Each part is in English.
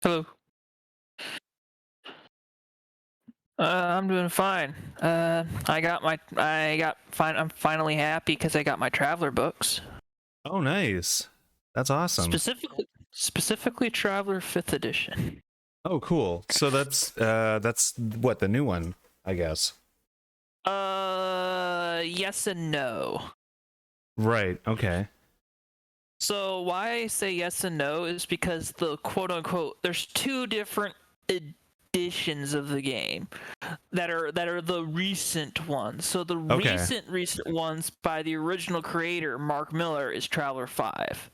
Hello. I'm doing fine. I'm finally happy because I got my traveler books. Oh, nice. That's awesome. Specifically Traveler 5th edition. Oh, cool. So that's what the new one, I guess. Yes and no. Right. Okay. So why I say yes and no is because the quote unquote there's two different editions of the game that are the recent ones. So the Okay. recent ones by the original creator Mark Miller is Traveler 5.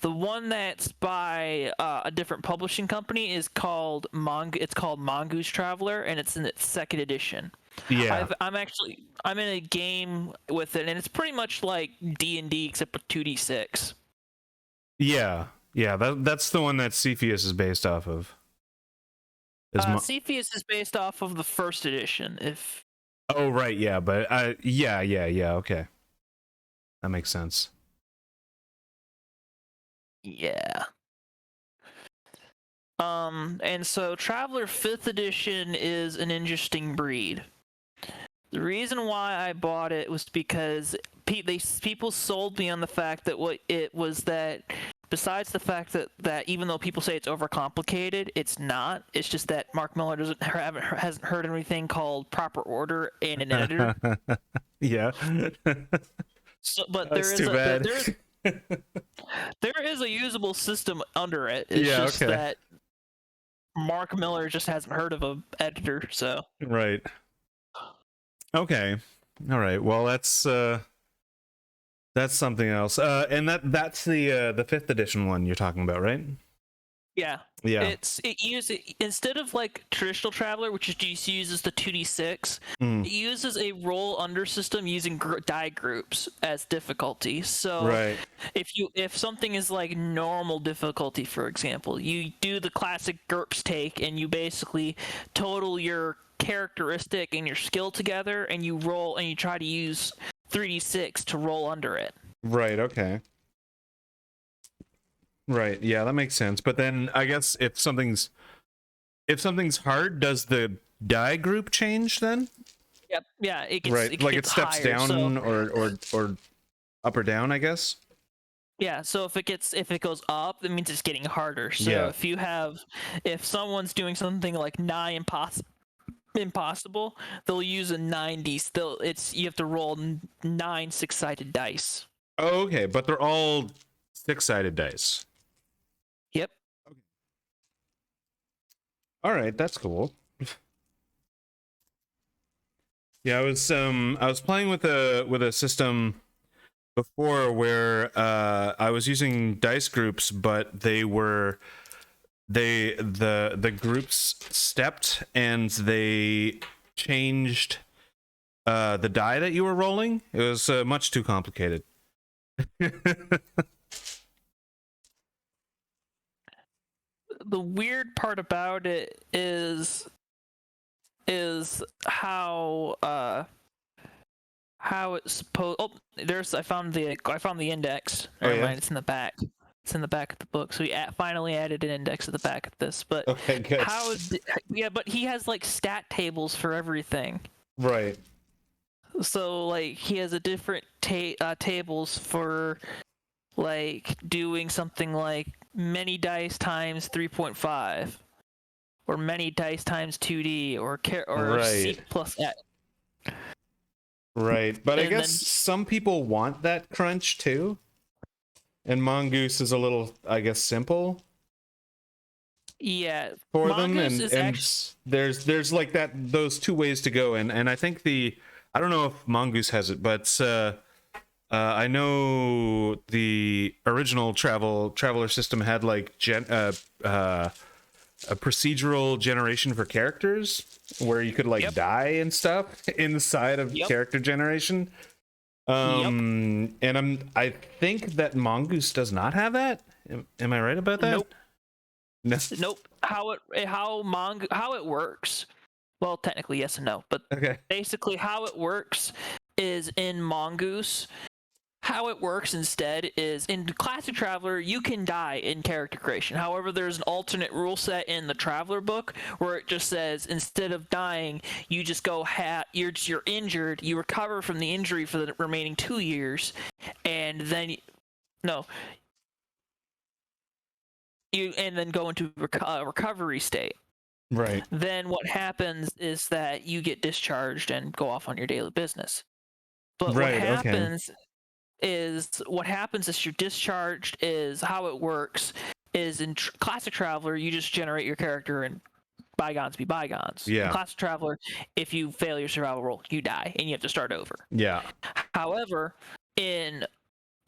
The one that's by a different publishing company is called It's called Mongoose Traveler, and it's in its second edition. Yeah. I'm in a game with it, and it's pretty much like D&D except with 2d6. Yeah. Yeah. That's the one that Cepheus is based off of. Cepheus is based off of the first edition. If Oh, right. Yeah. But yeah. Okay. That makes sense. yeah. And so Traveler 5th edition is an interesting breed. The reason why I bought it was because people sold me on the fact that what it was that besides the fact that even though people say it's overcomplicated, it's not. It's just that Mark Miller hasn't heard anything called proper order and an editor. Yeah. So, but That's too bad. there is a usable system under it. It's Yeah. just Okay. that Mark Miller just hasn't heard of an editor. So Right. Okay. All right. Well, that's something else. And that's the fifth edition one you're talking about, right? yeah, Yeah. it uses instead of like traditional Traveler, which just uses the 2d6. Mm. It uses a roll under system using die groups as difficulty. So Right. if something is like normal difficulty, for example, you do the classic GURPS take, and you basically total your characteristic and your skill together, and you roll and you try to use 3d6 to roll under it. Right. Okay. Right. Yeah, that makes sense. But then I guess if something's hard, does the die group change then? Yep. Yeah, Right. Like it gets steps higher. down So or up or down, I guess. yeah, so if it goes up, that means it's getting harder. So Yeah. if someone's doing something like nigh impossible, they'll use a 90. You have to roll 9 6-sided dice. Oh, okay, but they're all six-sided dice. Yep. All right, that's cool. Yeah, I was playing with a system before where I was using dice groups, but the groups stepped and they changed the die that you were rolling. It was much too complicated. The weird part about it is how it's supposed. Oh, I found the index. Oh, Never yeah? mind, it's in the back. It's in the back of the book. So we finally added an index at the back of this. But Okay, good. yeah, but he has like stat tables for everything. Right. So like he has a different tables for like doing something like many dice times 3.5 or many dice times 2D or Right. C plus X. Right, but I And guess then some people want that crunch too. And Mongoose is a little, I guess, simple yeah, for Mongoose them, is and actually there's like those two ways to go, and I think I don't know if Mongoose has it, but I know the original traveler system had like a procedural generation for characters where you could like Yep. die and stuff inside of Yep. character generation. And I think that Mongoose does not have that. Am I right about that? Nope. No. Nope. How it works? Well, technically yes and no, but Okay. basically how it works is in Mongoose. how it works instead is in Classic Traveler, you can die in character creation. However, there's an alternate rule set in the Traveler book where it just says instead of dying, you just go you're injured, you recover from the injury for the remaining 2 years, and then you go into recovery state. Right. Then what happens is that you get discharged and go off on your daily business. But Right, what okay. happens is you're discharged is how it works is in Classic Traveler, you just generate your character and bygones be bygones. In Yeah. Classic Traveler, if you fail your survival roll, you die and you have to start over. Yeah. However, in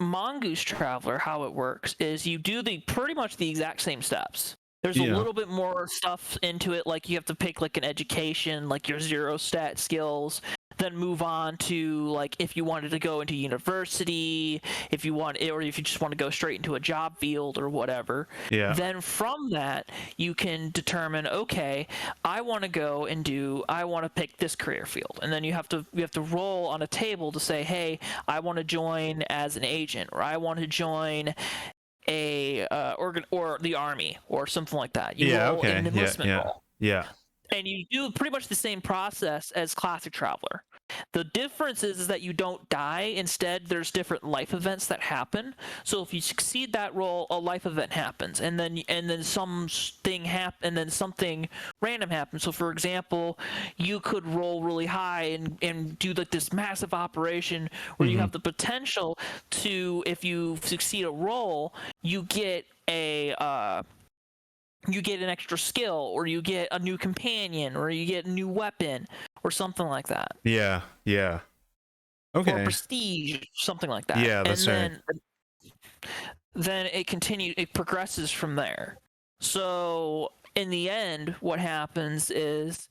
Mongoose Traveler, how it works is you do pretty much the exact same steps. There's a little bit more stuff into it, like you have to pick like an education, like your 0 stat skills, then move on to like if you wanted to go into university, if you just want to go straight into a job field or whatever. Yeah. Then from that, you can determine, okay, I want to pick this career field, and then you have to roll on a table to say, hey, I want to join as an agent, or I want to join a organ or the army or something like that. You roll an enlistment roll. Yeah. And you do pretty much the same process as Classic Traveler. The difference is that you don't die. Instead, there's different life events that happen. So if you succeed that roll, a life event happens, and then something random happens. So for example, you could roll really high and do like this massive operation where you have the potential to, if you succeed a roll, you get an extra skill, or you get a new companion, or you get a new weapon, or something like that. Yeah. Okay. Or prestige, something like that. Yeah, that's and then it progresses from there. So in the end, what happens is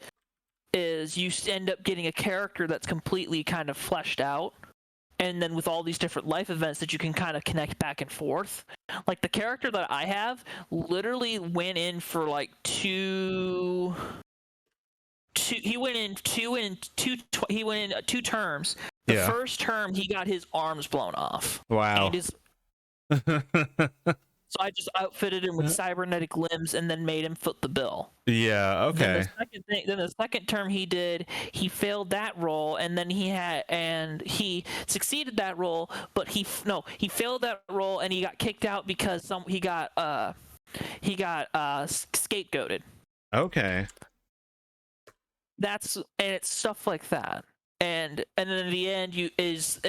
you end up getting a character that's completely kind of fleshed out. And then with all these different life events that you can kind of connect back and forth. Like the character that I have literally went in for like two terms. The first term he got his arms blown off. Wow. So I just outfitted him with cybernetic limbs and then made him foot the bill. Yeah, okay. Then the second term he failed that roll, and then he succeeded that roll, but he failed that roll and he got kicked out because he got scapegoated. Okay. It's stuff like that. And then in the end, what it's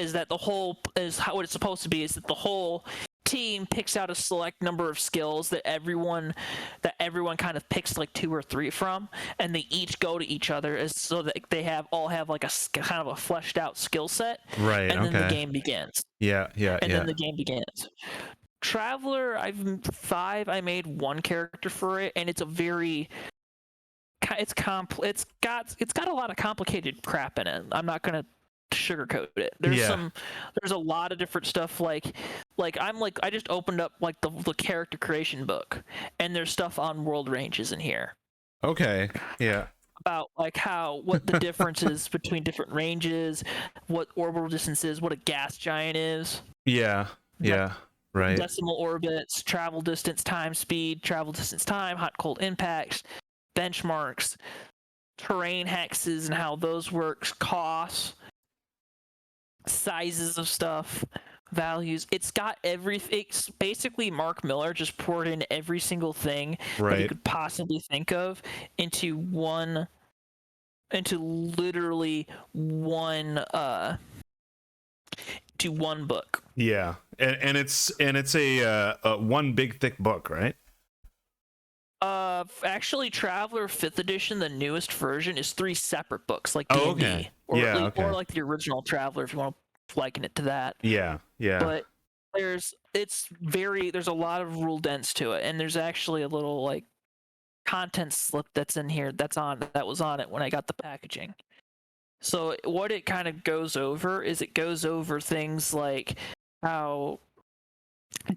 supposed to be is that the whole team picks out a select number of skills that everyone kind of picks like 2 or 3 from, and they each go to each other so that they all have like a kind of a fleshed out skill set. Right. And then the game begins. Yeah. Then the game begins. Traveler, I made one character for it, and it's got a lot of complicated crap in it. I'm not gonna sugarcoat it. There's a lot of different stuff, like I just opened up like the character creation book, and there's stuff on world ranges in here. Okay. Yeah. About like what the difference is between different ranges, what orbital distance is, what a gas giant is. Yeah. Right. Decimal orbits, travel distance, time, speed, travel distance, time, hot cold impacts, benchmarks, terrain hexes and how those work, costs, sizes of stuff, values. It's got everything. It's basically Mark Miller just poured in every single thing that you could possibly think of into literally one book. Yeah. And it's a one big thick book, right? Actually, Traveler 5th edition, the newest version, is 3 separate books, like D&D. Okay. Or like the original Traveler, if you want to liken it to that. Yeah. But there's a lot of rule dense to it, and there's actually a little like content slip that's in here that was on it when I got the packaging. So what it kind of goes over things like how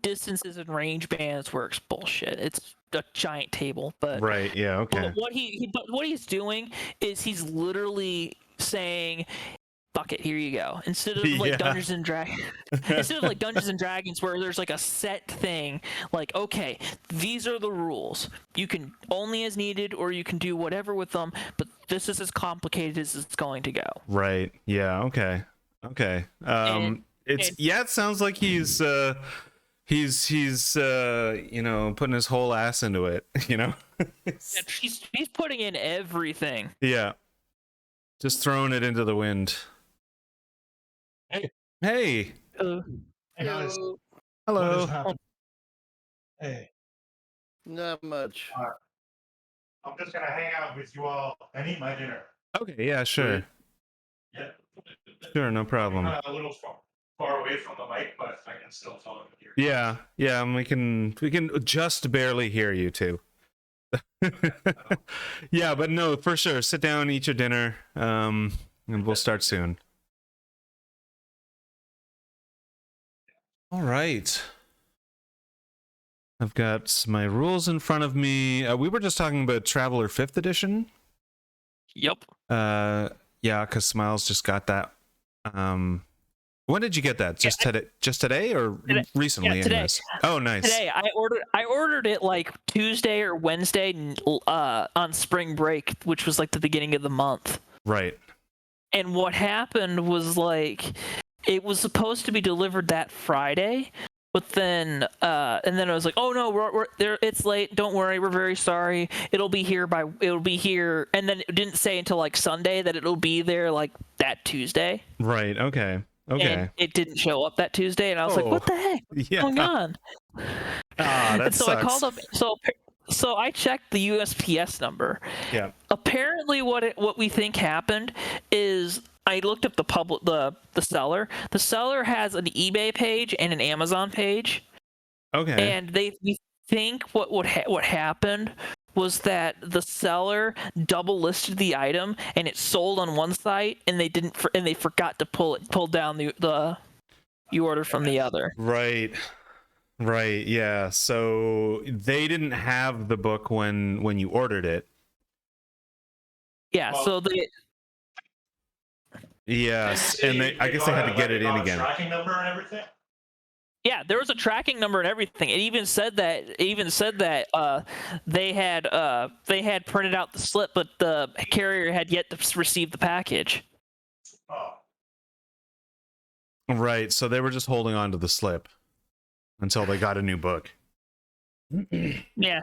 distances and range bands works. Bullshit. It's a giant table, but right. Yeah. Okay. But what he's doing is he's literally saying fuck it, here you go. Instead of like Yeah. Dungeons and Dragons, instead of like Dungeons and Dragons where there's like a set thing, like okay, these are the rules. You can only as needed, or you can do whatever with them. But this is as complicated as it's going to go. Right. Yeah. Okay. Okay. And It sounds like he's you know, putting his whole ass into it, you know. he's putting in everything. Yeah. Just throwing it into the wind. Hey. Hey. Uh, Hey guys, what Hello. has happened? Hey, Not much. I'm just gonna hang out with you all and eat my dinner. Okay. Yeah. Sure. Yeah. Sure. No problem. I'm a little far away from the mic, but I can still talk here. Yeah. Yeah. And we can just barely hear you too. Yeah, but no, for sure. Sit down, eat your dinner, and we'll start soon. All right. I've got my rules in front of me. We were just talking about Traveler 5th edition. yep. Yeah, because Smiles just got that. When did you get that? Just today or Today. recently? Yeah, today. Anyways? Oh, nice. Today I ordered it like Tuesday or Wednesday on spring break, which was like the beginning of the month. Right. And what happened was like it was supposed to be delivered that Friday, but then and then I was like, oh no, we're there. It's late. Don't worry, we're very sorry. It'll be here, and then it didn't say until like Sunday that it'll be there like that Tuesday. Right. Okay. Okay. And it didn't show up that Tuesday, and I was like, what the heck? Yeah. What's going on? Ah, that And so sucks. I called up. So I checked the USPS number. Yeah. Apparently, what we think happened is I looked up the seller. The seller has an eBay page and an Amazon page, Okay. and we think what happened was that the seller double listed the item and it sold on one site, and they forgot to pull down the order from the other. Right. Right. Yeah. So they didn't have the book when you ordered it. Yeah. Well- So they. Yes, and I guess they had to get it in again. Tracking number and everything. Yeah, there was a tracking number and everything. It even said that they had printed out the slip, but the carrier had yet to receive the package. Oh, Right. So they were just holding on to the slip until they got a new book. Yeah.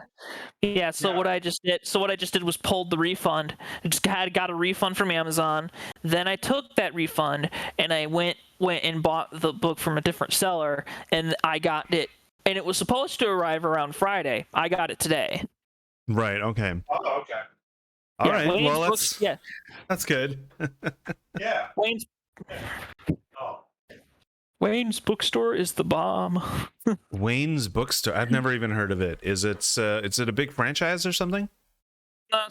So Yeah. what I just did was pulled the refund. I just got a refund from Amazon. Then I took that refund and I went and bought the book from a different seller, and I got it. And it was supposed to arrive around Friday. I got it today. Right. Okay. oh, okay. All Yeah, right. Wayne's Well, books, that's good. Yeah. Wayne's Oh, Wayne's bookstore is the bomb. Wayne's Bookstore. I've never even heard of it. Is it a big franchise or something? No,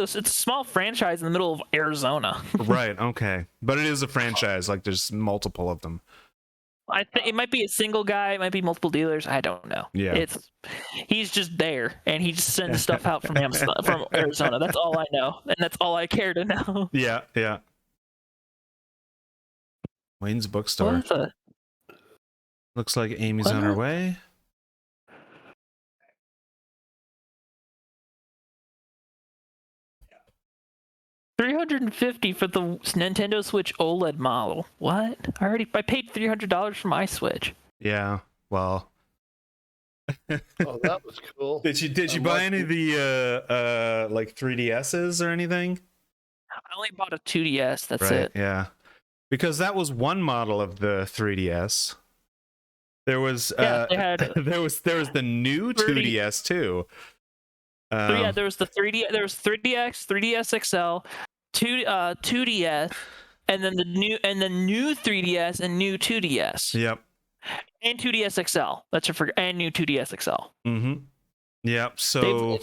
it's a small franchise in the middle of Arizona. Right. Okay. But it is a franchise. Like there's multiple of them. I think it might be a single guy, it might be multiple dealers. I don't know. Yeah. He's just there, and he just sends stuff out from from Arizona. That's all I know, and that's all I care to know. Yeah. Yeah. Wayne's Bookstore. What the? Looks like Amy's on her What? way. $350 for the Nintendo Switch OLED model. What? I paid $300 for my Switch. Yeah. Well. Oh, that was cool. Did you buy any of the like 3DSs or anything? I only bought a 2DS. That's Right. it. Yeah. Because that was one model of the 3DS. There was They had there was the new 2DS too. yeah, there was the 3D. There was 3DX, 3DS XL, 2DS, and then the new 3DS and new 2DS. Yep. And 2DS XL. And new 2DS XL. Mm-hmm. Yep. So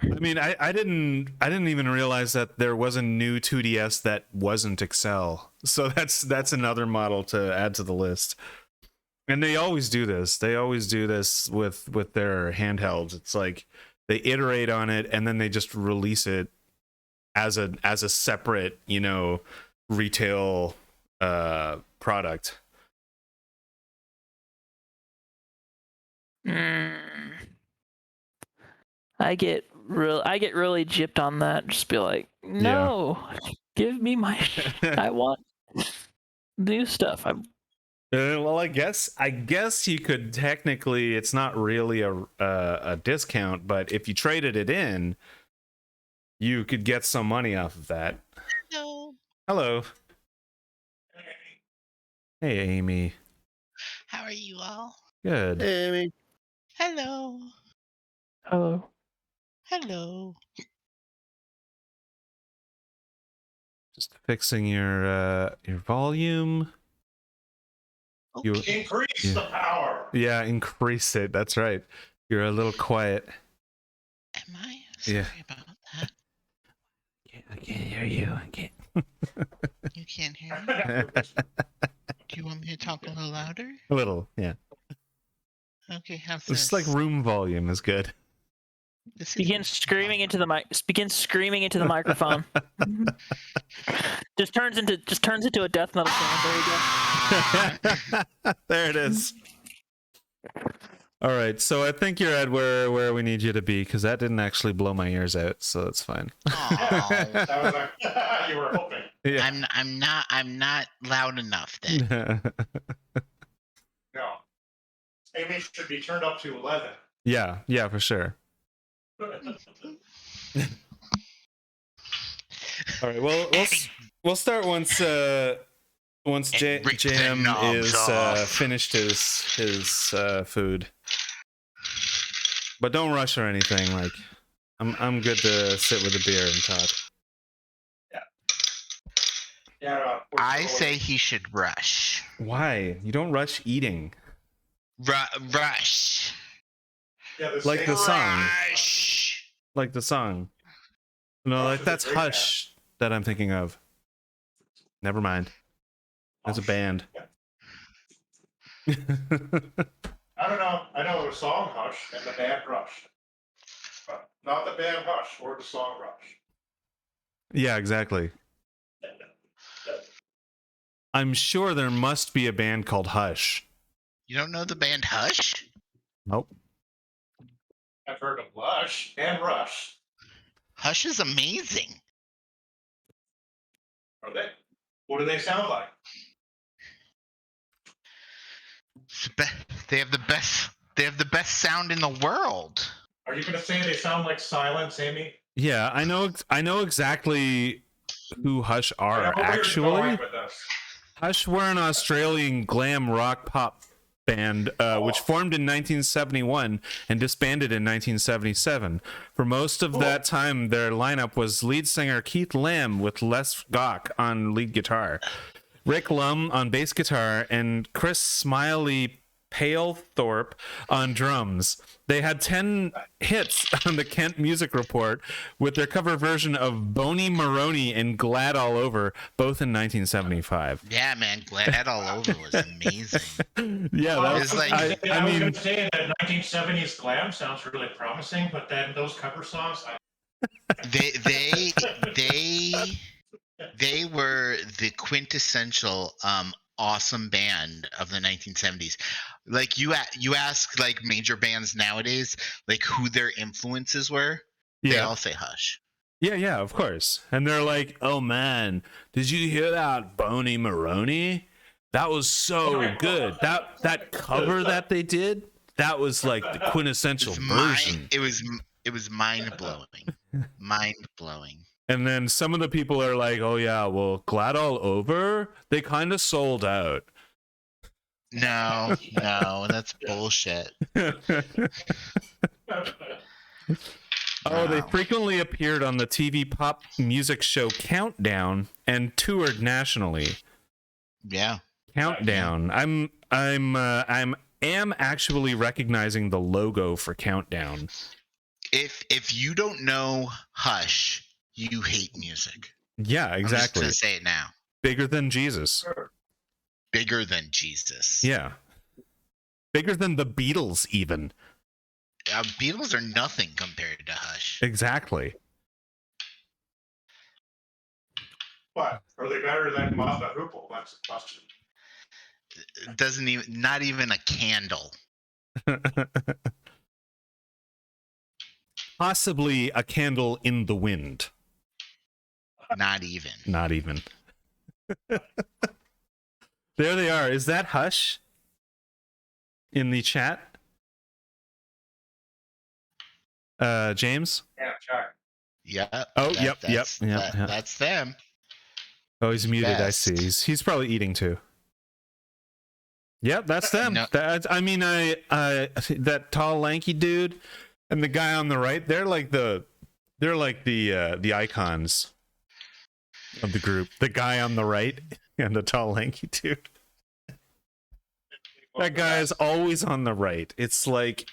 I mean, I didn't even realize that there was a new 2DS that wasn't XL. So that's another model to add to the list. And they always do this. They always do this with their handhelds. It's like they iterate on it and then they just release it as a separate, retail product. I get really gypped on that. Just be like, no, give me my. I want new stuff. Well, I guess you could technically. It's not really a discount, but if you traded it in, you could get some money off of that. Hello. Hello. Hey, Amy. How are you all? Good. Hey, Amy. Hello. Oh, Hello. Just fixing your volume. You Okay. Increase the power. yeah, increase it. That's right. You're a little quiet. Am I? Sorry Yeah. about that. I can't hear you. I can't. You can't hear me? Do you want me to talk a little louder? A little, yeah. Okay, how's Just this? like room volume is good. This is begin really screaming loud. into the mic. Begin screaming into the microphone. just turns into a death metal song. There you go. There it is. All right, so I think you're at where we need you to be, because that didn't actually blow my ears out, so that's fine. Aw. That was like, you were hoping. Yeah. I'm not loud enough then. No. Amy should be turned up to 11. yeah, for sure. All right, well, we'll start once Rip the Jam knobs is off. finished his food. But don't rush or anything. Like, I'm good to sit with a beer and talk. Yeah, I say he should rush. Why? You don't rush eating. Rush. Yeah, Like the song. Rush. Like the song. No, like that's Hush that I'm thinking of. Never mind. That's a band. I don't know. I know the song Hush and the band Rush. But not the band Hush or the song Rush. Yeah, exactly. I'm sure there must be a band called Hush. You don't know the band Hush? Nope. I've heard of Lush and Rush. Hush is amazing. Are they? What do they sound like? They have the best. They have the best sound in the world. Are you going to say they sound like Silence, Amy? Yeah, I know exactly who Hush I know are, where you're actually. going with this. Hush were an Australian glam rock pop band which formed in 1971 and disbanded in 1977. For most of that time, their lineup was lead singer Keith Lamb with Les Gawk on lead guitar, Rick Lum on bass guitar, and Chris Smiley Palethorpe on drums. They had 10 hits on the Kent Music Report with their cover version of Boney Maroney and Glad All Over, both in 1975. Yeah, man, Glad All Over was amazing. Yeah, that was It's like- I was mean, going to say that 1970s glam sounds really promising, but then those cover songs, They were the quintessential awesome band of the 1970s. Like you ask like major bands nowadays like who their influences were, they yeah. all say Hush. Yeah, of course. And they're like, "Oh man, did you hear that Boney Maroney? That was so good. That cover that they did, that was like the quintessential version." It was mind blowing. Mind blowing. And then some of the people are like, "Oh yeah, well, Glad All Over, they kind of sold out." No, that's bullshit. Oh, they Wow. frequently appeared on the TV pop music show Countdown and toured nationally. Yeah. Countdown. I'm actually recognizing the logo for Countdown. If you don't know Hush, you hate music. Yeah, exactly. I'm just gonna say it now. Bigger than Jesus. Bigger than Jesus. Yeah. Bigger than the Beatles, even. Beatles are nothing compared to Hush. Exactly. What? Are they better than Mata Hoople? That's the question. Doesn't even, not even a candle. Possibly a candle in the wind. Not even. Not even. There they are. Is that Hush in the chat? James? Yeah, check. Yeah. Oh, that- yep. That's them. Oh, he's muted. Best. I see. He's probably eating too. Yep, that's them. No. I mean, I that tall, lanky dude and the guy on the right. They're like the icons of the group. The guy on the right and the tall, lanky dude. That guy is always on the right. It's like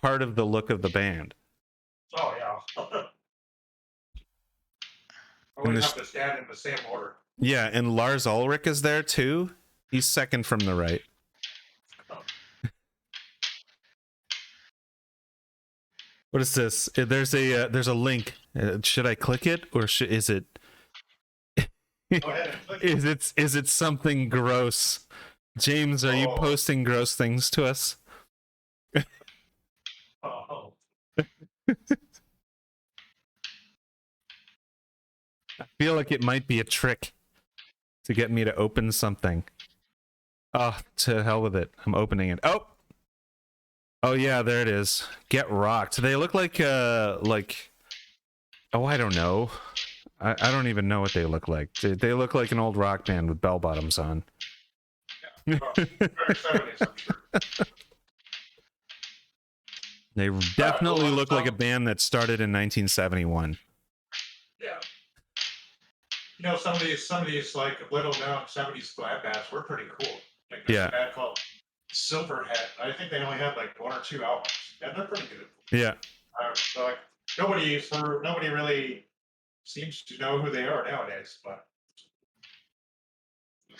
part of the look of the band. Oh, yeah. Always have to stand in the same order. Yeah, and Lars Ulrich is there too. He's second from the right. What is this? There's a link. Should I click it or is it? Go ahead and click it. Is it something gross? James, are you posting gross things to us? Oh. I feel like it might be a trick to get me to open something. Oh, to hell with it. I'm opening it. Oh yeah, there it is. Get rocked. They look like oh, I don't know. I don't even know what they look like. They look like an old rock band with bell bottoms on. Yeah. Very 70s, I'm sure. They definitely look like a band that started in 1971. Yeah. You know, some of these like little known 70s glam bands were pretty cool. Like this band called Silverhead. I think they only had like 1 or 2 albums, and they're pretty good. Yeah. So like nobody really seems to know who they are nowadays, but.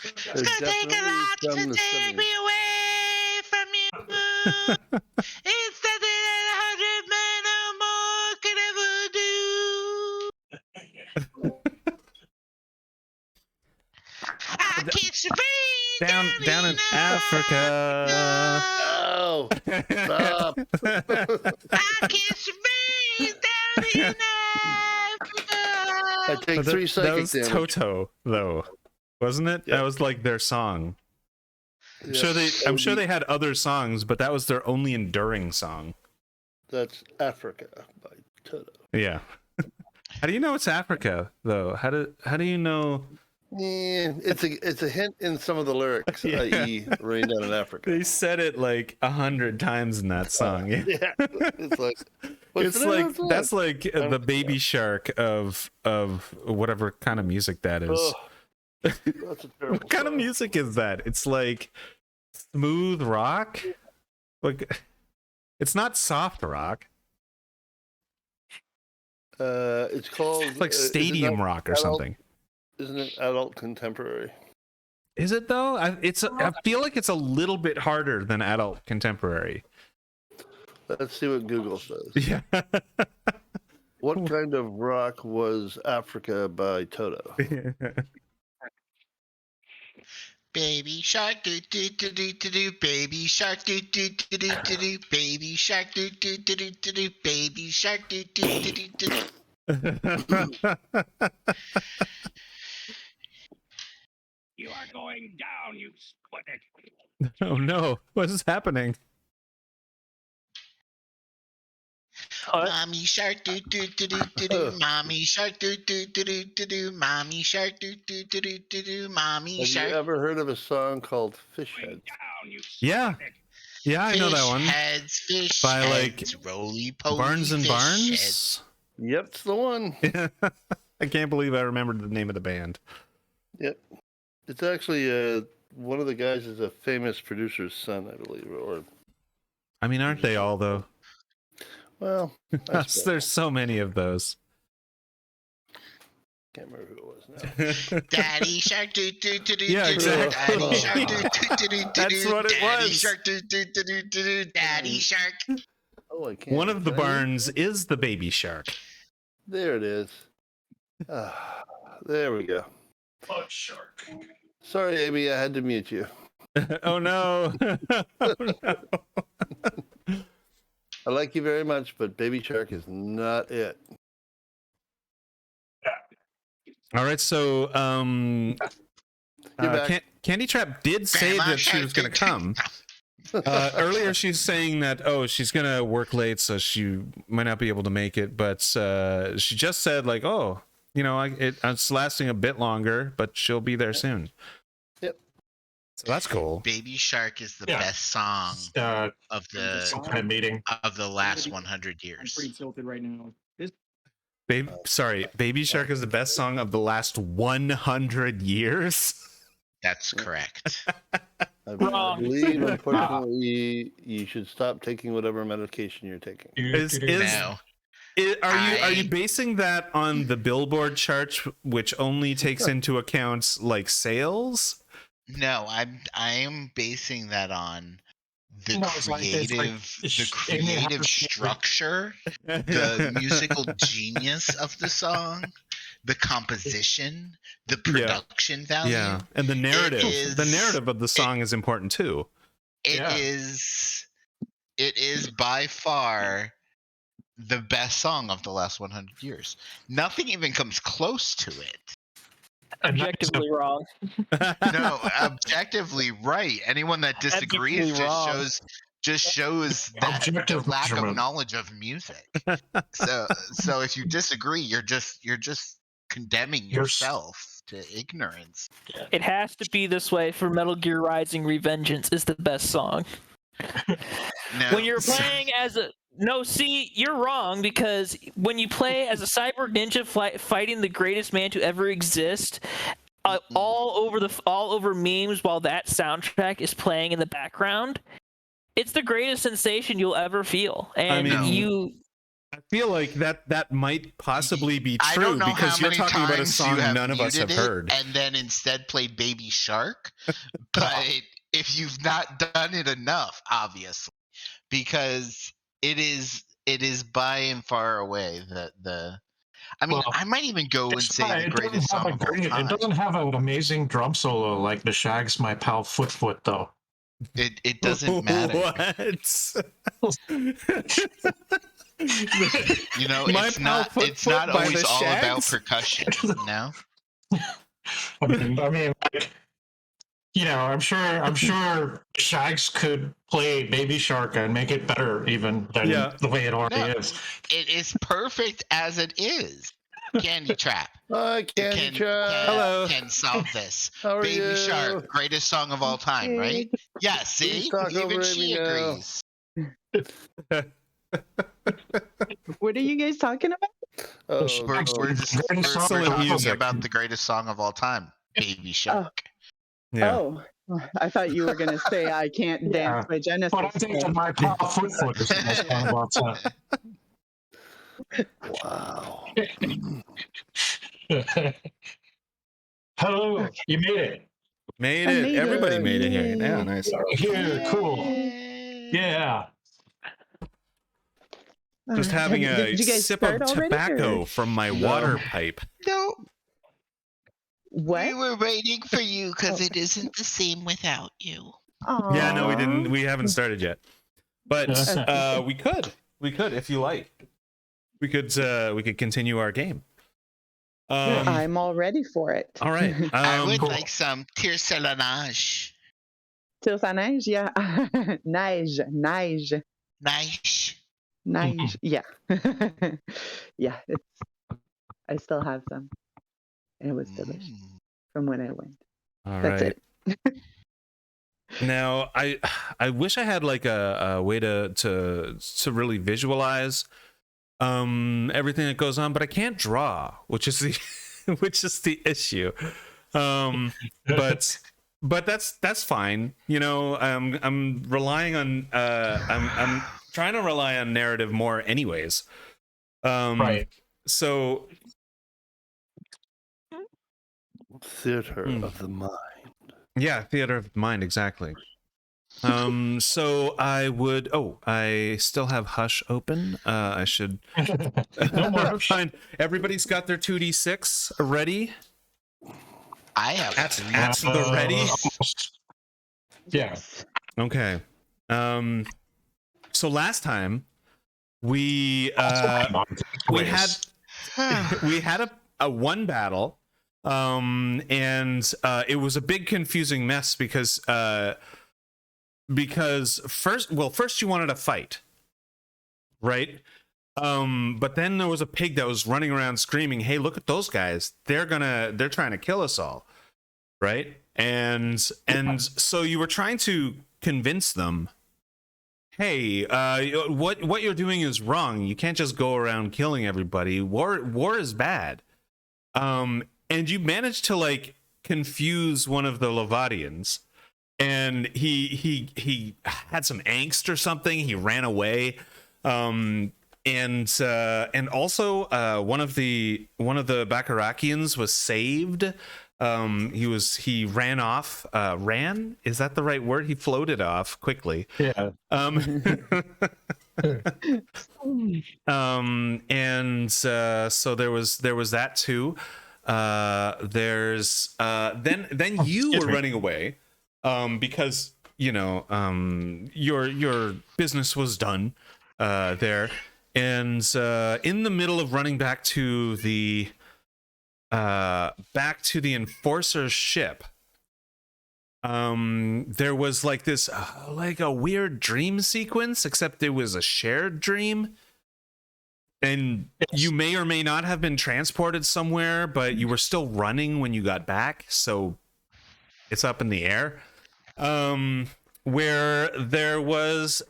It's gonna take a lot to take me away from you. It's something that 100 men or more could ever do. I catch the breeze down in Africa. Oh, stop. I catch the breeze down in Africa. I take 3 That psychic was damage. Toto, though, wasn't it? Yeah. That was like their song. I'm Yeah. sure they had other songs, but that was their only enduring song. That's Africa by Toto. Yeah. How do you know it's Africa, though? How do you know? Yeah, it's a hint in some of the lyrics, Yeah. i.e., rain down in Africa. They said it like 100 times in that song. Yeah. Yeah, it's like what's It's the name like of the that's song? like the baby shark of whatever kind of music that is. Oh, that's a terrible What kind of song. music is that? It's like smooth rock. Like it's not soft rock. It's called It's like stadium rock or something. Isn't it adult contemporary? Is it though? I feel like it's a little bit harder than adult contemporary. Let's see what Google says. Yeah. What kind of rock was Africa by Toto? Baby shark do do do do do do, baby shark do do do do do do, baby shark do do do do do do, baby shark do do do do do do. You are going down, you split. Oh no! What is happening? Mommy shark do do do do do do, mommy shark do do do do do do, mommy shark do do do do do do, mommy Have shark. you ever heard of a song called Fish Going Head? down, you Yeah. split. Yeah, I know that one. Fish By, like, heads, roly poly Barnes and fish Barnes. heads. Yep, it's the one. I can't believe I remembered the name of the band. Yep. It's actually one of the guys is a famous producer's son, I believe. Or I mean, aren't they all though? well, I suppose. There's so many of those. Can't remember who it was now. Daddy shark do do do do. Yeah, do, exactly. Daddy shark do do do do. That's what it Daddy was. shark do do do do do. Daddy shark. Oh, I can't. One of the tell you. barns is the baby shark. There it is. Ah, There we go. Blood shark. Sorry, Amy, I had to mute you. Oh no. Oh, no. I like you very much, but Baby Shark is not it. All right, so You're back. Candy Trap did say Grandma that she was going to come. Earlier, she's saying that she's going to work late, so she might not be able to make it. But she just said like, it's lasting a bit longer, but she'll be there soon. Yep. So that's cool. Baby Shark is the best song of Some kind of meeting. the last 100 I'm years. pretty tilted right now. Baby Shark is the best song of the last 100 years. That's correct. I Wrong. believe, unfortunately, you should stop taking whatever medication you're taking. No. Are you basing that on the Billboard chart, which only takes into account like sales? No, I'm basing that on the No, it's like- it's like- creative structure, the musical genius of the song, the composition, the production value. Yeah, and the narrative. The narrative of the song is important too. It is by far the best song of the last 100 years. Nothing even comes close to it. Objectively wrong. No, objectively right. Anyone that disagrees Objectively just shows that their Objective lack of measurement. knowledge of music. So if you disagree, you're just condemning You're s- yourself to ignorance. It has to be this way for Metal Gear Rising: Revengeance is the best song. No, When you're playing as a see, you're wrong, because when you play as a cyborg ninja fighting the greatest man to ever exist, all over memes while that soundtrack is playing in the background, it's the greatest sensation you'll ever feel. And I feel like that might possibly be I true don't know because how you're many talking about a times song you have none of us have muted it heard. and then instead played Baby Shark, but if you've not done it enough, obviously, because it is by and far away the. I mean, Well, I might even go and say the It greatest doesn't song have of all time. It doesn't have an amazing drum solo like the Shag's "My Pal Foot" though. It doesn't matter. What? You know, My it's Pal not Foot by always the all about Shags? percussion, you know? I mean, like, I'm sure Shags could play Baby Shark and make it better even than the way it already No, is. it is perfect as it is. Candy Trap. Hi, Candy Trap. Hello. Can solve this. How are Baby you? Shark, greatest song of all time, right? Yeah, see? Please talk Even over she Amy now. agrees. What are you guys talking about? Oh, We're Excellent talking music. about the greatest song of all time, Baby Shark. Yeah. Oh, I thought you were gonna say I can't dance by Genesis. But I think that "My Pal Foot" is the best song of all time. wow. Hello, you made it. Made I it. made Everybody it. made it here. Yay. Yeah, nice. Here, cool. Yeah. Just having a Did you guys sip of start already, tobacco or- from my water pipe. No, What? we were waiting for you because it isn't the same without you. Yeah, no, we Aw. didn't. We haven't started yet, but we could. We could if you like. We could continue our game. I'm all ready for it. All right. I would cool. like some tircellanage. Till sa neige, yeah. Neige. Nice. Yeah. Yeah, I still have some. And it was delicious Mm. from when I went. All That's right. it. Now, I wish I had like a way to really visualize everything that goes on, but I can't draw, which is the issue. But that's fine. I'm relying on I'm trying to rely on narrative more anyways. Right. So Theater of the mind. yeah, theater of mind, exactly. So I still have Hush open. I should No more. find everybody's got their 2d6 ready. I have At, three. at the ready. Almost. Yeah. Yes. Okay. So last time we Come on, we had Oh, we had a one battle, and it was a big confusing mess because first you wanted to fight, right? But then there was a pig that was running around screaming, "Hey, look at those guys! They're trying to kill us all," right? And so you were trying to convince them, "Hey, what you're doing is wrong. You can't just go around killing everybody. War is bad." And you managed to like confuse one of the Levadians, and he had some angst or something. He ran away. And also one of the Bacarakians was saved. He ran off. Ran, is that the right word? He floated off quickly. Yeah. And so there was that too. Then you were running away, because your business was done there, and in the middle of running back to the enforcer's ship, there was like this like a weird dream sequence, except it was a shared dream, and you may or may not have been transported somewhere, but you were still running when you got back, so it's up in the air. Where there was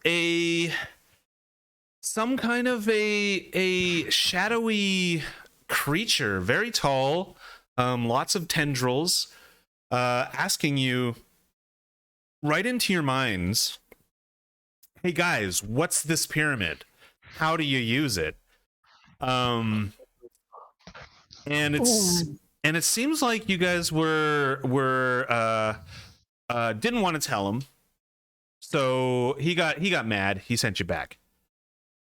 some kind of a shadowy creature, very tall, lots of tendrils, asking you right into your minds, "Hey guys, what's this pyramid? How do you use it?" And it seems like you guys were didn't want to tell him, so he got mad. He sent you back,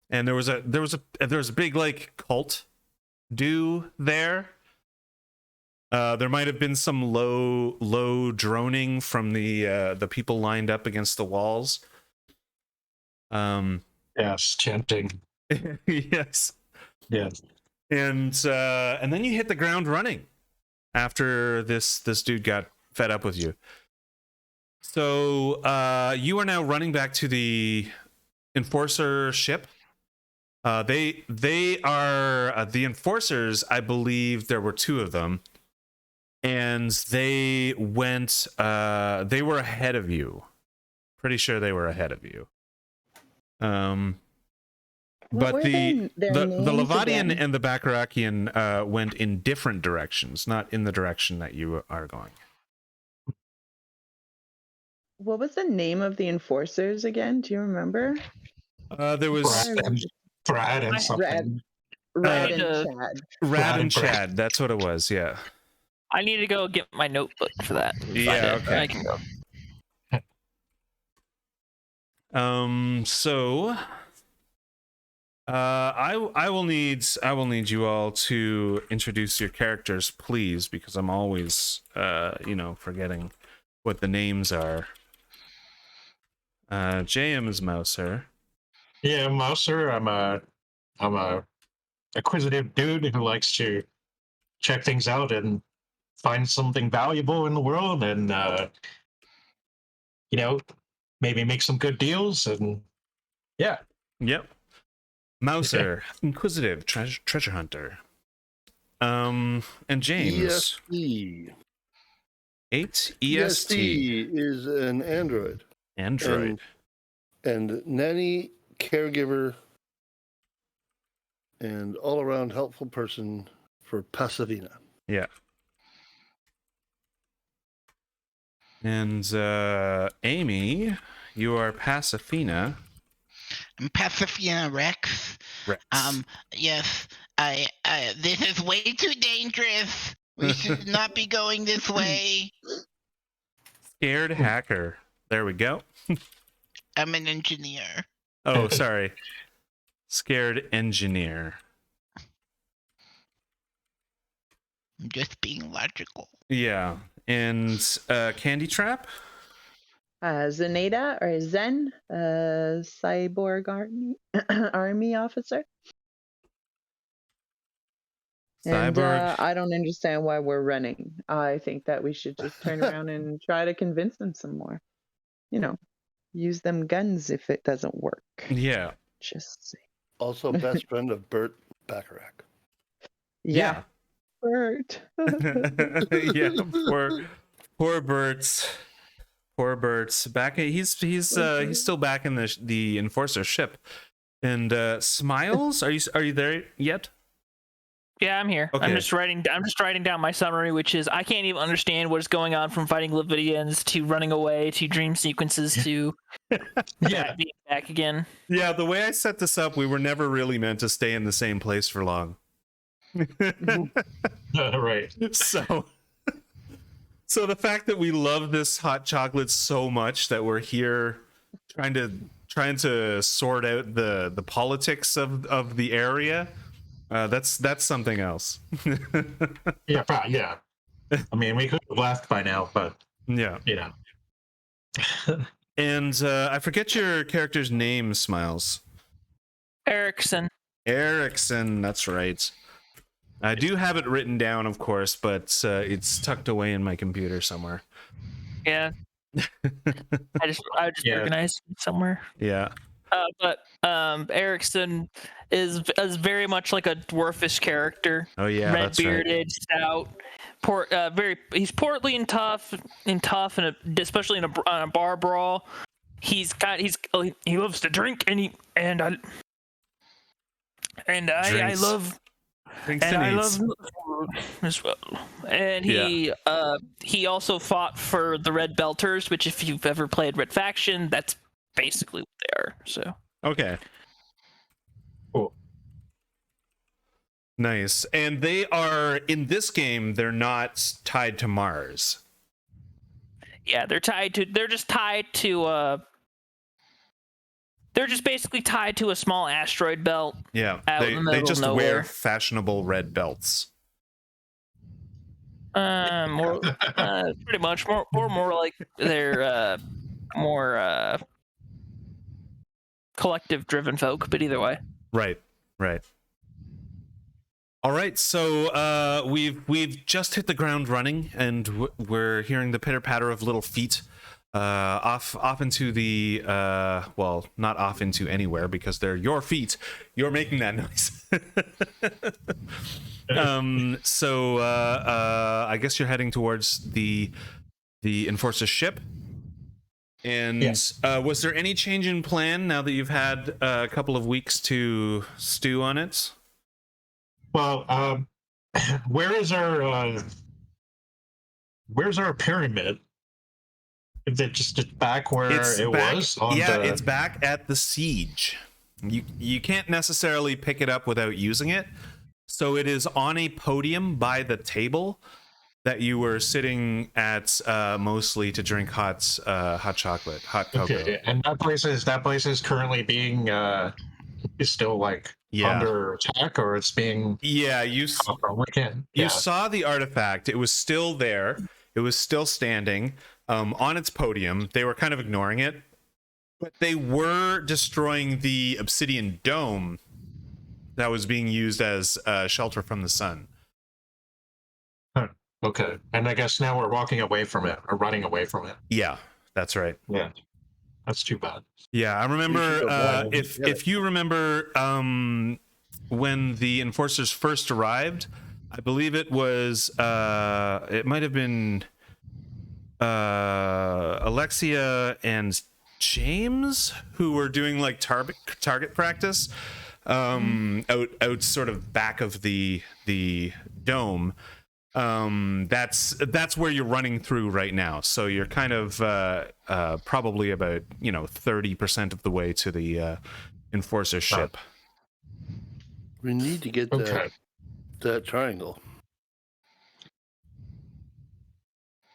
and there was a big like cult do there. There might have been some low droning from the people lined up against the walls. Yes, chanting. Yes. Yes. And then you hit the ground running after this dude got fed up with you. So you are now running back to the enforcer ship. They are the enforcers. I believe there were two of them, and they went. They were ahead of you. Pretty sure they were ahead of you. What But were the their Levadian names again? and the Bacarakian went in different directions, not in the direction that you are going. What was the name of the enforcers again? Do you remember? There was Brad and Rad, something. Rad need and to- Chad. Rad and Brad. Chad. That's what it was. Yeah. I need to go get my notebook for that. and find Yeah, it. okay. I can go. So I will need you all to introduce your characters, please, because I'm always forgetting what the names are. JM is Mouser. Yeah, Mouser. I'm a acquisitive dude who likes to check things out and find something valuable in the world, and maybe make some good deals. And yeah, Yep. Mouser, inquisitive treasure hunter. And James. EST. 8 EST. EST is an android. Android. And nanny, caregiver, and all-around helpful person for Pasavina. Yeah. And Amy, you are Pasafina. I'm Pacifiana Rex. Rex. Yes. I this is way too dangerous. We should not be going this way. Scared hacker. There we go. I'm an engineer. Oh, sorry. Scared engineer. I'm just being logical. Yeah. And Candy Trap? Zenata or Zen, cyborg army officer. And Cyborg. I don't understand why we're running. I think that we should just turn around and try to convince them some more. You know, use them guns if it doesn't work. Yeah. Just say. Also, best friend of Bert Bacharach. Yeah. Bert. Yeah. Poor Bert's. Poor Bert's back. He's still back in the Enforcer ship. And Smiles, are you there yet? Yeah, I'm here. Okay. I'm just writing down my summary, which is I can't even understand what is going on from fighting Levidians to running away to dream sequences to being back again. Yeah, the way I set this up, we were never really meant to stay in the same place for long. Right. So the fact that we love this hot chocolate so much that we're here trying to sort out the politics of the area, that's something else. Yeah. I mean, we could have left by now, but Yeah. you know. And I forget your character's name, Smiles. Erickson. Erickson, that's right. I do have it written down, of course, but it's tucked away in my computer somewhere. Yeah. I just organized it somewhere. Yeah. But Erickson is very much like a dwarfish character. Oh yeah, red that's right. bearded, stout, he's portly and tough, and especially on a bar brawl. He loves to drink, and I love. Drinks And and I eats. love food as well. And he also fought for the Red Belters, which if you've ever played Red Faction, that's basically what they are. So Okay. Cool. Nice. And they are in this game, they're not tied to Mars. yeah, they're just basically tied to a small asteroid belt. Yeah. Out in the They middle just of wear nowhere. fashionable red belts. More pretty much more like they're more collective driven folk, but either way. Right. All right, so we've just hit the ground running, and we're hearing the pitter patter of little feet off into the well, not off into anywhere because they're your feet. You're making that noise. So I guess you're heading towards the Enforcer ship. And Yes. Was there any change in plan now that you've had a couple of weeks to stew on it? Well, where's our pyramid? Is it just back where was? It's back at the siege. You can't necessarily pick it up without using it. So it is on a podium by the table that you were sitting at mostly to drink hot chocolate, hot cocoa. Okay, and that place is currently being is still like under attack, or it's being you you saw the artifact. It was still there. It was still standing on its podium. They were kind of ignoring it, but they were destroying the obsidian dome that was being used as shelter from the sun. Okay, and I guess now we're walking away from it or running away from it. Yeah, that's right. Yeah, that's too bad. Yeah, I remember if you remember when the enforcers first arrived, I believe it was it might have been Alexia and James who were doing like target practice out sort of back of the dome. That's where you're running through right now. So you're kind of probably about 30% of the way to the enforcer ship. We need to get that triangle.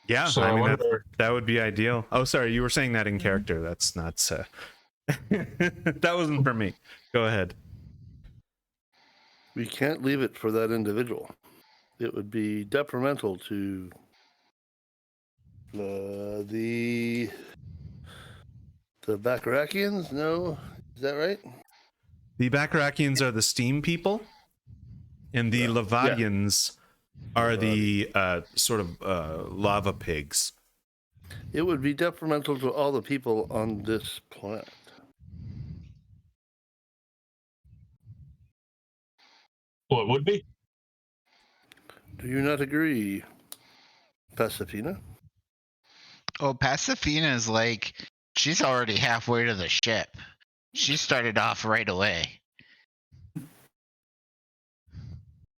Yeah, So I mean that would be ideal. Oh, sorry, you were saying that in character. That's not that wasn't for me. Go ahead. We can't leave it for that individual. it would be detrimental to the Backrakians. No, is that right? The Backrakians are the steam people, and the Levadians are the sort of lava pigs. It would be detrimental to all the people on this planet. Well, it would be. Do you not agree, Pasifina? Oh, Pasifina is like, she's already halfway to the ship. She started off right away.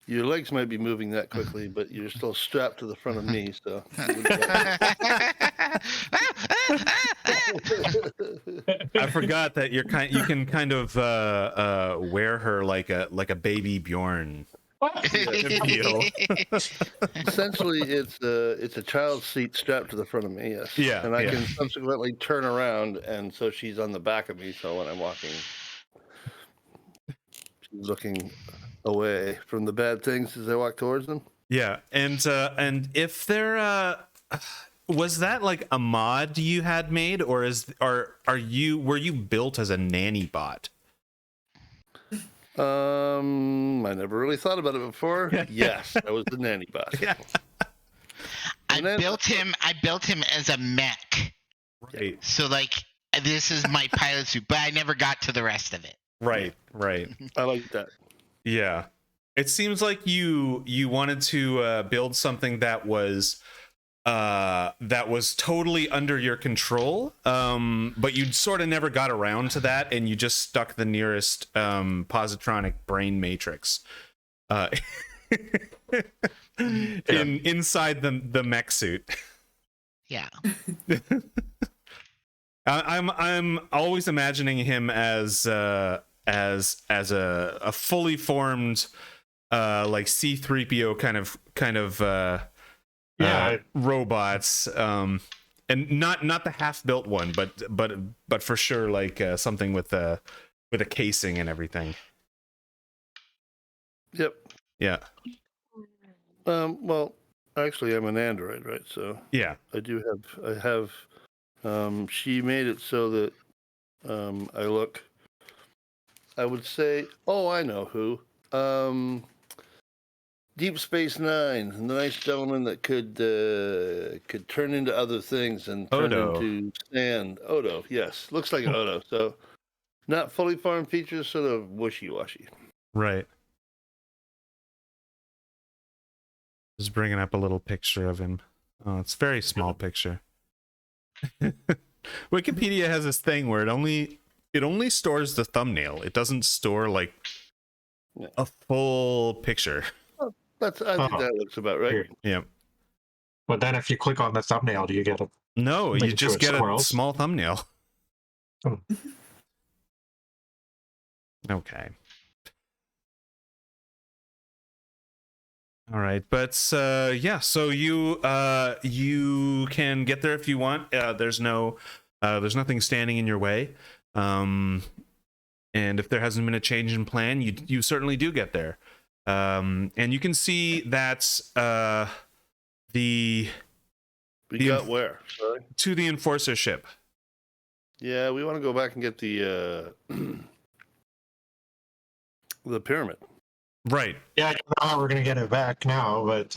Your legs might be moving that quickly, but you're still strapped to the front of me, so. I forgot that you can kind of wear her like a baby Bjorn. Feel. Essentially, it's a child's seat strapped to the front of me, yes. Yeah, and I yeah. can subsequently turn around, and so she's on the back of me. So when I'm walking, she's looking away from the bad things as I walk towards them. Yeah, and if there was that like a mod you had made, or were you built as a nanny bot? I never really thought about it before. Yes, I was the nanny bot. Yeah. I built him as a mech. Right. So like, this is my pilot suit, but I never got to the rest of it. Right. I like that. Yeah. It seems like you wanted to build something that was totally under your control, but you sort of never got around to that, and you just stuck the nearest positronic brain matrix inside the mech suit. Yeah. I'm always imagining him as a fully formed like C-3PO kind of robots, and not the half-built one, but for sure like something with a casing and everything. Yep. Yeah. Well, actually, I'm an android, right? So Yeah. I have. She made it so that I look. I would say, oh, I know who. Deep Space Nine, the nice gentleman that could turn into other things and turn Odo. into sand. Odo, yes, looks like Odo. So, not fully formed features, sort of wishy-washy. Right. Just bringing up a little picture of him. Oh, it's a very small picture. Wikipedia has this thing where it only stores the thumbnail. It doesn't store like a full picture. I think that looks about right. Weird. Yeah. But then if you click on the thumbnail, do you get a... No, Like you it's just with get squirrels? a small thumbnail. Hmm. Okay. All right, but yeah, so you can get there if you want. There's nothing standing in your way. And if there hasn't been a change in plan, you certainly do get there. And you can see that We got where? Sorry. To the Enforcer ship. Yeah, we want to go back and get the pyramid. Right. Yeah, I don't know how we're going to get it back now, but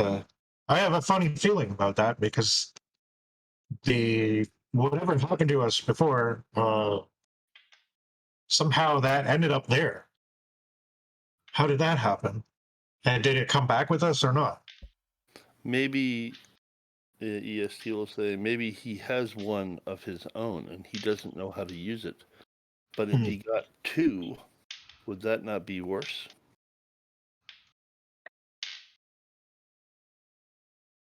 I have a funny feeling about that because whatever happened to us before, somehow that ended up there. How did that happen? And did it come back with us or not? Maybe EST will say maybe he has one of his own and he doesn't know how to use it. But if he got two, would that not be worse?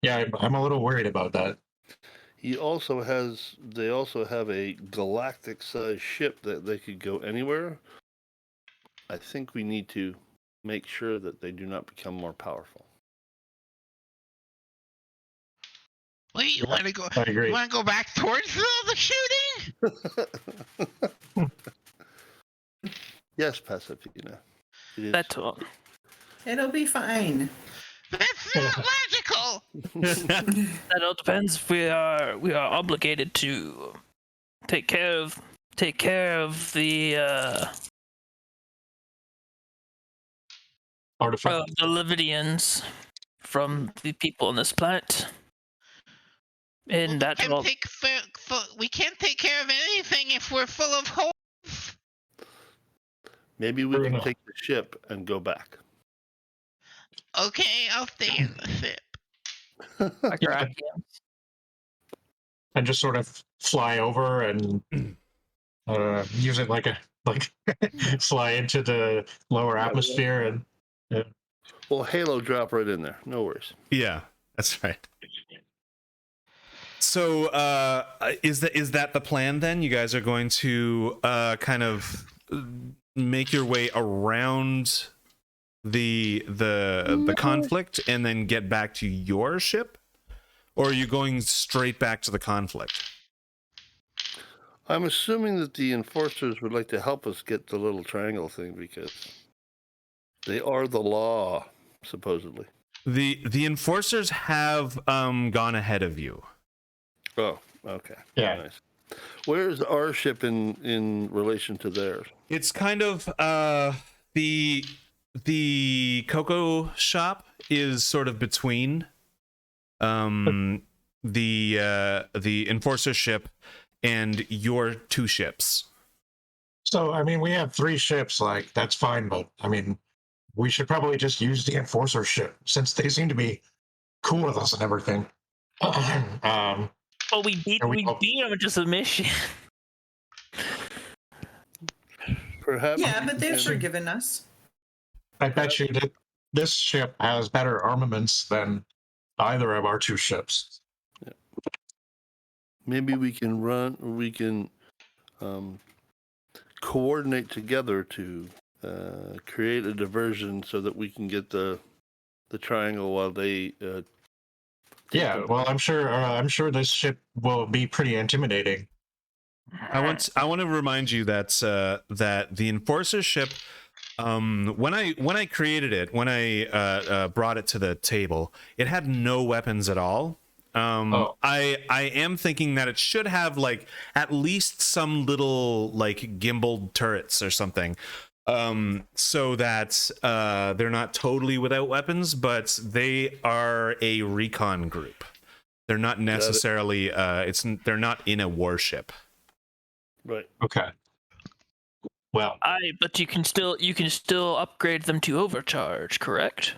Yeah, I'm a little worried about that. They also have a galactic-sized ship that they could go anywhere. I think we need to make sure that they do not become more powerful. Wait, you want to go? I agree. You want to go back towards the shooting? Yes, Pasifina. It is. That's all. It'll be fine. That's not magical. That all depends if we are obligated to take care of the Artifact. the Levidians from the people on this planet. And that's all. We can't take care of anything if we're full of hope. Maybe we Fair can enough. take the ship and go back. Okay, I'll stay in the ship. And just sort of fly over and use it like fly into the lower atmosphere and Well, Halo drop right in there. No worries. Yeah, that's right. So, is that the plan then? You guys are going to kind of make your way around the conflict and then get back to your ship, or are you going straight back to the conflict? I'm assuming that the enforcers would like to help us get the little triangle thing because they are the law, supposedly. The enforcers have gone ahead of you. Oh, okay. Yeah. Nice. Where's our ship in relation to theirs? It's kind of the cocoa shop is sort of between the enforcer ship and your two ships. So, I mean, we have 3 ships, like, that's fine, but, I mean, we should probably just use the Enforcer ship, since they seem to be cool with us and everything. Well, we beat them into submission. Perhaps. Yeah, but they've forgiven us. I bet you that this ship has better armaments than either of our 2 ships. Maybe we can coordinate together to create a diversion so that we can get the triangle while they. Yeah, well, I'm sure this ship will be pretty intimidating. I want to remind you that that the enforcer ship, when I created it, when I brought it to the table, it had no weapons at all. I am thinking that it should have like at least some little like gimbaled turrets or something, so that they're not totally without weapons, but they are a recon group. They're not necessarily they're not in a warship. Right. Okay. Well, but you can still upgrade them to overcharge, correct?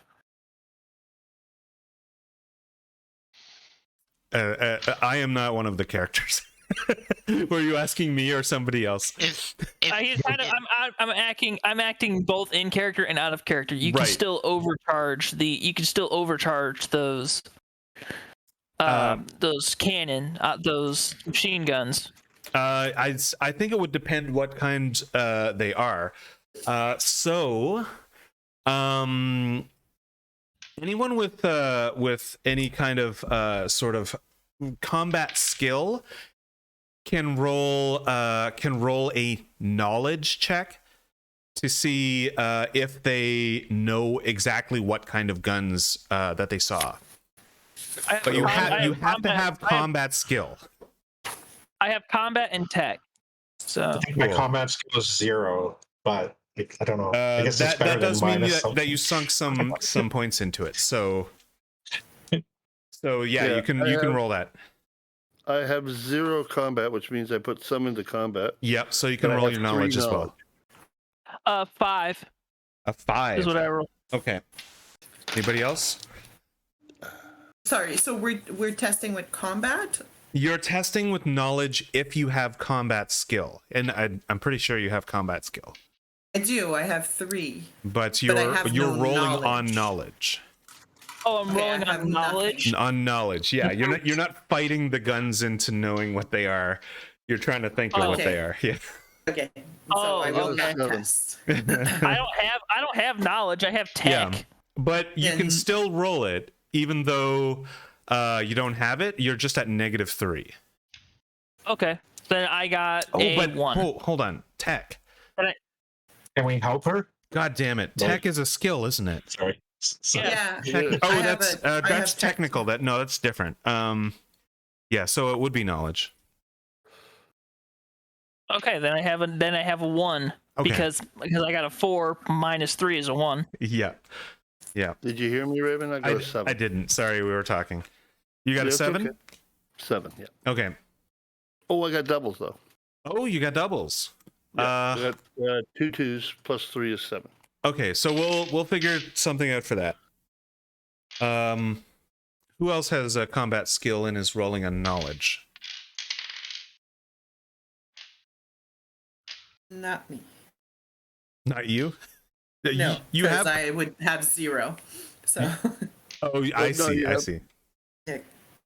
I am not one of the characters. Were you asking me or somebody else? I'm acting both in character and out of character. You can still overcharge those cannon, those machine guns. I think it would depend what kind they are. Anyone with any kind of sort of combat skill can roll a knowledge check to see if they know exactly what kind of guns that they saw. But you have to have combat skill. I have combat and tech. So I think my combat skill is 0, but I don't know. I guess that does mean that you sunk some points into it. So yeah, you can roll that. I have 0 combat, which means I put some into combat. Yep. So you can roll your knowledge as well. 5. A 5 is what I roll. Okay. Anybody else? Sorry, so we're testing with combat? You're testing with knowledge if you have combat skill, and I'm pretty sure you have combat skill. I do. I have 3. But you're rolling on knowledge. Oh, I'm rolling on knowledge. On knowledge, yeah. You're not fighting the guns into knowing what they are. You're trying to think of what they are. Yeah. Okay. So I will not test. I don't have knowledge. I have tech. Yeah. But you can still roll it, even though you don't have it. You're just at -3. Okay. Then I got a 1. Hold on. Tech. Can we help her? God damn it. Tech is a skill, isn't it? Sorry. So, Yeah. Yeah. Oh, I have that's a- I that's have technical. That's different. Yeah, so it would be knowledge. Okay, then I have a 1 Okay. because I got a 4 minus 3 is a 1. Yeah. Yeah. Did you hear me, Raven? I got a 7. I didn't. Sorry, we were talking. You got a Yeah, it's 7? okay. 7, yeah. Okay. Oh, I got doubles, though. Oh, you got doubles. Yeah, I got 2 2s plus 3 is 7. Okay, so we'll figure something out for that. Who else has a combat skill and is rolling on knowledge? Not me. Not you? No, You because have. I would have 0. So Oh, no, I see. you I have- see.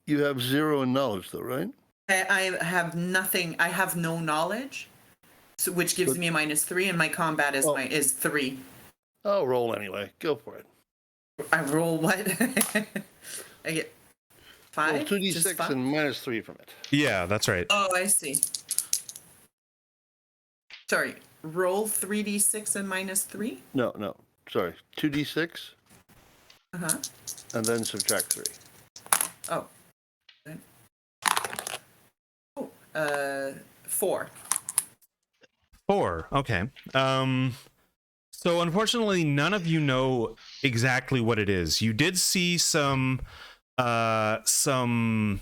You have 0 in knowledge, though, right? I have nothing. I have no knowledge, so which gives But- me a -3, and my combat is Oh. is 3. I'll roll anyway. Go for it. I roll what? I get 5. Roll 2d6 Just 5? and -3 from it. Yeah, that's right. Oh, I see. Sorry, roll 3d6 and -3. No. Sorry. 2d6 Uh-huh. and then subtract 3. Oh. Then- Oh, 4. 4. Okay. So unfortunately, none of you know exactly what it is. You did see some cooling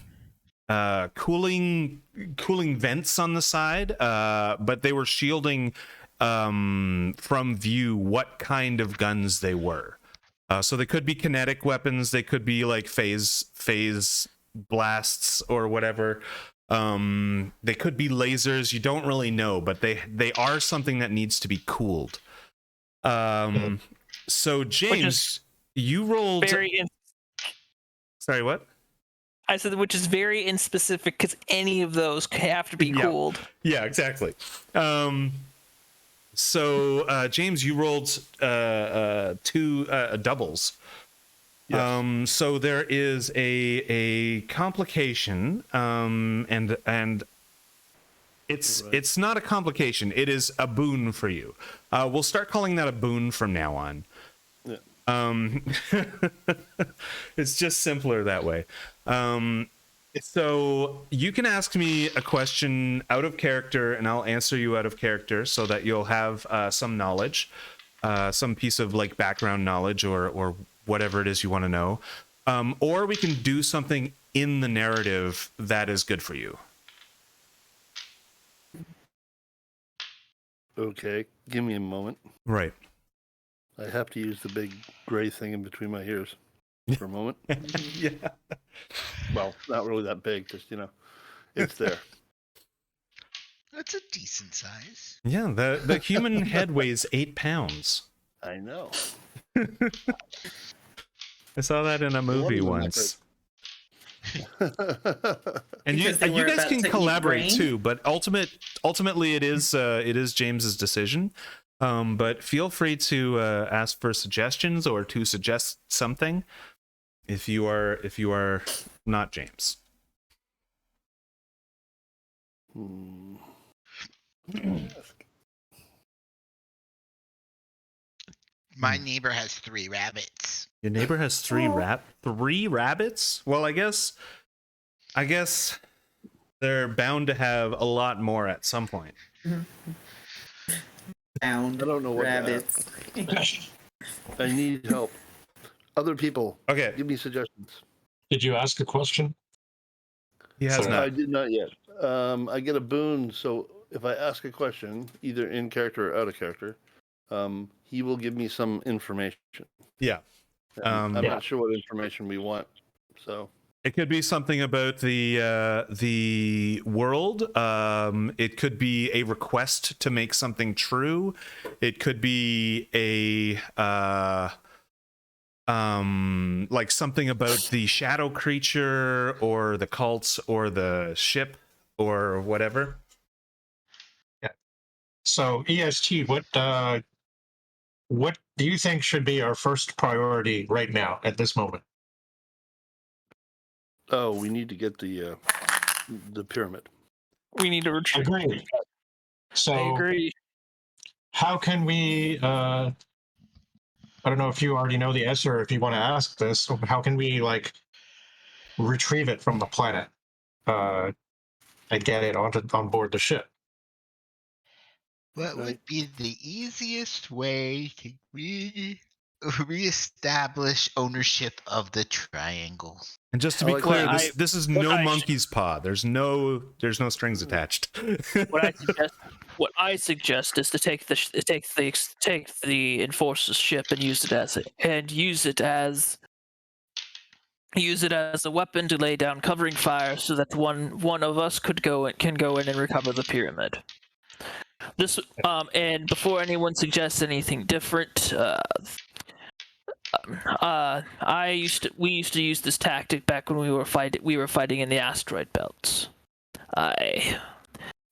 vents on the side, but they were shielding from view what kind of guns they were. So they could be kinetic weapons, they could be like phase blasts or whatever. They could be lasers. You don't really know, but they are something that needs to be cooled. So James, you rolled. Sorry, what? I said which is very inspecific because any of those have to be Yeah. cooled. Yeah, exactly. So James, you rolled 2 doubles. Yes. So there is a complication, and it's not a complication. It is a boon for you. We'll start calling that a boon from now on. Yeah. It's just simpler that way. So you can ask me a question out of character, and I'll answer you out of character, so that you'll have some knowledge, some piece of like background knowledge, or whatever it is you want to know. Or we can do something in the narrative that is good for you. Okay, give me a moment. Right. I have to use the big gray thing in between my ears for a moment. Yeah. Well, not really that big, just, it's there. That's a decent size. Yeah. The human head weighs 8 pounds. I know. I saw that in a movie even once. And you Because they were guys about can to eat collaborate brain? too, but ultimately it is James's decision. But feel free to ask for suggestions or to suggest something if you are not James. My neighbor has 3 rabbits. Your neighbor has 3 rabbits? Well, I guess they're bound to have a lot more at some point. Found I don't know what that- rabbits. I need help. Other people, Okay, give me suggestions. Did you ask a question? he has Sorry. not. I did not yet. I get a boon, so if I ask a question, either in character or out of character, he will give me some information. Yeah. And I'm Yeah. not sure what information we want, so It could be something about the world. It could be a request to make something true. It could be a like something about the shadow creature or the cults or the ship or whatever. So EST, what do you think should be our first priority right now at this moment? we need to get the pyramid. We need to retreat. Agreed. So I agree. how can we I don't know if you already know the answer, or if you want to ask this. How can we like retrieve it from the planet and get it on board the ship? What Right. would be the easiest way to reestablish ownership of the triangle? And just to I be like clear, what this is what no I monkey's paw. There's no strings attached. what I suggest is to take the enforcer's ship and use it as a weapon to lay down covering fire, so that one of us can go in and recover the pyramid. This and before anyone suggests anything different, we used to use this tactic back when we were fighting in the asteroid belts. I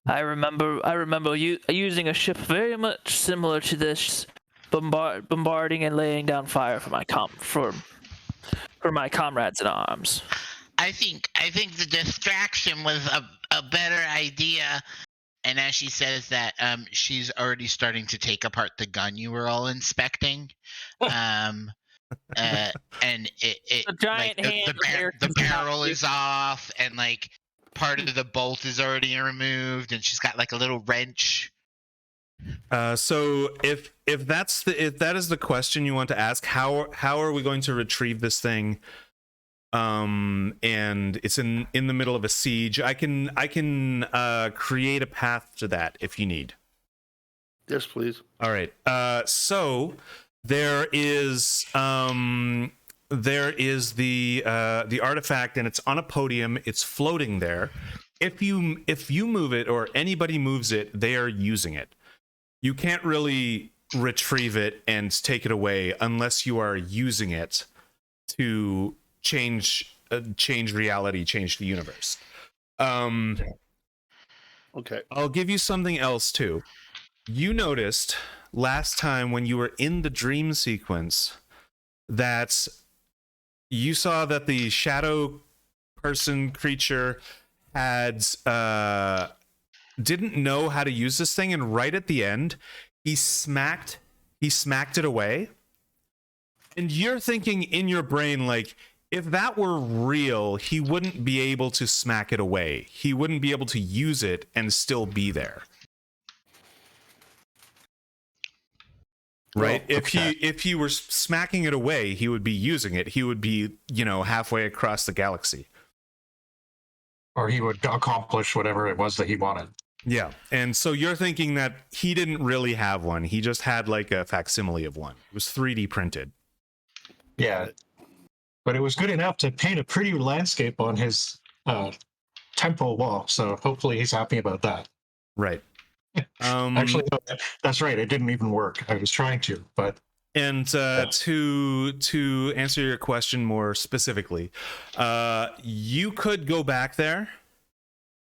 remember using a ship very much similar to this, bombarding and laying down fire for my comrades in arms. I think the distraction was a better idea. And as she says that, she's already starting to take apart the gun you were all inspecting. And it The giant like hand the barrel is off, and like part of the bolt is already removed, and she's got like a little wrench. So if that is the question you want to ask, how are we going to retrieve this thing? And it's in the middle of a siege. I can create a path to that if you need. Yes, please. All right. So there is the artifact, and it's on a podium. It's floating there. If you move it, or anybody moves it, they are using it. You can't really retrieve it and take it away unless you are using it to change reality, change the universe. Okay. I'll give you something else too. You noticed last time when you were in the dream sequence that you saw that the shadow person creature had didn't know how to use this thing, and right at the end he smacked it away. And you're thinking in your brain, like, if that were real, he wouldn't be able to smack it away. He wouldn't be able to use it and still be there. Right? Oh, okay. If he were smacking it away, he would be using it. He would be, halfway across the galaxy. Or he would accomplish whatever it was that he wanted. Yeah. And so you're thinking that he didn't really have one. He just had like a facsimile of one. It was 3D printed. Yeah. But it was good enough to paint a pretty landscape on his temple wall. So hopefully he's happy about that. Right. Actually, no, that's right. It didn't even work. I was trying to, but. And to answer your question more specifically, you could go back there.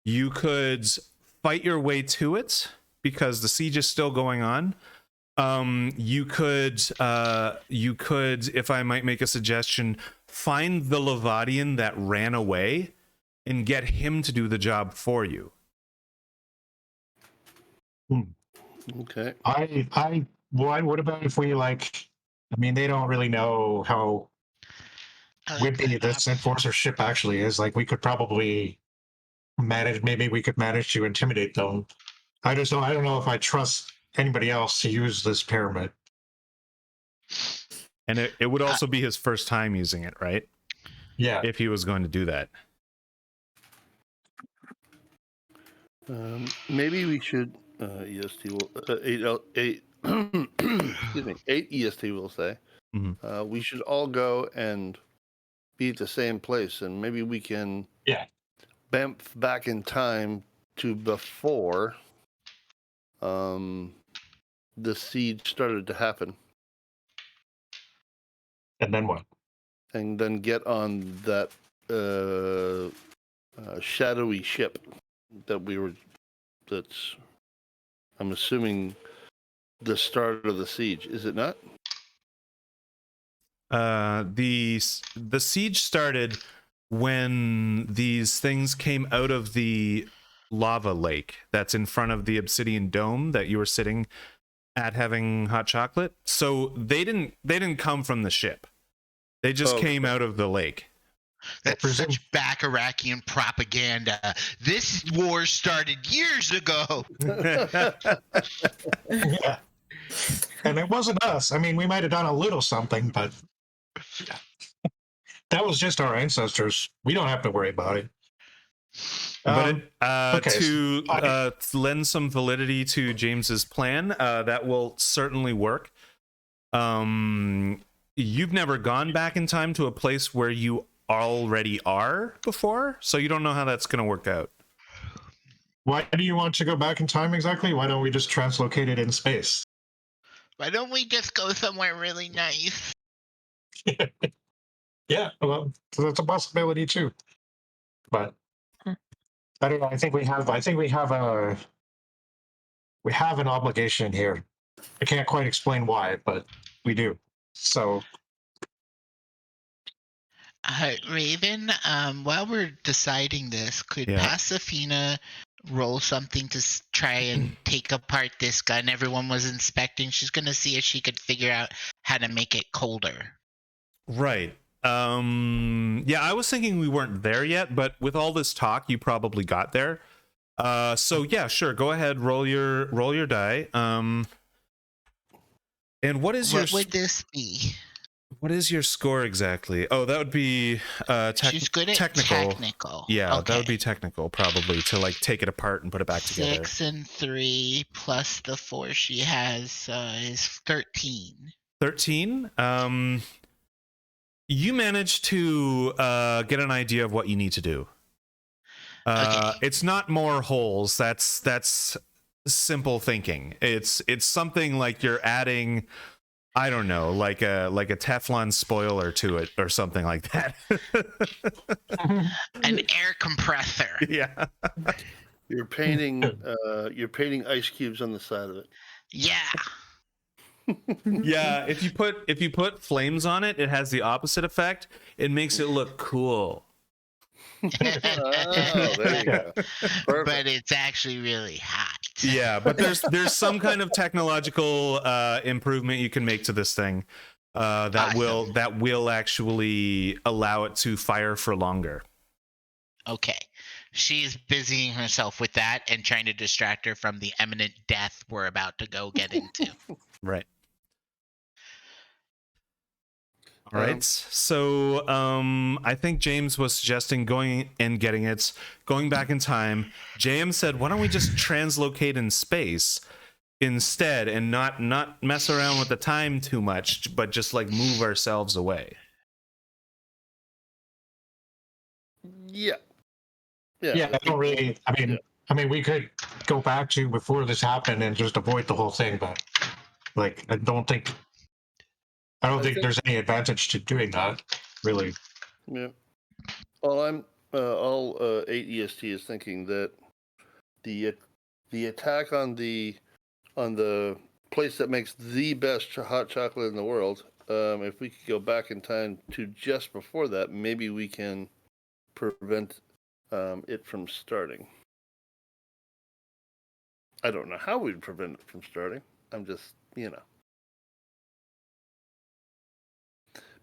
You could fight your way to it because the siege is still going on. You could, if I might make a suggestion, find the Levadian that ran away and get him to do the job for you. Okay. What about if we they don't really know how wimpy this enforcer ship actually is. Like, we could probably maybe we could manage to intimidate them. I don't know if I trust anybody else to use this pyramid. And it would also be his first time using it, right? Yeah. If he was going to do that. Maybe we should EST will 8 excuse me, 8 EST will say. Mm-hmm. We should all go and be at the same place, and maybe we can bamf back in time to before the siege started to happen. And then what? And then get on that shadowy ship that's, I'm assuming, the start of the siege, is it not? The siege started when these things came out of the lava lake that's in front of the obsidian dome that you were sitting at having hot chocolate. So they didn't come from the ship. They just came out of the lake. That's such Bacharackian propaganda. This war started years ago. Yeah. And it wasn't us. I mean, we might have done a little something, but that was just our ancestors. We don't have to worry about it. But okay, to lend some validity to James's plan, that will certainly work. You've never gone back in time to a place where you already are before, so you don't know how that's going to work out. Why do you want to go back in time exactly? Why don't we just translocate it in space? Why don't we just go somewhere really nice? Yeah, well, that's a possibility too. But I don't know. I think we have an obligation here. I can't quite explain why, but we do. So Raven, while we're deciding this, could Pasifina roll something to try and take apart this gun everyone was inspecting? She's going to see if she could figure out how to make it colder. Right. Yeah, I was thinking we weren't there yet, but with all this talk, you probably got there. So yeah, sure. Go ahead, roll your die. And what would this be? What is your score exactly? Oh, that would be She's good at technical. Yeah, that would be technical, probably, to like take it apart and put it back together. 6 and 3 plus the 4 she has is 13. 13. You managed to get an idea of what you need to do. It's not more holes. That's simple thinking. It's something like you're adding, I don't know, like a Teflon spoiler to it or something like that. An air compressor. Yeah. You're painting ice cubes on the side of it. Yeah. Yeah, if you put flames on it, it has the opposite effect. It makes it look cool. Oh, there you go. But it's actually really hot. Yeah, but there's some kind of technological improvement you can make to this thing that will actually allow it to fire for longer. Okay. She's busying herself with that and trying to distract her from the imminent death we're about to go get into. Right. All right. So I think James was suggesting going and getting it, going back in time. James said, why don't we just translocate in space instead and not mess around with the time too much, but just like move ourselves away. Yeah. Yeah, I don't really. I mean, we could go back to before this happened and just avoid the whole thing, but like, I don't think there's any advantage to doing that, really. Yeah. Well, all 8 EST is thinking that the attack on the place that makes the best hot chocolate in the world, if we could go back in time to just before that, maybe we can prevent it from starting. I don't know how we'd prevent it from starting. I'm just,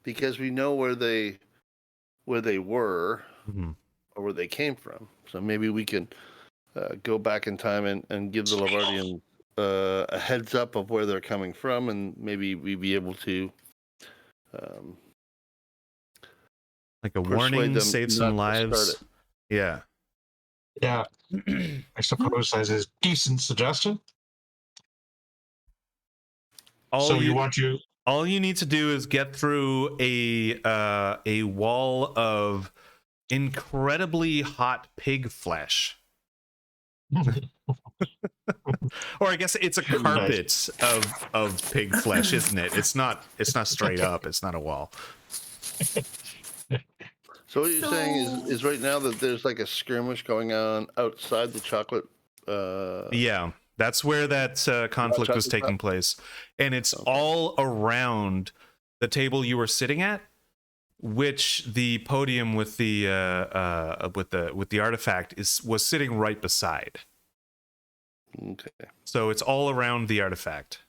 because we know where they were, Mm-hmm. or where they came from. So maybe we can go back in time and give the Lavardians a heads up of where they're coming from, and maybe we'd be able to like a warning, save some lives. Yeah. Yeah. I suppose that's a decent suggestion. All you need to do is get through a wall of incredibly hot pig flesh. Or I guess it's a carpet of pig flesh, isn't it? It's not straight up. It's not a wall. So what you're saying is right now that there's like a skirmish going on outside the chocolate. Yeah, that's where that conflict was taking place, and it's all around the table you were sitting at, which the podium with the artifact was sitting right beside. Okay. So it's all around the artifact.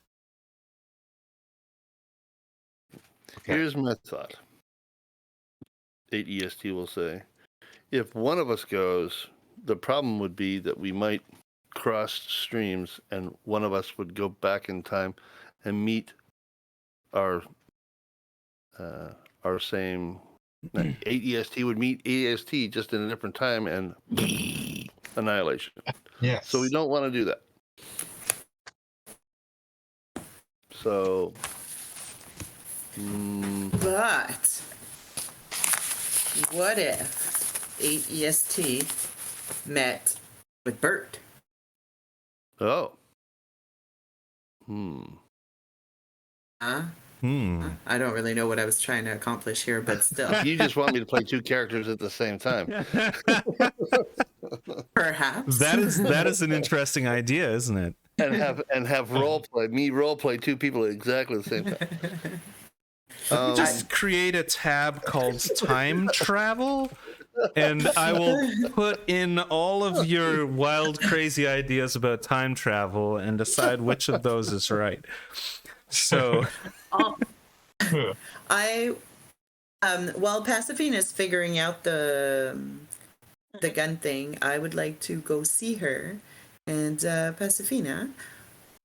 Okay. Here's my thought. 8 EST will say, if one of us goes, the problem would be that we might cross streams, and one of us would go back in time and meet our same 8 EST would meet EST just in a different time and annihilation. Yes. So we don't want to do that. So, But what if 8 EST met with Bert? oh, Huh? Hmm. I don't really know what I was trying to accomplish here, but still, you just want me to play 2 characters at the same time. perhaps. That is an interesting idea, isn't it? and have role play 2 people at exactly the same time. Just create a tab called time travel, and I will put in all of your wild, crazy ideas about time travel and decide which of those is right. So, While Pasifina is figuring out the gun thing, I would like to go see her. And Pasifina,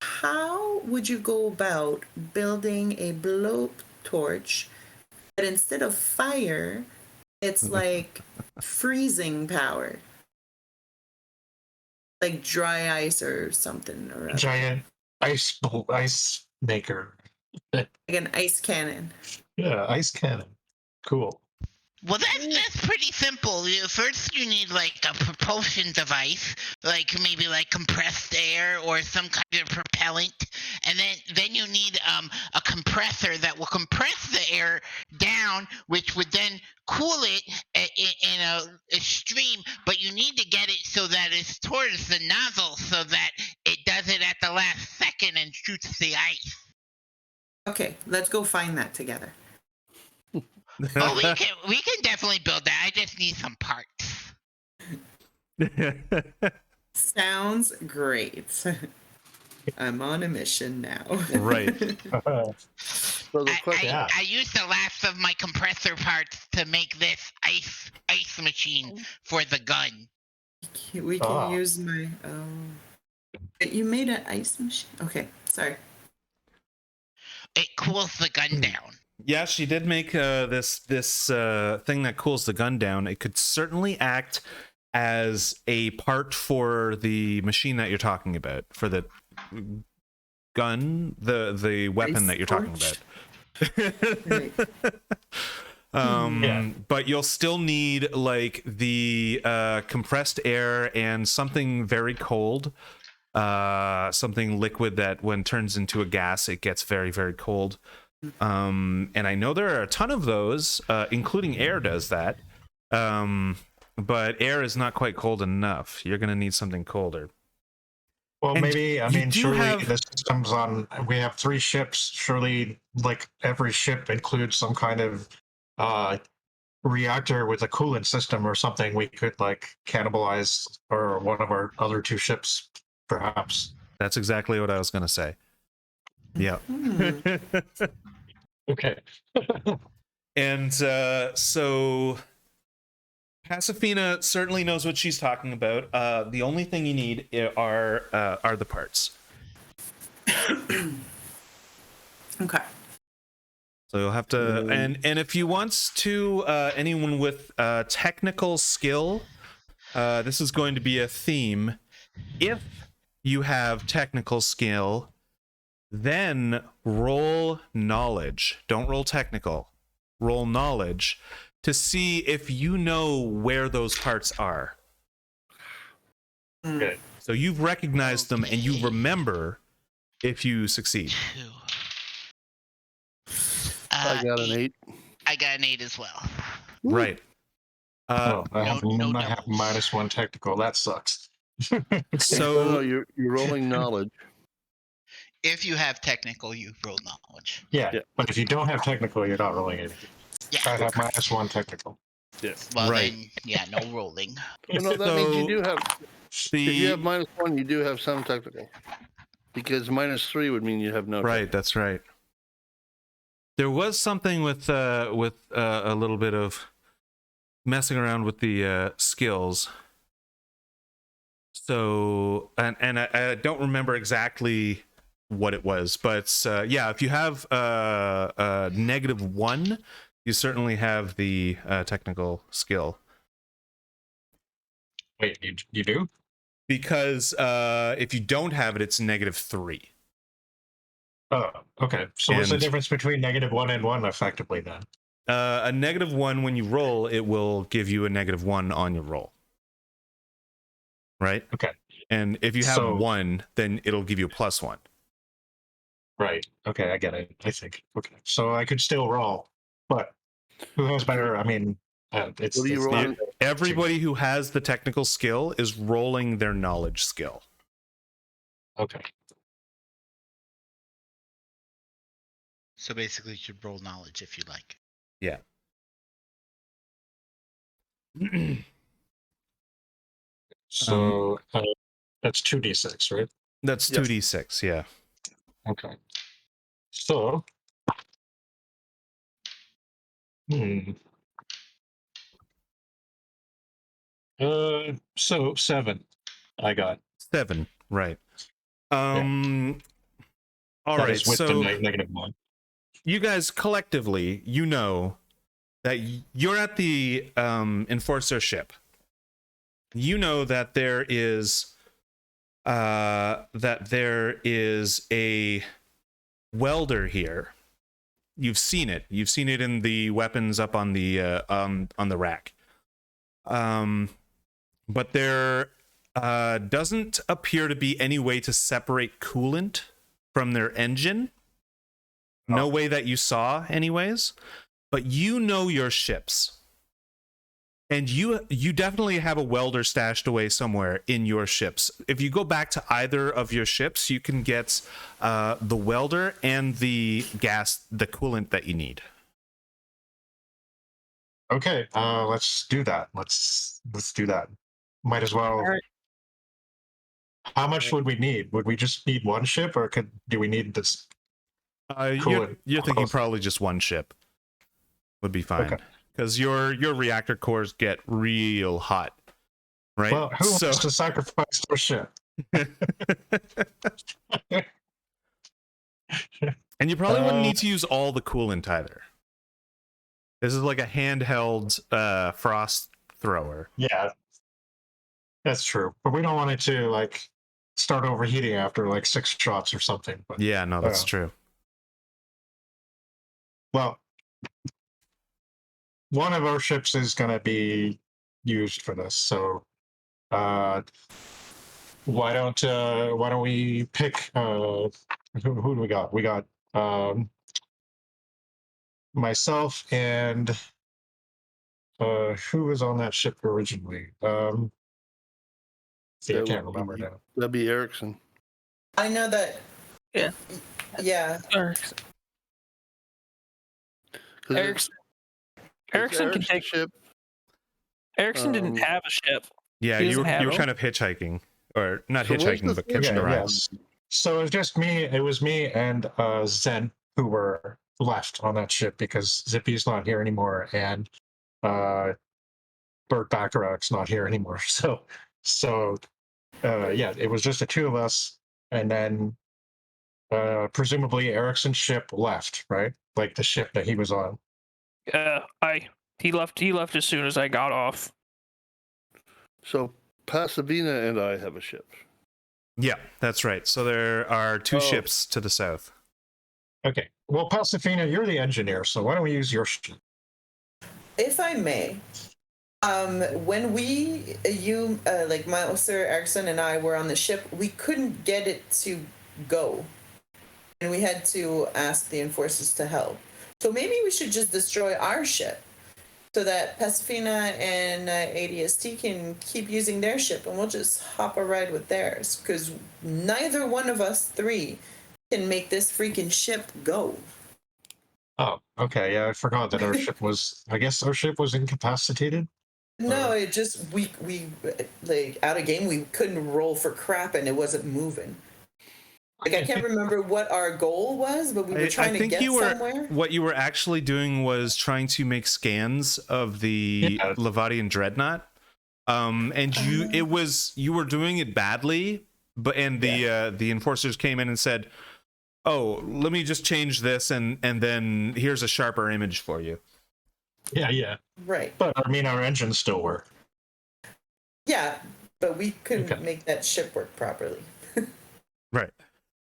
how would you go about building a blowtorch, but instead of fire, it's like freezing power, like dry ice or something, or Giant ice maker. like an ice cannon. Yeah, ice cannon. Cool. Well, that's pretty simple. First, you need like a propulsion device, like maybe like compressed air or some kind of propellant, and then you need a compressor that will compress the air down, which would then cool it in a stream. But you need to get it so that it's towards the nozzle, so that it does it at the last second and shoots the ice. Okay, let's go find that together. Oh, we can definitely build that. I just need some parts. Sounds great. I'm on a mission now. right. So the question, I used the last of my compressor parts to make this ice machine for the gun. We can use my. You made an ice machine? Okay, sorry. It cools the gun down. Yeah, she did make this thing that cools the gun down. It could certainly act as a part for the machine that you're talking about, for the gun, the weapon Ice that you're talking about. Right. But you'll still need like the compressed air and something very cold, something liquid that when turns into a gas, it gets very, very cold. And I know there are a ton of those, including air does that. But air is not quite cold enough. You're going to need something colder. Well, And maybe, I you mean, do surely have- the system's on, we have 3 ships. Surely, like, every ship includes some kind of reactor with a coolant system or something we could, like, cannibalize or one of our other 2 ships, perhaps. That's exactly what I was going to say. Yeah. Okay. And so Pasifina certainly knows what she's talking about. The only thing you need are the parts. Okay. So you'll have to, and if you want to, anyone with technical skill, this is going to be a theme. If you have technical skill, then roll knowledge. Don't roll technical. Roll knowledge to see if you know where those parts are. Okay. So you've recognized them and you remember if you succeed. I got an 8. I got an 8 as well. Right. I have no minus 1 technical. That sucks. So you're rolling knowledge. If you have technical, you roll knowledge. Yeah, Yeah. but if you don't have technical, you're not rolling anything. Yeah. I have minus 1 technical. Yes. Well, Right. then, yeah, no rolling. Well, no, that means you do have. If you the have minus 1, you do have some technical. Because minus 3 would mean you have no. right, that's right. There was something with a little bit of messing around with the skills. So, and I don't remember exactly what it was, but yeah, if you have -1, you certainly have the technical skill. Wait, you do? Because if you don't have it, it's -3. Oh, okay. So what's the And difference between -1 and 1 effectively then? a -1 when you roll, it will give you a -1 on your roll. Right? Okay. And if you have So- 1, then it'll give you a +1. Right. Okay, I get it. I think. Okay. So I could still roll, but who has better? I mean, it's. What are you it's rolling? not- Everybody who has the technical skill is rolling their knowledge skill. Okay. So basically, you should roll knowledge if you like. Yeah. So that's 2d6, right? That's Yes. 2d6, yeah. Okay. So. So 7. I got. 7, right. That All right, is with so the -1. you guys collectively, you know that you're at the enforcer ship. You know that there is a welder here. You've seen it. You've seen it in the weapons up on the rack. But there doesn't appear to be any way to separate coolant from their engine. No way that you saw, anyways. But you know your ships. And you definitely have a welder stashed away somewhere in your ships. If you go back to either of your ships, you can get the welder and the coolant that you need. Okay. Let's do that. Let's do that. Might as well. All right. How much would we need? Would we just need one ship, or do we need this? Coolant? You're thinking probably just one ship would be fine. Okay. Because your reactor cores get real hot, right? Well, who wants to sacrifice their ship? And you probably wouldn't need to use all the coolant either. This is like a handheld frost thrower. Yeah, that's true. But we don't want it to like start overheating after like 6 shots or something. But, Yeah, no, that's true. Well, one of our ships is going to be used for this, so why don't we pick who do we got? We got myself and who was on that ship originally? See, I can't remember now. That'd be Erickson. I know that. Yeah. Yeah. Erickson can take ship. Erickson didn't have a ship. Yeah, He you doesn't have were it. kind of hitchhiking, or not So where's hitchhiking, the but thing? catching a ride. Yes. So it was just me. It was me and Zen who were left on that ship because Zippy's not here anymore, and Bert Bacharach's not here anymore. So yeah, it was just the two of us, and then presumably Erickson's ship left, right? Like the ship that he was on. He left as soon as I got off. So Pasadena and I have a ship. Yeah, that's right. So there are 2 ships to the south. Okay. Well, Pasifina, you're the engineer, so why don't we use your ship? If I may, when like Mouser, Erickson, and I were on the ship, we couldn't get it to go. And we had to ask the enforcers to help. So maybe we should just destroy our ship so that Pasifina and ADST can keep using their ship, and we'll just hop a ride with theirs. Because neither one of us 3 can make this freaking ship go. Oh, okay. Yeah, I forgot that our ship was. I guess our ship was incapacitated. No, it just we like out of game we couldn't roll for crap and it wasn't moving. Like, I can't remember what our goal was, but we were trying to get somewhere. What you were actually doing was trying to make scans of the Levadian dreadnought. And you were doing it badly, and the enforcers came in and said, "Oh, let me just change this, and then here's a sharper image for you." Yeah. Right. But I mean, our engines still work. Yeah, but we couldn't make that ship work properly. Right.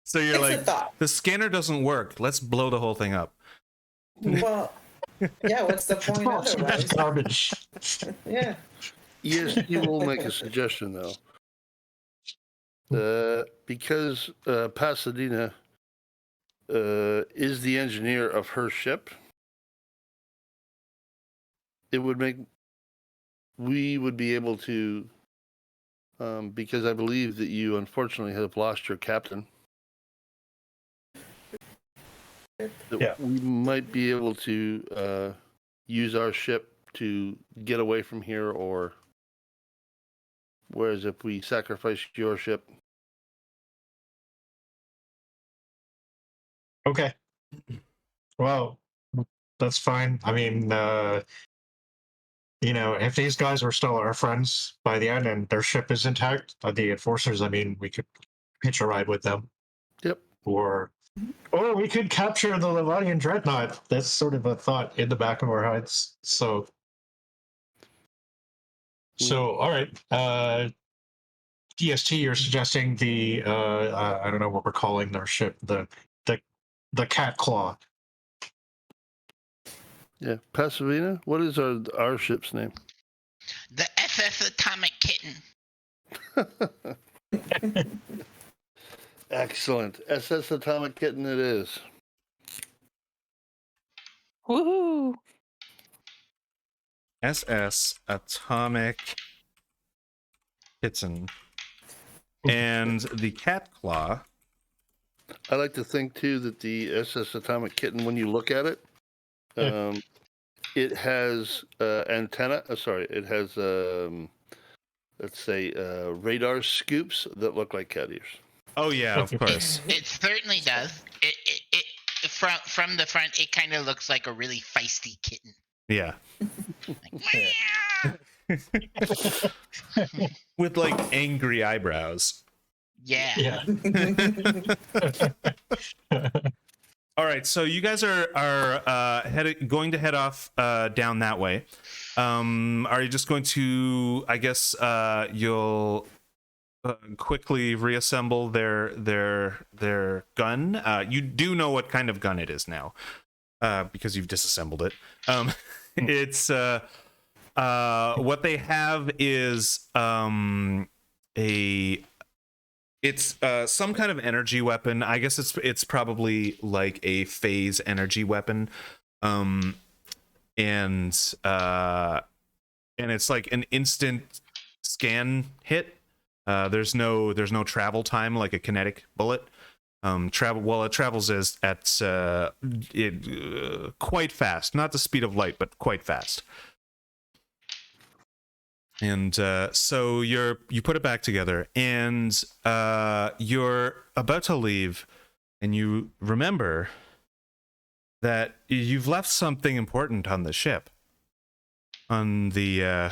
So you're It's like, the scanner doesn't work. Let's blow the whole thing up. Well, yeah. What's the point otherwise? That's garbage. Yeah. EST will make a suggestion though, because Pasadena is the engineer of her ship. We would be able to, because I believe that you unfortunately have lost your captain. Yeah. We might be able to use our ship to get away from here, or whereas if we sacrifice your ship. Okay. Well, that's fine. I mean, if these guys were still our friends by the end and their ship is intact, the enforcers, I mean, we could hitch a ride with them. Yep. Or we could capture the Levadian dreadnought. That's sort of a thought in the back of our heads. So all right. DST, you're suggesting the I don't know what we're calling their ship, the cat claw. Yeah, Pasadena. What is our ship's name? The SS Atomic Kitten. Excellent. SS Atomic Kitten it is. Woohoo! SS Atomic Kitten. And the cat claw. I like to think too that the SS Atomic Kitten, when you look at it, it has antenna. It has let's say radar scoops that look like cat ears. Oh yeah, of course. It certainly does. It from the front, it kind of looks like a really feisty kitten. Yeah. Like, With like angry eyebrows. yeah. All right, so you guys are going to head off down that way. Are you just going to? I guess you'll quickly reassemble their gun. You do know what kind of gun it is now, because you've disassembled it. It's what they have is It's some kind of energy weapon. I guess it's probably like a phase energy weapon, and it's like an instant scan hit. There's no travel time like a kinetic bullet. It travels at quite fast, not the speed of light, but quite fast. And so you put it back together, and you're about to leave, and you remember that you've left something important on the ship, on the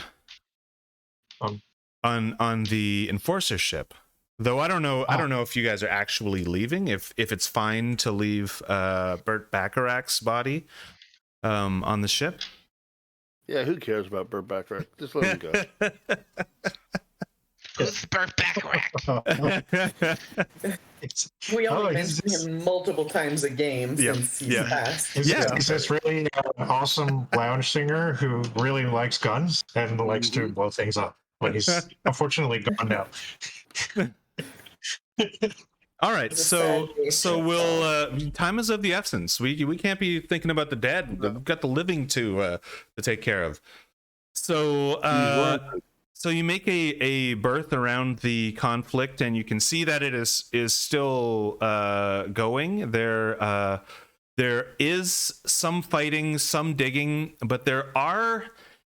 on the enforcer ship. Though I don't know if you guys are actually leaving. If it's fine to leave Burt Bacharach's body on the ship. Yeah, who cares about Burt Bacharach? Just let him go. Who's Burt Bacharach? We only mentioned him multiple times a game since he's passed. He's this really awesome lounge singer who really likes guns and likes to blow things up. But he's unfortunately gone now. All right, so we'll time is of the essence. We can't be thinking about the dead. We've got the living to take care of. So you make a berth around the conflict, and you can see that it is still going. There is some fighting, some digging, but there are,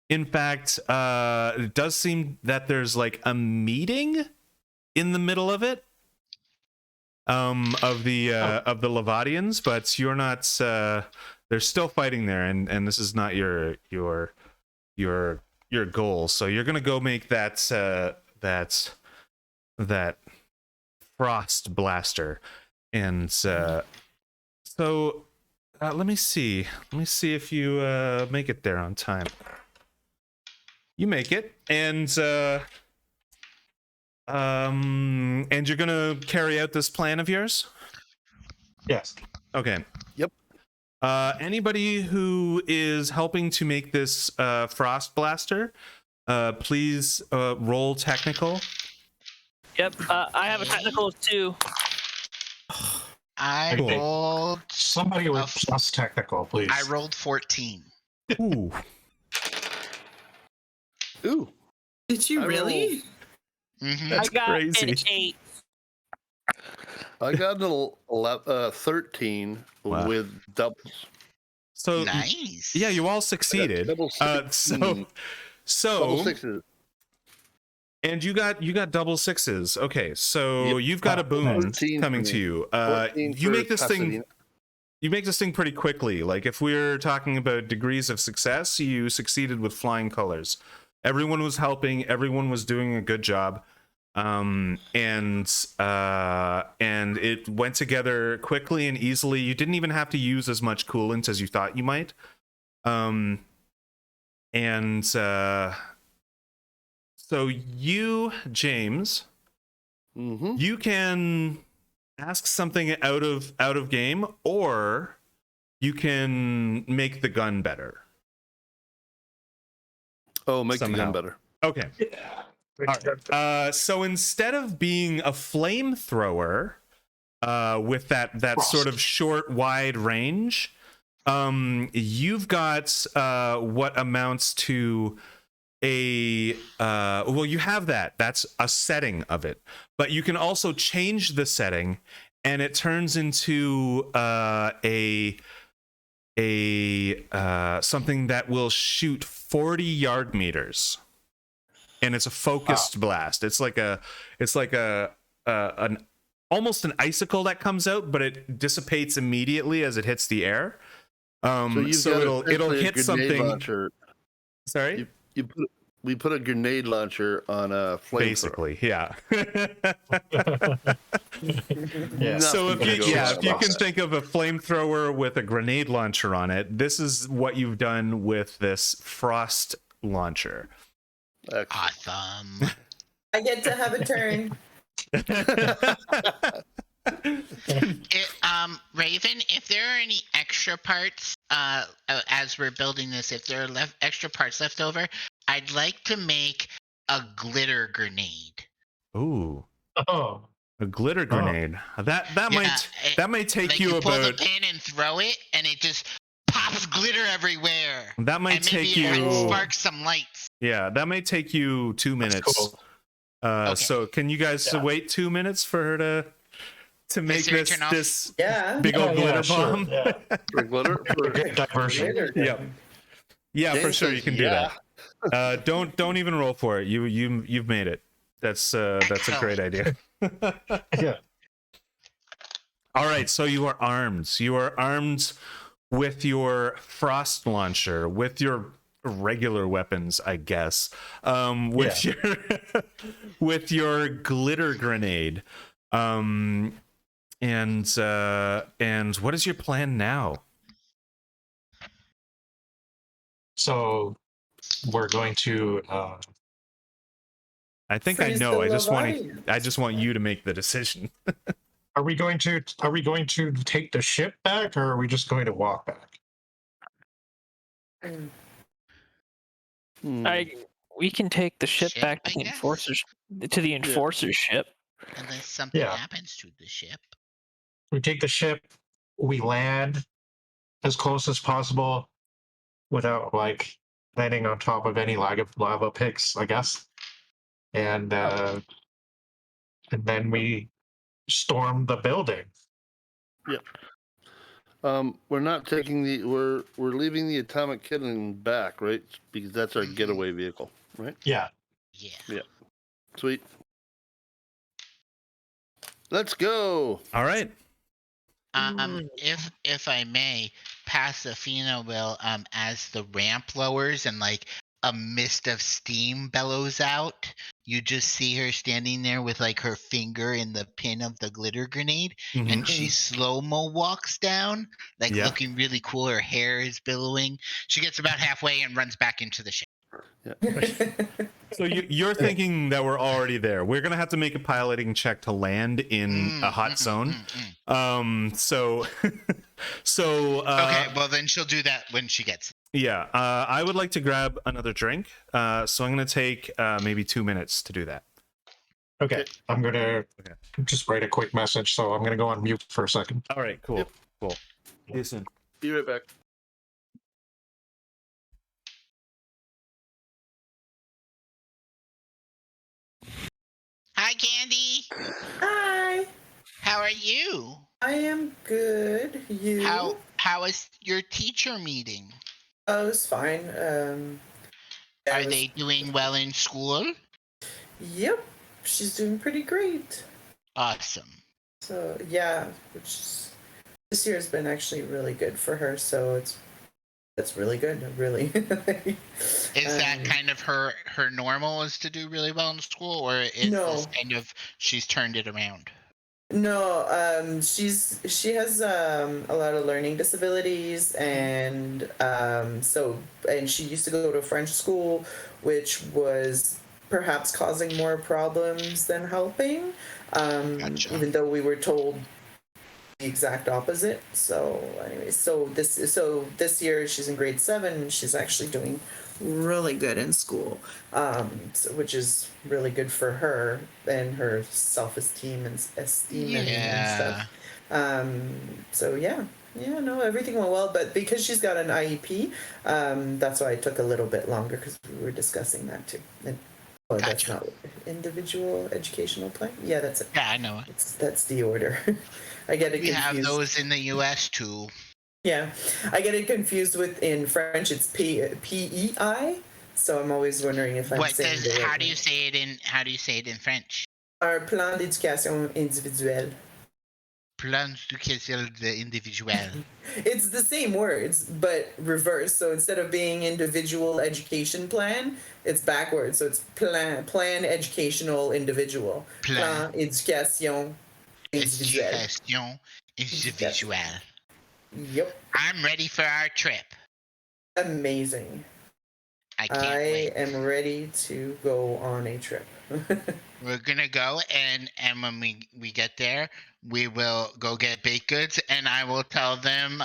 in fact, it does seem that there's like a meeting in the middle of it. of the Levadians, but you're not. They're still fighting there, and this is not your goal. So you're gonna go make that frost blaster, and so let me see if you make it there on time. You make it, and you're gonna carry out this plan of yours? Yes. Okay. Yep. Anybody who is helping to make this frost blaster, please roll technical. Yep, I have a technical too. I Okay. rolled. Somebody with plus technical, please. I rolled 14. Ooh. Ooh. Did you I really? Mm-hmm. That's I got crazy. an 8. I got an 13 Wow. with doubles. So Nice. yeah, you all succeeded. Double 16. So Double sixes. and you got double sixes. Okay, so Yep. you've got a boon 14 coming for to me. you. 14 You for make this thing. Pasadena. You make this thing pretty quickly. Like if we're talking about degrees of success, you succeeded with flying colors. Everyone was helping. Everyone was doing a good job, and it went together quickly and easily. You didn't even have to use as much coolant as you thought you might. So you, James, Mm-hmm. you can ask something out of game, or you can make the gun better. Oh, make the Somehow. gun better. Okay. Yeah. All right. So instead of being a flamethrower with that sort of short, wide range, you've got what amounts to a well, you have that's a setting of it, but you can also change the setting and it turns into a something that will shoot 40 yard meters, and it's a focused blast. It's like an almost an icicle that comes out, but it dissipates immediately as it hits the air. So So it'll hit something. Launcher. Sorry. We put a grenade launcher on a flamethrower. Basically, yeah. Yeah. So if Nothing you can go wrong if you about can that. think of a flamethrower with a grenade launcher on it, this is what you've done with this frost launcher. Excellent. Awesome. I get to have a turn. Raven, if there are any extra parts as we're building this, if there are extra parts left over, I'd like to make a glitter grenade. Ooh, Oh. a glitter grenade. That might take like you pull the about. pin and throw it, and it just pops glitter everywhere. That might And maybe take it you. sparks some lights. Yeah, that might take you 2 minutes. Cool. Okay. So can you guys wait 2 minutes for her to make Sarah turn off? this Yeah. big old glitter sure, bomb? yeah. For glitter? Good diversion. Yeah, for James sure you says can do yeah. that. Don't even roll for it. You've made it. That's a great idea. Yeah. All right, so you are armed. You are armed with your frost launcher, with your regular weapons, I guess. With your with your glitter grenade. And what is your plan now? So we're going to I think I Freeze know. the I just want you to make the decision. are we going to take the ship back, or are we just going to walk back? Hmm. We can take the ship Ship, back I to the guess? enforcer's ship. Unless something Yeah. happens to the ship. We take the ship, we land as close as possible without like landing on top of any lava pits, I guess. And then we storm the building. We're not taking we're leaving the atomic kitten back, right? Because that's our getaway vehicle, right? Yeah. Yeah. Sweet. Let's go. All right. If I may, Pasifina will as the ramp lowers and like a mist of steam bellows out, you just see her standing there with like her finger in the pin of the glitter grenade, and she slow-mo walks down, like looking really cool. Her hair is billowing. She gets about halfway and runs back into the ship. So you're thinking that we're already there. We're gonna have to make a piloting check to land in a hot zone. So Okay, well then she'll do that when she gets. Yeah, I would like to grab another drink. So I'm gonna take maybe 2 minutes to do that. Okay, I'm gonna just write a quick message, so I'm gonna go on mute for a second. All right, cool, cool. See you soon. Be right back. Hi, Candy. Hi. How are you? I am good. You? How was your teacher meeting? Oh, it's fine. Are they doing well in school? Yep, she's doing pretty great. Awesome. So yeah, this year has been actually really good for her. So that's really good. Really. Is that kind of her normal is to do really well in school, or is this kind of she's turned it around? No, she has a lot of learning disabilities, and and she used to go to French school, which was perhaps causing more problems than helping. Gotcha. Even though we were told the exact opposite. So anyway, so this year she's in grade 7, and she's actually doing really good in school, which is really good for her and her self-esteem and esteem and stuff. So no, everything went well, but because she's got an IEP, that's why it took a little bit longer, because we were discussing that too. And, gotcha. That's not individual educational plan. Yeah, that's it. Yeah, I know it. That's the order. I get it confused. We have those in the U.S. too. Yeah, I get it confused with, in French it's PEI, so I'm always wondering if I'm saying it. How do you say it in French? Our plan d'éducation individuelle. Plan d'éducation individuelle. It's the same words, but reversed. So instead of being individual education plan, it's backwards. So it's plan educational individual. Plan éducation individuelle. Éducation individuelle. Yep. I'm ready for our trip. Amazing. I can't wait. I am ready to go on a trip. We're gonna go, and when we get there, we will go get baked goods, and I will tell them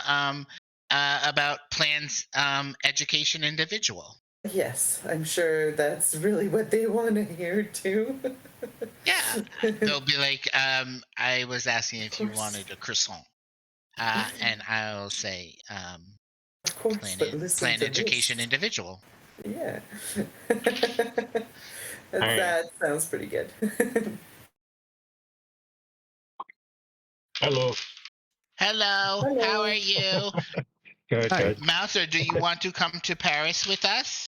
about Plans Education Individual. Yes, I'm sure that's really what they want to hear too. Yeah, they'll be like, I was asking if you wanted a croissant. And I'll say, of course, plan education individual. Yeah. That sounds pretty good. Hello. Hello. How are you? Good. Mouser, do you want to come to Paris with us?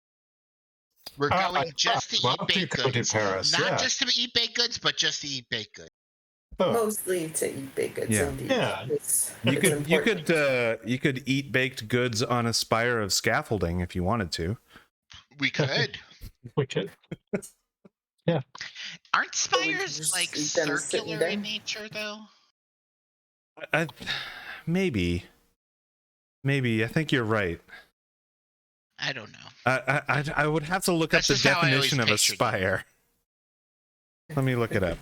We're going just to eat baked goods. Paris, Not just to eat baked goods, but just to eat baked goods. Mostly to eat baked goods. Yeah. Indeed. Yeah. You could eat baked goods on a spire of scaffolding if you wanted to. We could. We could. Yeah. Aren't spires like circular in nature, though? Maybe. I think you're right. I don't know. I would have to look up the definition of a spire. Let me look it up.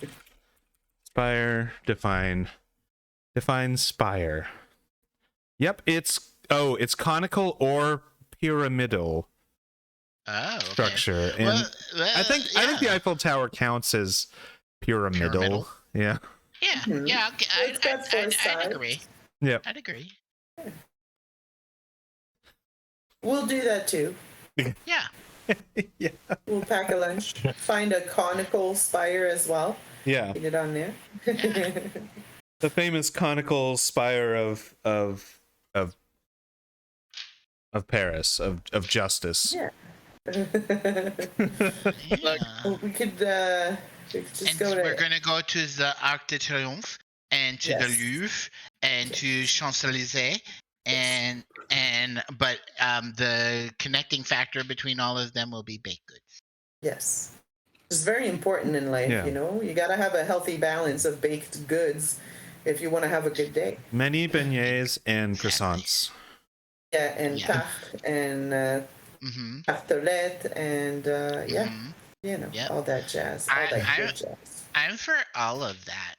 Spire, define spire. Yep, it's conical or pyramidal structure. And I think the Eiffel Tower counts as pyramidal. Yeah. Yeah, I'd agree. Yeah. I'd agree. We'll do that too. Yeah. Yeah. We'll pack a lunch. Find a conical spire as well. Yeah. Get it on there. The famous conical spire of Paris, of justice. Yeah. Yeah. We could Just And go we're to gonna go to the Arc de Triomphe and to the Louvre and to Champs-Élysées but the connecting factor between all of them will be baked goods. Yes. It's very important in life, Yeah. you know. You got to have a healthy balance of baked goods if you want to have a good day. Many beignets and croissants. Yeah, and Yeah. tarte and Mm-hmm. tartelette and yeah, Mhm. you know, Yep. all that jazz, all that good jazz. I'm for all of that.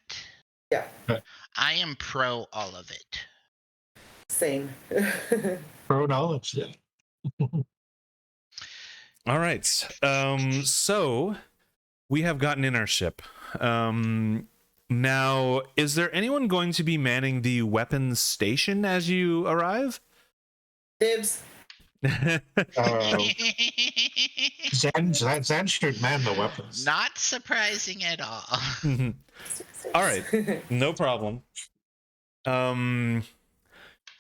Yeah. I am pro all of it. Same. Pro knowledge, yeah. All right. So we have gotten in our ship. Now, is there anyone going to be manning the weapons station as you arrive? Dibs. Zan should man the weapons. Not surprising at all. All right, no problem.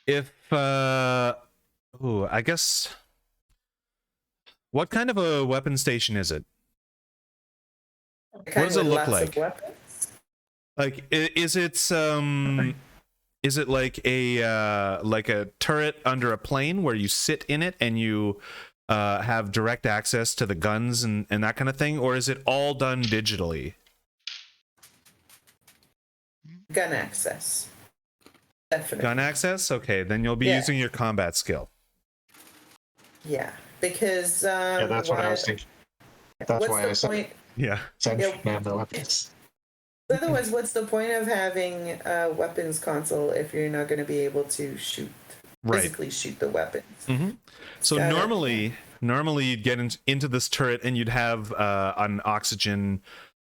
If I guess, what kind of a weapon station is it? What does it look like? Like, is it like a turret under a plane where you sit in it and you have direct access to the guns and that kind of thing, or is it all done digitally? Gun access. Definitely. Gun access? Okay, then you'll be using your combat skill. Yeah, because Yeah, that's what I was thinking. That's why I said Yeah. Zan should man the weapons. Otherwise, what's the point of having a weapons console if you're not going to be able to physically shoot the weapons? Mm-hmm. So normally you'd get into this turret and you'd have an oxygen.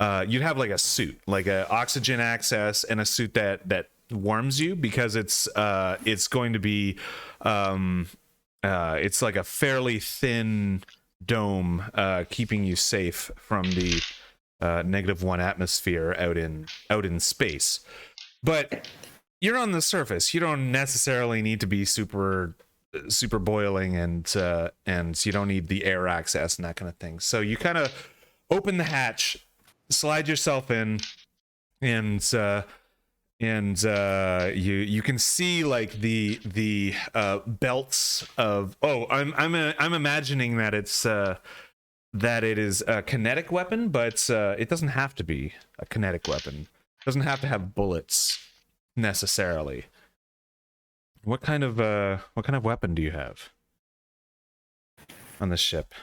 You'd have like a suit, like a oxygen access, and a suit that warms you because it's going to be it's like a fairly thin dome keeping you safe from the -1 atmosphere out in space. But you're on the surface. You don't necessarily need to be super boiling, and you don't need the air access and that kind of thing. So you kind of open the hatch, slide yourself in, and you can see like the belts of I'm imagining that it is a kinetic weapon, but it doesn't have to be a kinetic weapon. It doesn't have to have bullets necessarily. What kind of weapon do you have on the ship?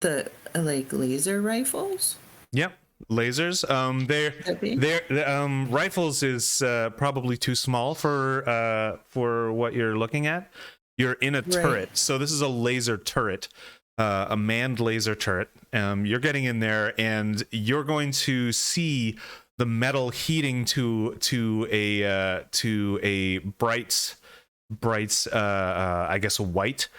The like laser rifles. Yep, lasers. They're rifles is probably too small for what you're looking at. You're in a turret, so this is a laser turret, a manned laser turret. You're getting in there, and you're going to see the metal heating to a bright, I guess, white,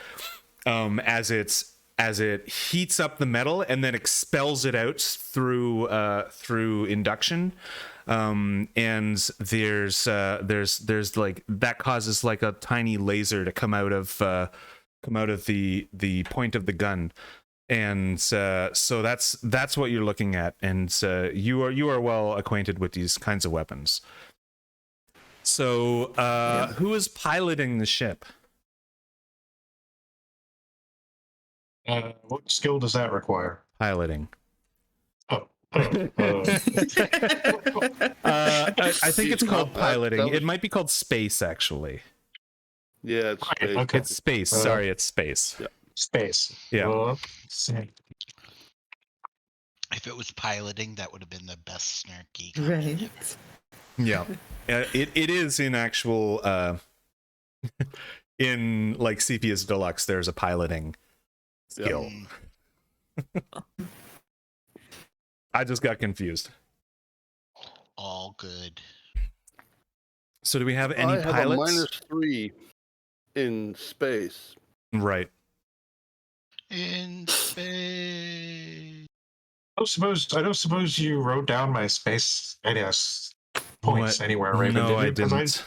as it heats up the metal and then expels it out through induction. And there's like that causes like a tiny laser to come out of the point of the gun, and so that's what you're looking at, and you are well acquainted with these kinds of weapons. So who is piloting the ship? What skill does that require? Piloting. I think it's called piloting. It might be called space, actually. Yeah, it's space. Okay. It's space. Sorry, it's space. Yeah. Space. Yeah. If it was piloting, that would have been the best snarky. Right. Yeah. It is in actual in like CPS Deluxe. There's a piloting skill. I just got confused. All good. So do we have any I have pilots? a -3 in space. Right. In space. I don't suppose you wrote down my space points What? anywhere, Raven. No, did you? I 'Cause didn't.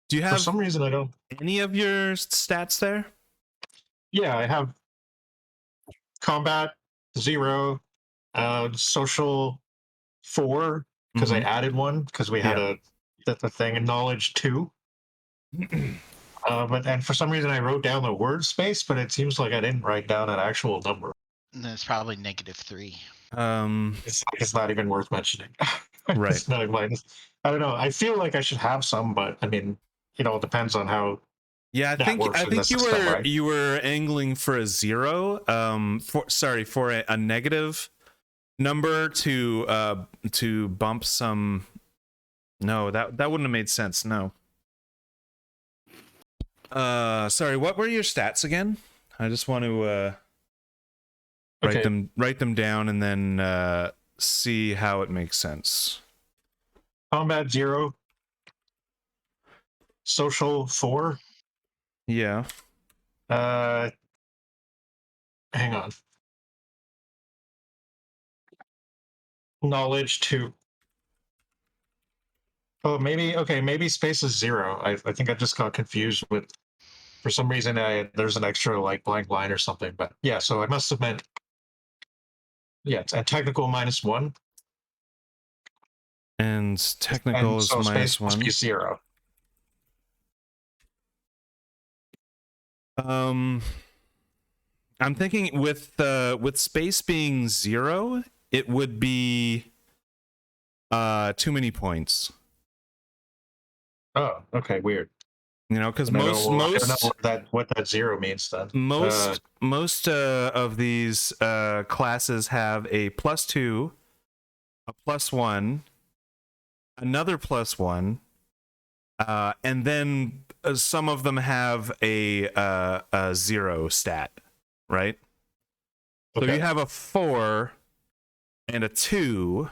Do you For have some reason, I don't. any of your stats there? Yeah, I have combat 0, social 4 because I added one because we had the thing, and knowledge 2. And for some reason I wrote down the word space, but it seems like I didn't write down an actual number. That's probably -3. It's not even worth mentioning. Right. It's not even like, I don't know. I feel like I should have some, but I mean, it depends on how. Yeah, I think you were angling for a 0. For a negative number to bump some. No, that wouldn't have made sense. No. Sorry, what were your stats again? I just want to write them down and then see how it makes sense. Combat 0, social 4. Yeah. Hang on. Knowledge 2. Oh, maybe space is 0. I think I just got confused with, for some reason, there's an extra like blank line or something. But yeah, so I must have meant, and technical -1. And technical is so -1. Space must be 0. I'm thinking with space being 0, it would be too many points. Oh, okay, weird. Because I don't know what that 0 means then. Most of these classes have a +2, a +1, another +1, and then some of them have a 0 stat, right? So you have a 4 and a 2.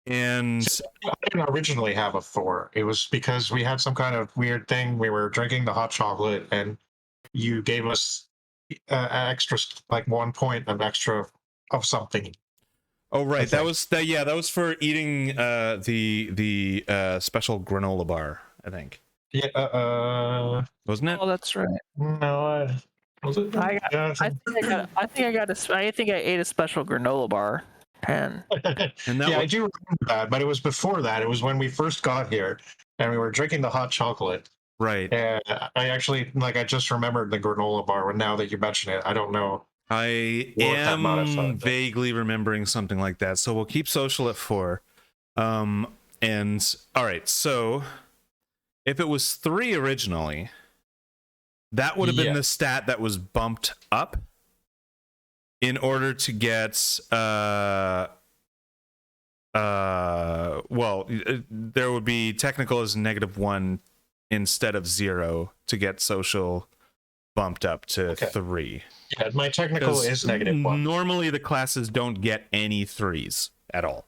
And I didn't originally have a 4. It was because we had some kind of weird thing. We were drinking the hot chocolate, and you gave us extra, like 1 point of extra of something. Oh right, that was for eating the special granola bar, I think. Yeah. Wasn't it? Oh, that's right. No, was it? I think I ate a special granola bar. And I do remember that, but it was before that. It was when we first got here, and we were drinking the hot chocolate. Right. And I just remembered the granola bar. Now that you mention it, I don't know. I am vaguely remembering something like that. So we'll keep social at 4. And all right, so if it was 3 originally, that would have been the stat that was bumped up in order to get there would be technical as -1 instead of 0 to get social bumped up to 3. Yeah, my technical is -1. Normally the classes don't get any 3s at all.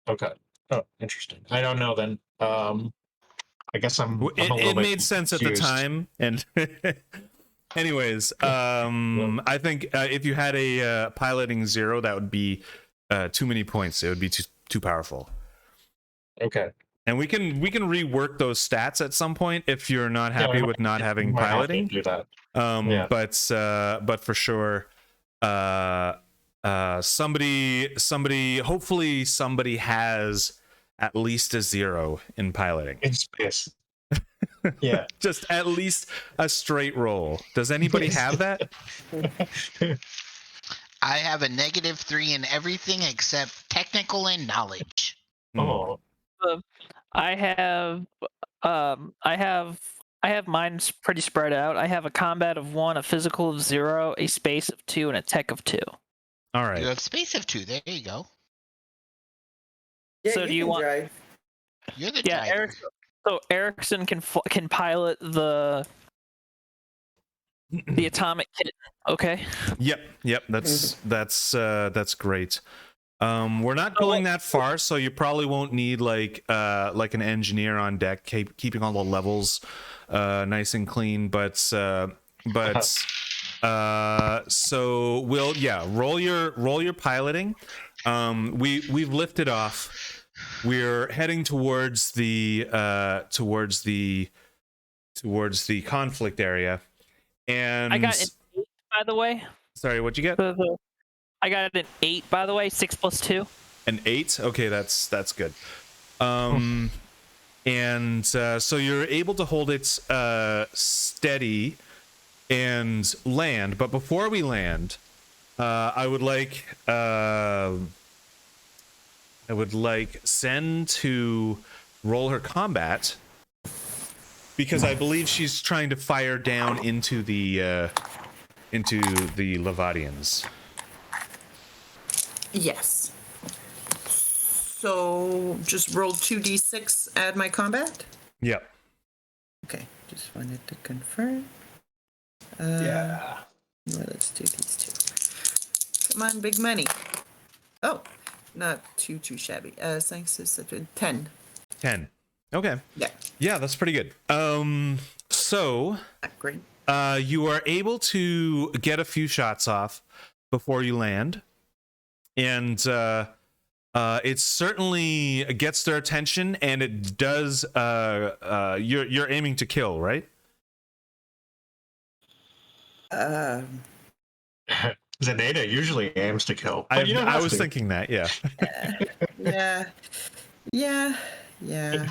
Okay. Oh, interesting. I don't know then. I guess it made sense at the time, and anyways, I think if you had a piloting 0, that would be too many points. It would be too powerful. Okay. And we can rework those stats at some point if you're not happy with not having piloting. Do that. But for sure, hopefully somebody has at least a 0 in piloting. In space. Yeah. Just at least a straight roll. Does anybody have that? I have a -3 in everything except technical and knowledge. Oh. I have mine pretty spread out. I have a combat of 1, a physical of 0, a space of 2, and a tech of 2. All right. You have space of 2. There you go. Yeah, So do you want? Drive. You're the driver. So Erickson can pilot the atomic kit. Okay. Yep. That's great. We're not going that far, so you probably won't need like an engineer on deck keeping all the levels nice and clean. But so we'll roll your piloting. We've lifted off. We're heading towards the conflict area, and I got an 8, by the way. Sorry, what'd you get? I got an 8, by the way. 6 plus 2. An 8. Okay, that's good. And so you're able to hold it steady and land. But before we land, I would like Sen to roll her combat, because I believe she's trying to fire down into the Levadians. Yes. So just roll 2d6, add my combat? Yep. Okay, just wanted to confirm. Yeah. Well, let's do these two. Come on, big money. Oh, not too shabby. Thanks to 10. 10. Okay. Yeah. Yeah, that's pretty good. So Great. you are able to get a few shots off before you land, and it certainly gets their attention, and it does. You're aiming to kill, right? Zeneda usually aims to kill. But you don't I have was to. thinking that. Yeah. Yeah.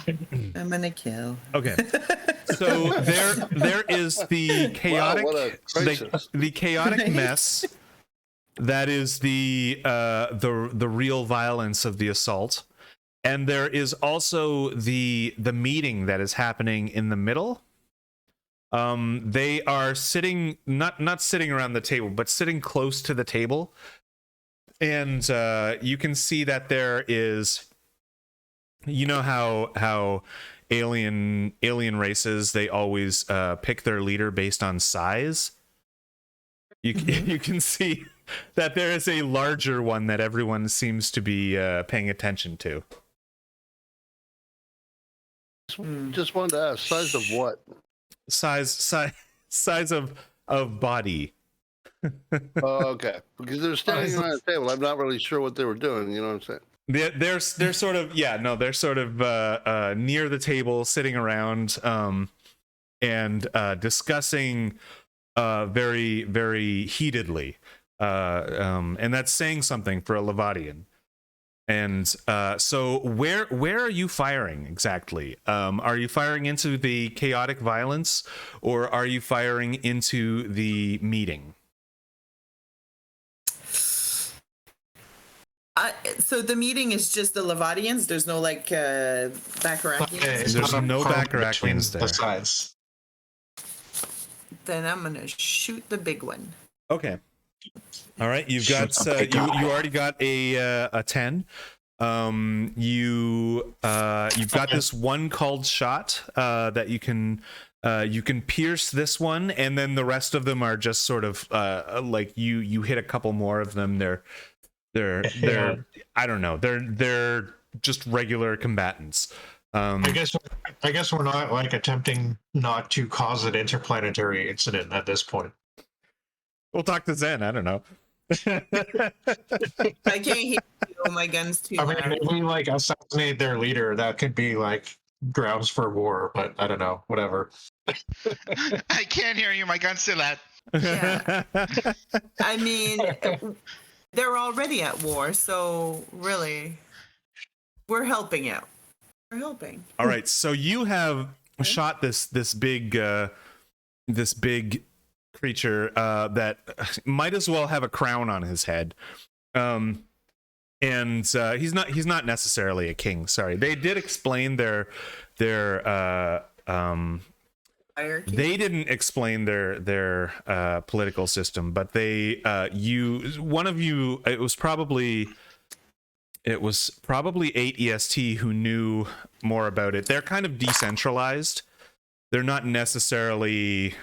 I'm gonna kill. Okay. So there is the chaotic Wow, what a crisis. the chaotic Right? mess that is the real violence of the assault, and there is also the meeting that is happening in the middle. They are sitting not sitting around the table, but sitting close to the table, and you can see that there is, you know how alien races, they always pick their leader based on size. You can see that there is a larger one that everyone seems to be paying attention to. Just wanted to ask, size of what? Size of body. Oh, okay. Because they're standing around the table. I'm not really sure what they were doing. You know what I'm saying? They're sort of they're sort of near the table, sitting around and discussing very, very heatedly, and that's saying something for a Levadian. And so where are you firing exactly? Are you firing into the chaotic violence, or are you firing into the meeting? So the meeting is just the Levadians. There's no like Bacharach. It's There's not a no problem between Bacharach there. the sides. Then I'm gonna shoot the big one. Okay. All right, you've got you already got a 10. You've got this one called shot that you can pierce this one, and then the rest of them are just sort of like you hit a couple more of them. They're I don't know. They're just regular combatants. I guess we're not like attempting not to cause an interplanetary incident at this point. We'll talk to Zen. I don't know. I can't hear you. My gun's too I mean, loud. if we like assassinate their leader, that could be like grounds for war. But I don't know. Whatever. I can't hear you. My gun's still loud. Yeah. I mean, they're already at war, so really, we're helping out. We're helping. All right, so you have shot this big creature that might as well have a crown on his head, and he's not necessarily a king. Sorry, they did explain their Hierarchy. they didn't explain their political system, but they one of you, it was probably 8 EST who knew more about it. They're kind of decentralized. They're not necessarily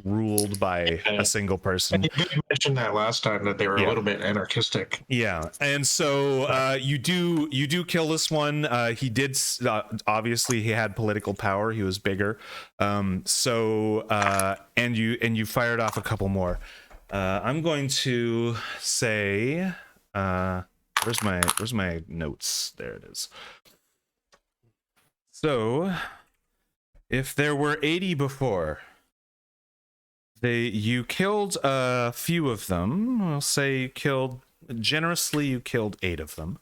ruled by a single person. You did mention that last time, that they were a little bit anarchistic. Yeah, and so you do kill this one. He did obviously, he had political power. He was bigger. So and you fired off a couple more. I'm going to say where's my notes? There it is. So if there were 80 before, You killed a few of them. I'll say you killed 8 of them.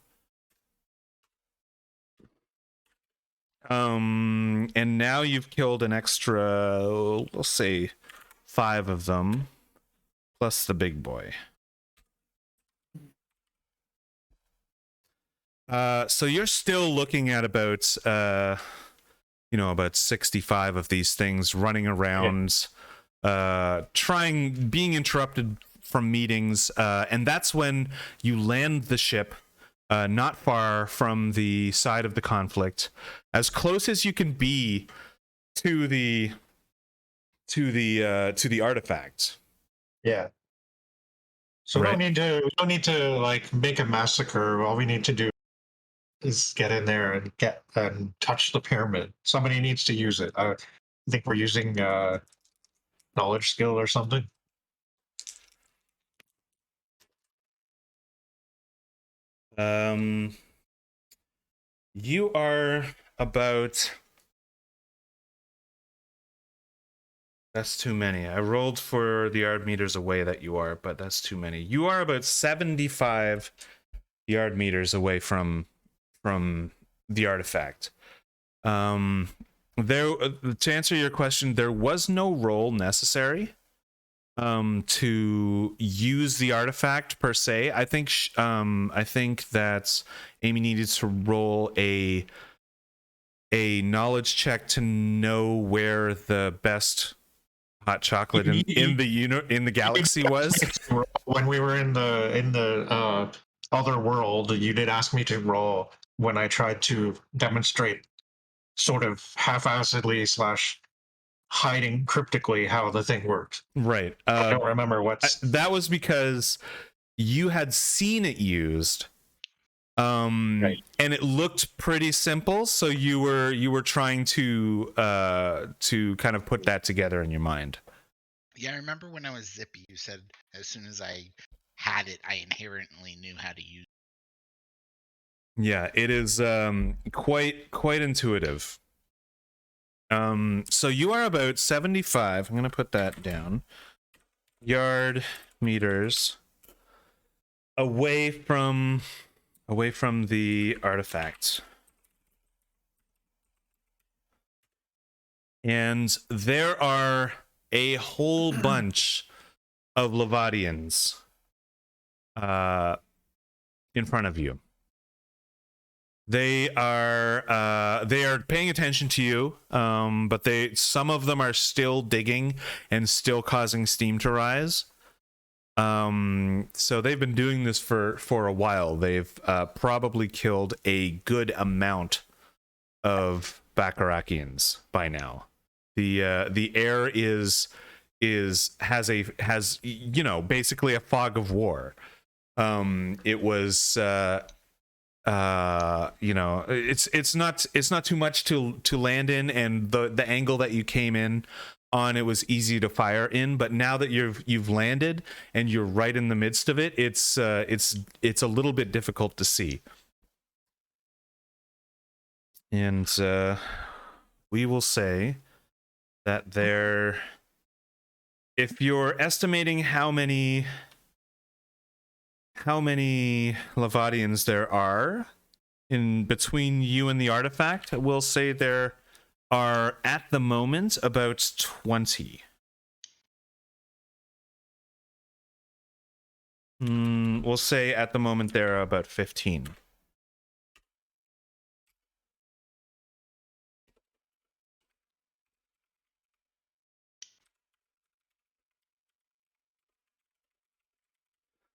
And now you've killed an extra, we'll say 5 of them, plus the big boy. So you're still looking at about about 65 of these things running around, being interrupted from meetings, and that's when you land the ship not far from the side of the conflict, as close as you can be to the artifact. Yeah. So Right. we don't need to like make a massacre. All we need to do is get in there and touch the pyramid. Somebody needs to use it. I think we're using knowledge skill or something. You are about. That's too many. I rolled for the yard meters away that you are, but that's too many. You are about 75 yard meters away from the artifact. There, to answer your question, there was no roll necessary to use the artifact per se. I think that Amy needed to roll a knowledge check to know where the best hot chocolate in the galaxy was. When we were in the other world, you did ask me to roll when I tried to demonstrate sort of half-assedly / hiding cryptically how the thing works. Right. I don't remember what's that was because you had seen it used. Right. And it looked pretty simple, so you were trying to kind of put that together in your mind. Yeah, I remember when I was Zippy, you said as soon as I had it, I inherently knew how to use it. Yeah, it is quite intuitive. So you are about 75. I'm gonna put that down. Yard meters away from the artifact. And there are a whole bunch of Levadians in front of you. They are paying attention to you, but some of them are still digging and still causing steam to rise. So they've been doing this for a while. They've probably killed a good amount of Bacarakians by now. The air has basically a fog of war. It was it's not too much to land in, and the angle that you came in on, it was easy to fire in, but now that you've landed and you're right in the midst of it, it's a little bit difficult to see. And we will say that if you're estimating how many Levadians there are in between you and the artifact, we'll say there are at the moment about 20. We'll say at the moment there are about 15.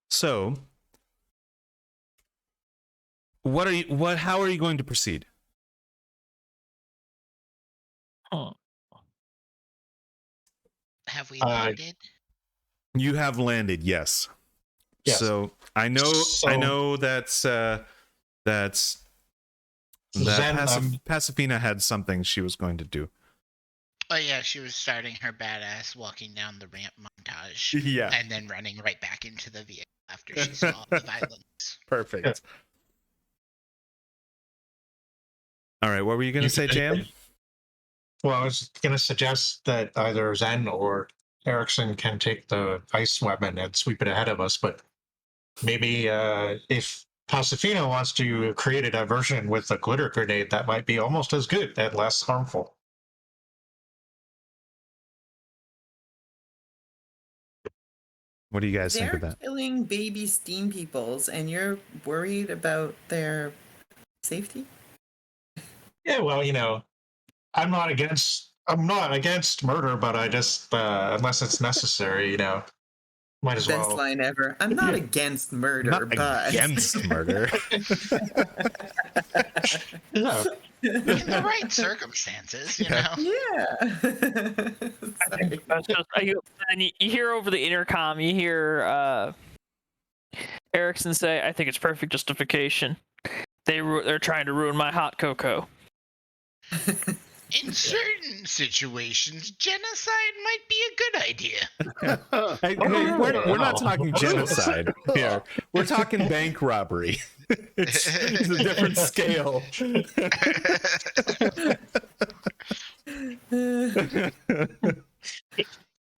So, how are you going to proceed? Have we landed? You have landed, yes. Yes. So I know that's Pasifina had something she was going to do. Oh yeah, she was starting her badass walking down the ramp montage. Yeah. And then running right back into the vehicle after she saw the violence. Perfect. All right, what were you going to say, Jam? Well, I was going to suggest that either Zen or Erickson can take the ice weapon and sweep it ahead of us, but maybe if Pasifina wants to create a diversion with a glitter grenade, that might be almost as good and less harmful. What do you guys think of They're that? killing baby steam peoples, and you're worried about their safety? Yeah, well, I'm not against murder, but I just unless it's necessary, might as Best well. line ever. I'm not against murder, Not but against murder. Yeah. In the right circumstances, you know. Yeah. Sorry. And you hear over the intercom, you hear Erickson say, "I think it's perfect justification. They're trying to ruin my hot cocoa." In certain situations, genocide might be a good idea. Hey, we're not talking genocide here. We're talking bank robbery. It's a different scale.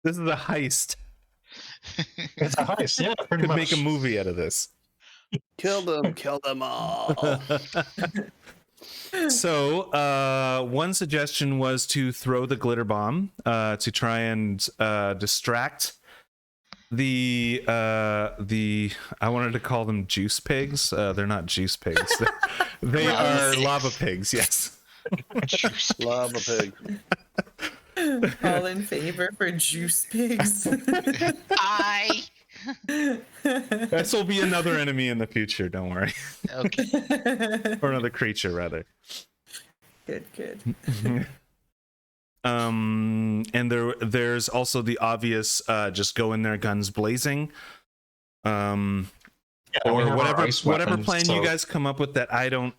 This is a heist. It's a heist, yeah, pretty Could much. make a movie out of this. Kill them all. So, one suggestion was to throw the glitter bomb to try and distract the I wanted to call them juice pigs. They're not juice pigs. They are lava pigs. Yes. Lava pig. All in favor for juice pigs. This will be another enemy in the future. Don't worry. Okay. Or another creature, rather. Good. And there's also the obvious just go in there guns blazing. Yeah, we Or have our whatever ice whatever weapons, plan so- you guys come up with that I don't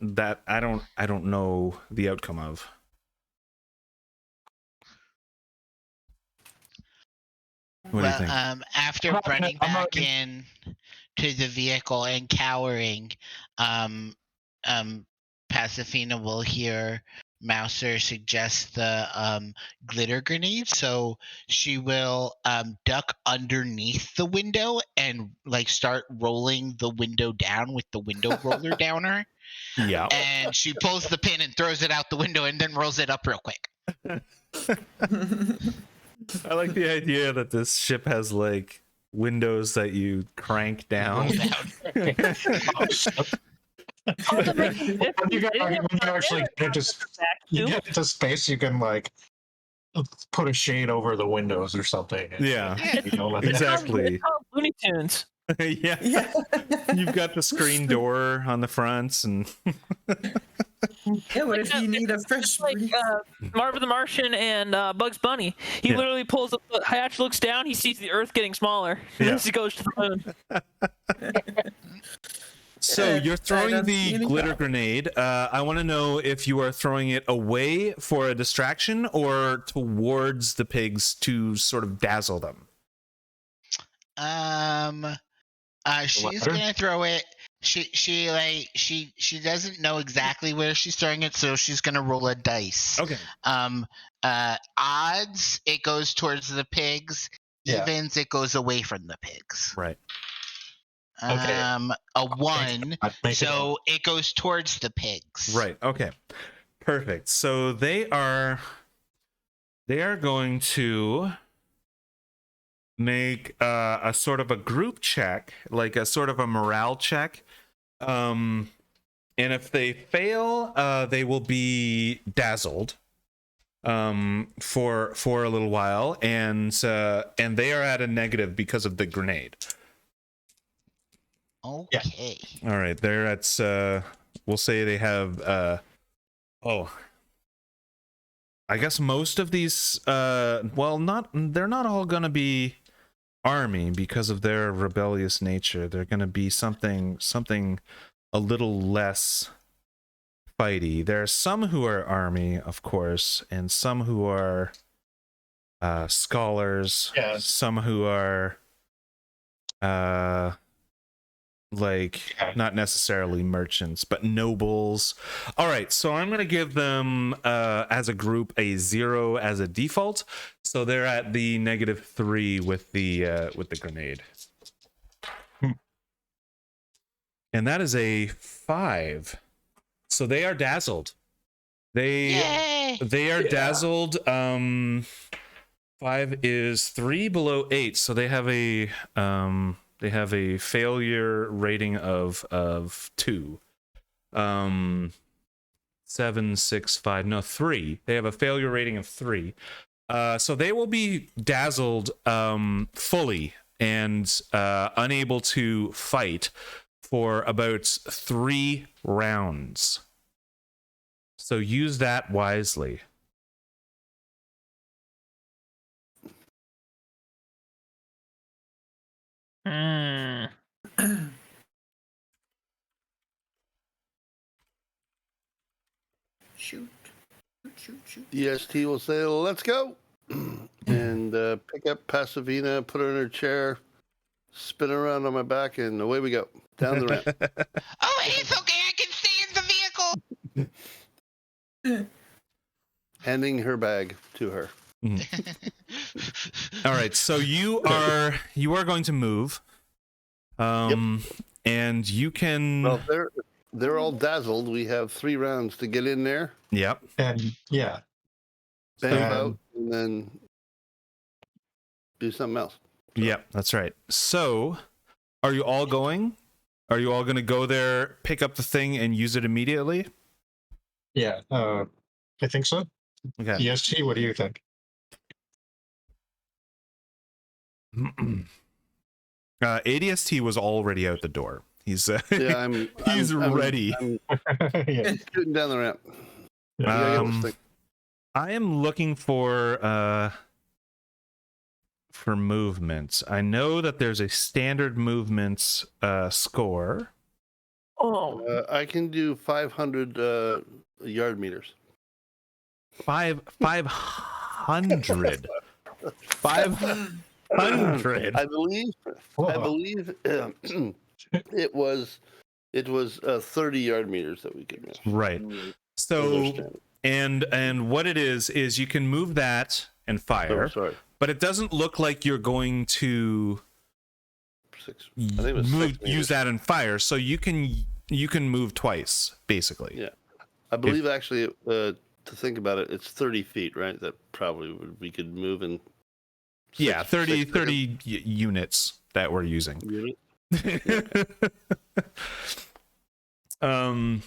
know the outcome of. What do you think? After I'm not gonna- running I'm not back in to the vehicle and cowering, Pasifina will hear Mouser suggest the glitter grenade, so she will duck underneath the window and like start rolling the window down with the window roller downer. Yeah. And she pulls the pin and throws it out the window and then rolls it up real quick. I like the idea that this ship has like windows that you crank down. Roll down. When you actually get into space, you can like put a shade over the windows or something. And, Yeah. let it- Exactly. It's called Looney Tunes. Yeah. You've got the screen door on the fronts and Yeah, what if you need a fresh Like breeze? Marvin the Martian and Bugs Bunny. He Yeah. literally pulls up. Hatch looks down. He sees the Earth getting smaller Yeah. as he goes to the moon. So you're throwing don't see the any glitter problem. grenade. I want to know if you are throwing it away for a distraction or towards the pigs to sort of dazzle them. She's Ladder? gonna throw it. She doesn't know exactly where she's throwing it, so she's gonna roll a dice. Okay. Odds it goes towards the pigs. Yeah. Evens it goes away from the pigs. Right. Okay. A 1, I'd make it so it goes towards the pigs. Right. Okay. Perfect. So they are going to make a sort of a group check, like a sort of a morale check. And if they fail, they will be dazzled for a little while, and they are at a negative because of the grenade. Okay. All right, they're at we'll say they have I guess most of these they're not all going to be army because of their rebellious nature. They're going to be something a little less fighty. There are some who are army, of course, and some who are scholars, Yeah. some who are like not necessarily merchants, but nobles. All right, so I'm gonna give them as a group a 0 as a default, so they're at the -3 with the grenade, and that is a 5. So they are dazzled. Yay! They are dazzled. 5 is 3 below 8, so they have a failure rating of 2. 7, 6, 5, no, 3. They have a failure rating of 3. So they will be dazzled fully and unable to fight for about 3 rounds. So use that wisely. Shoot. EST will say, let's go. And pick up Pasavina, put her in her chair, spin her around on my back, and away we go. Down the ramp. Oh, it's okay. I can stay in the vehicle. Handing her bag to her. All right, so you are going to move. And you can. Well, they're all dazzled. We have 3 rounds to get in there. Yep. And yeah. Bang out, and then do something else. So. Yep, that's right. So, are you all going? Are you all going to go there, pick up the thing, and use it immediately? Yeah, I think so. Okay. EST, what do you think? ADST was already out the door. He's yeah, he's ready. I'm Yeah. shooting down the ramp. I am looking for movements. I know that there's a standard movements score. I can do 500 yard meters. 500. 500. I believe it was 30 yard meters that we could move. Right. So and what it is you can move that and fire. Oh, sorry. But it doesn't look like you're going to 6. I think it was 6 use that and fire. So you can move twice, basically. Yeah. I believe actually to think about it, it's 30 feet, right? That probably we could move in 30 units that we're using. And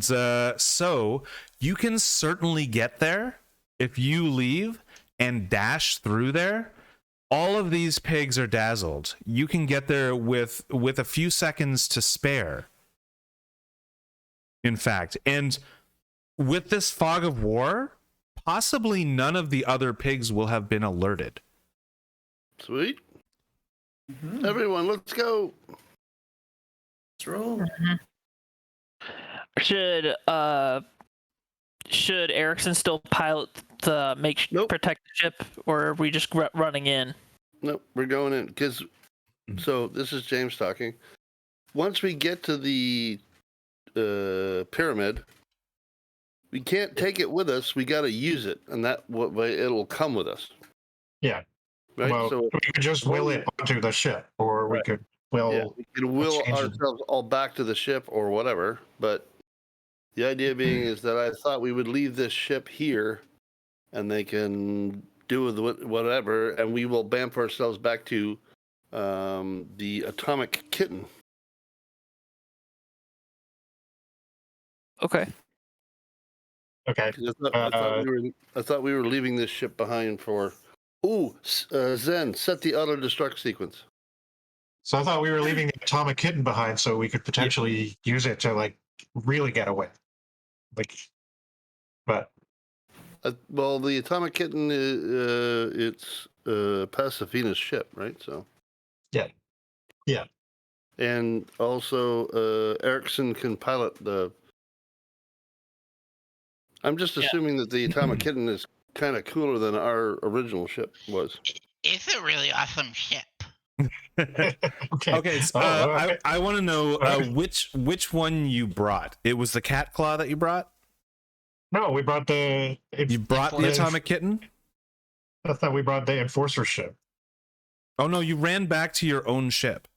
so you can certainly get there if you leave and dash through there. All of these pigs are dazzled. You can get there with a few seconds to spare. In fact, and with this fog of war, possibly none of the other pigs will have been alerted. Sweet. Everyone, let's go. Let's roll. Should Erickson still pilot the protect the ship, or are we just running in? Nope, we're going in because. So this is James talking. Once we get to the pyramid, we can't take it with us. We got to use it, and that way it'll come with us. Yeah. Right. Well, so we could just will it onto the ship, or we could will ourselves all back to the ship or whatever. But the idea being is that I thought we would leave this ship here, and they can do with whatever, and we will bamf ourselves back to the atomic kitten. Okay. Okay. I thought we were leaving this ship behind for. Ooh, Zen, set the auto destruct sequence. So I thought we were leaving the atomic kitten behind, so we could potentially use it to really get away. But well, the atomic kitten it's Pasafina's ship, right? So yeah. And also Erickson can pilot the. I'm just assuming that the atomic kitten is kind of cooler than our original ship was. It's a really awesome ship. Okay. So, okay. I want to know which one you brought. It was the cat claw that you brought. No, we brought the. You brought the atomic kitten. I thought we brought the enforcer ship. Oh no, you ran back to your own ship.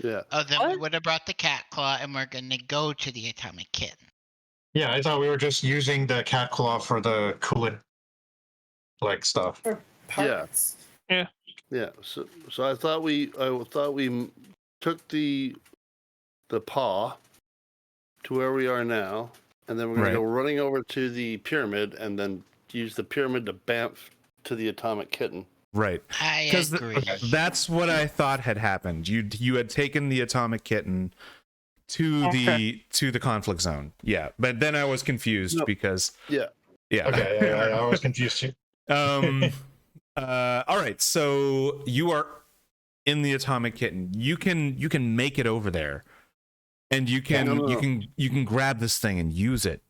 Yeah. Oh, then we would have brought the cat claw, and we're gonna go to the atomic kitten. Yeah, I thought we were just using the cat claw for the coolant, like stuff. Parts. Yeah. Yeah. So I thought we took the paw to where we are now, and then we're gonna go running over to the pyramid, and then use the pyramid to bamf to the atomic kitten. Right. I agree. That's what I thought had happened. You had taken the atomic kitten to the conflict zone. Yeah, but then I was confused because yeah. Okay, I was confused too. All right, so you are in the atomic kitten. You can make it over there, and you can grab this thing and use it.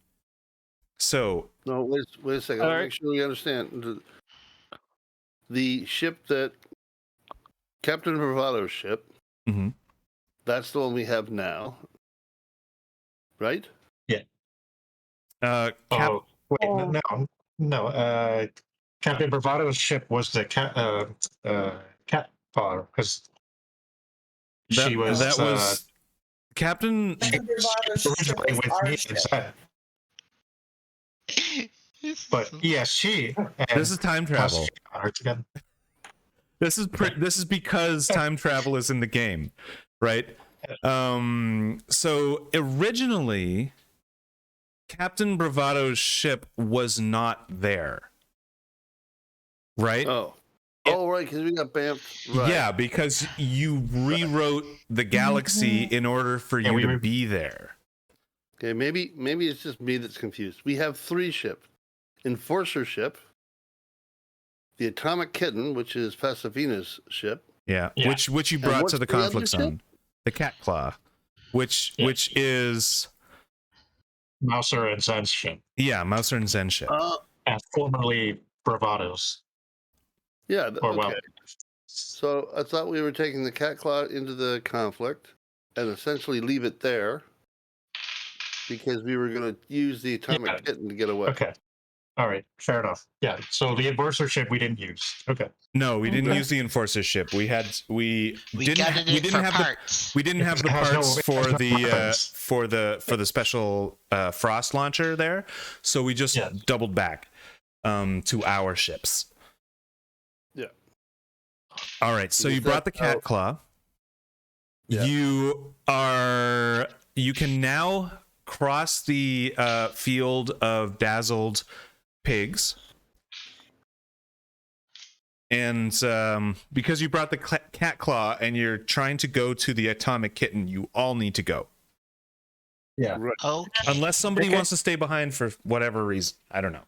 So no, wait a second. I'll make sure we understand. The ship that Captain Bravado's ship. Mm-hmm. That's the one we have now, right? Yeah. No. Captain Bravado's ship was the cat paw because she was Captain. Originally with me inside. But yes, she. This is time travel. This is because time travel is in the game, right? So originally, Captain Bravado's ship was not there, right? Oh, right, because we got bamfed. Right. Yeah, because you rewrote the galaxy in order for you to be there. Okay, maybe it's just me that's confused. We have 3 ships. Enforcer ship, the atomic kitten, which is Pasifina's ship. Yeah. Which you brought to the conflict zone. The cat claw, which is Mouser and Zen's ship. Yeah, Mouser and Zen's ship. And formerly Bravado's. Yeah. Okay. So I thought we were taking the cat claw into the conflict and essentially leave it there because we were going to use the atomic kitten to get away. Okay. All right, fair enough. Yeah, so the enforcer ship we didn't use. Okay. No, we didn't use the enforcer ship. We didn't have the parts for the special frost launcher there, so we just doubled back to our ships. Yeah. All right, so you brought the cat claw. Yeah. You can now cross the field of dazzled pigs, and because you brought the cat claw and you're trying to go to the atomic kitten, you all need to go. Yeah. Right. Oh, Unless somebody wants to stay behind for whatever reason, I don't know.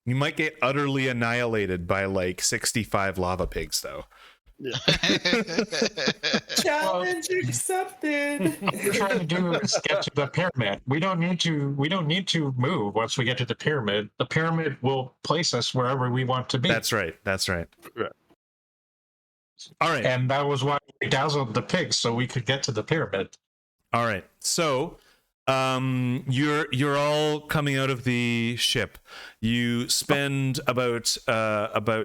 You might get utterly annihilated by like 65 lava pigs, though. Yeah. Challenge accepted. What we're trying to do is get to the pyramid. We don't need to move once we get to the pyramid. The pyramid will place us wherever we want to be. That's right. Right. All right. And that was why we dazzled the pigs so we could get to the pyramid. All right. So, you're all coming out of the ship. You spend about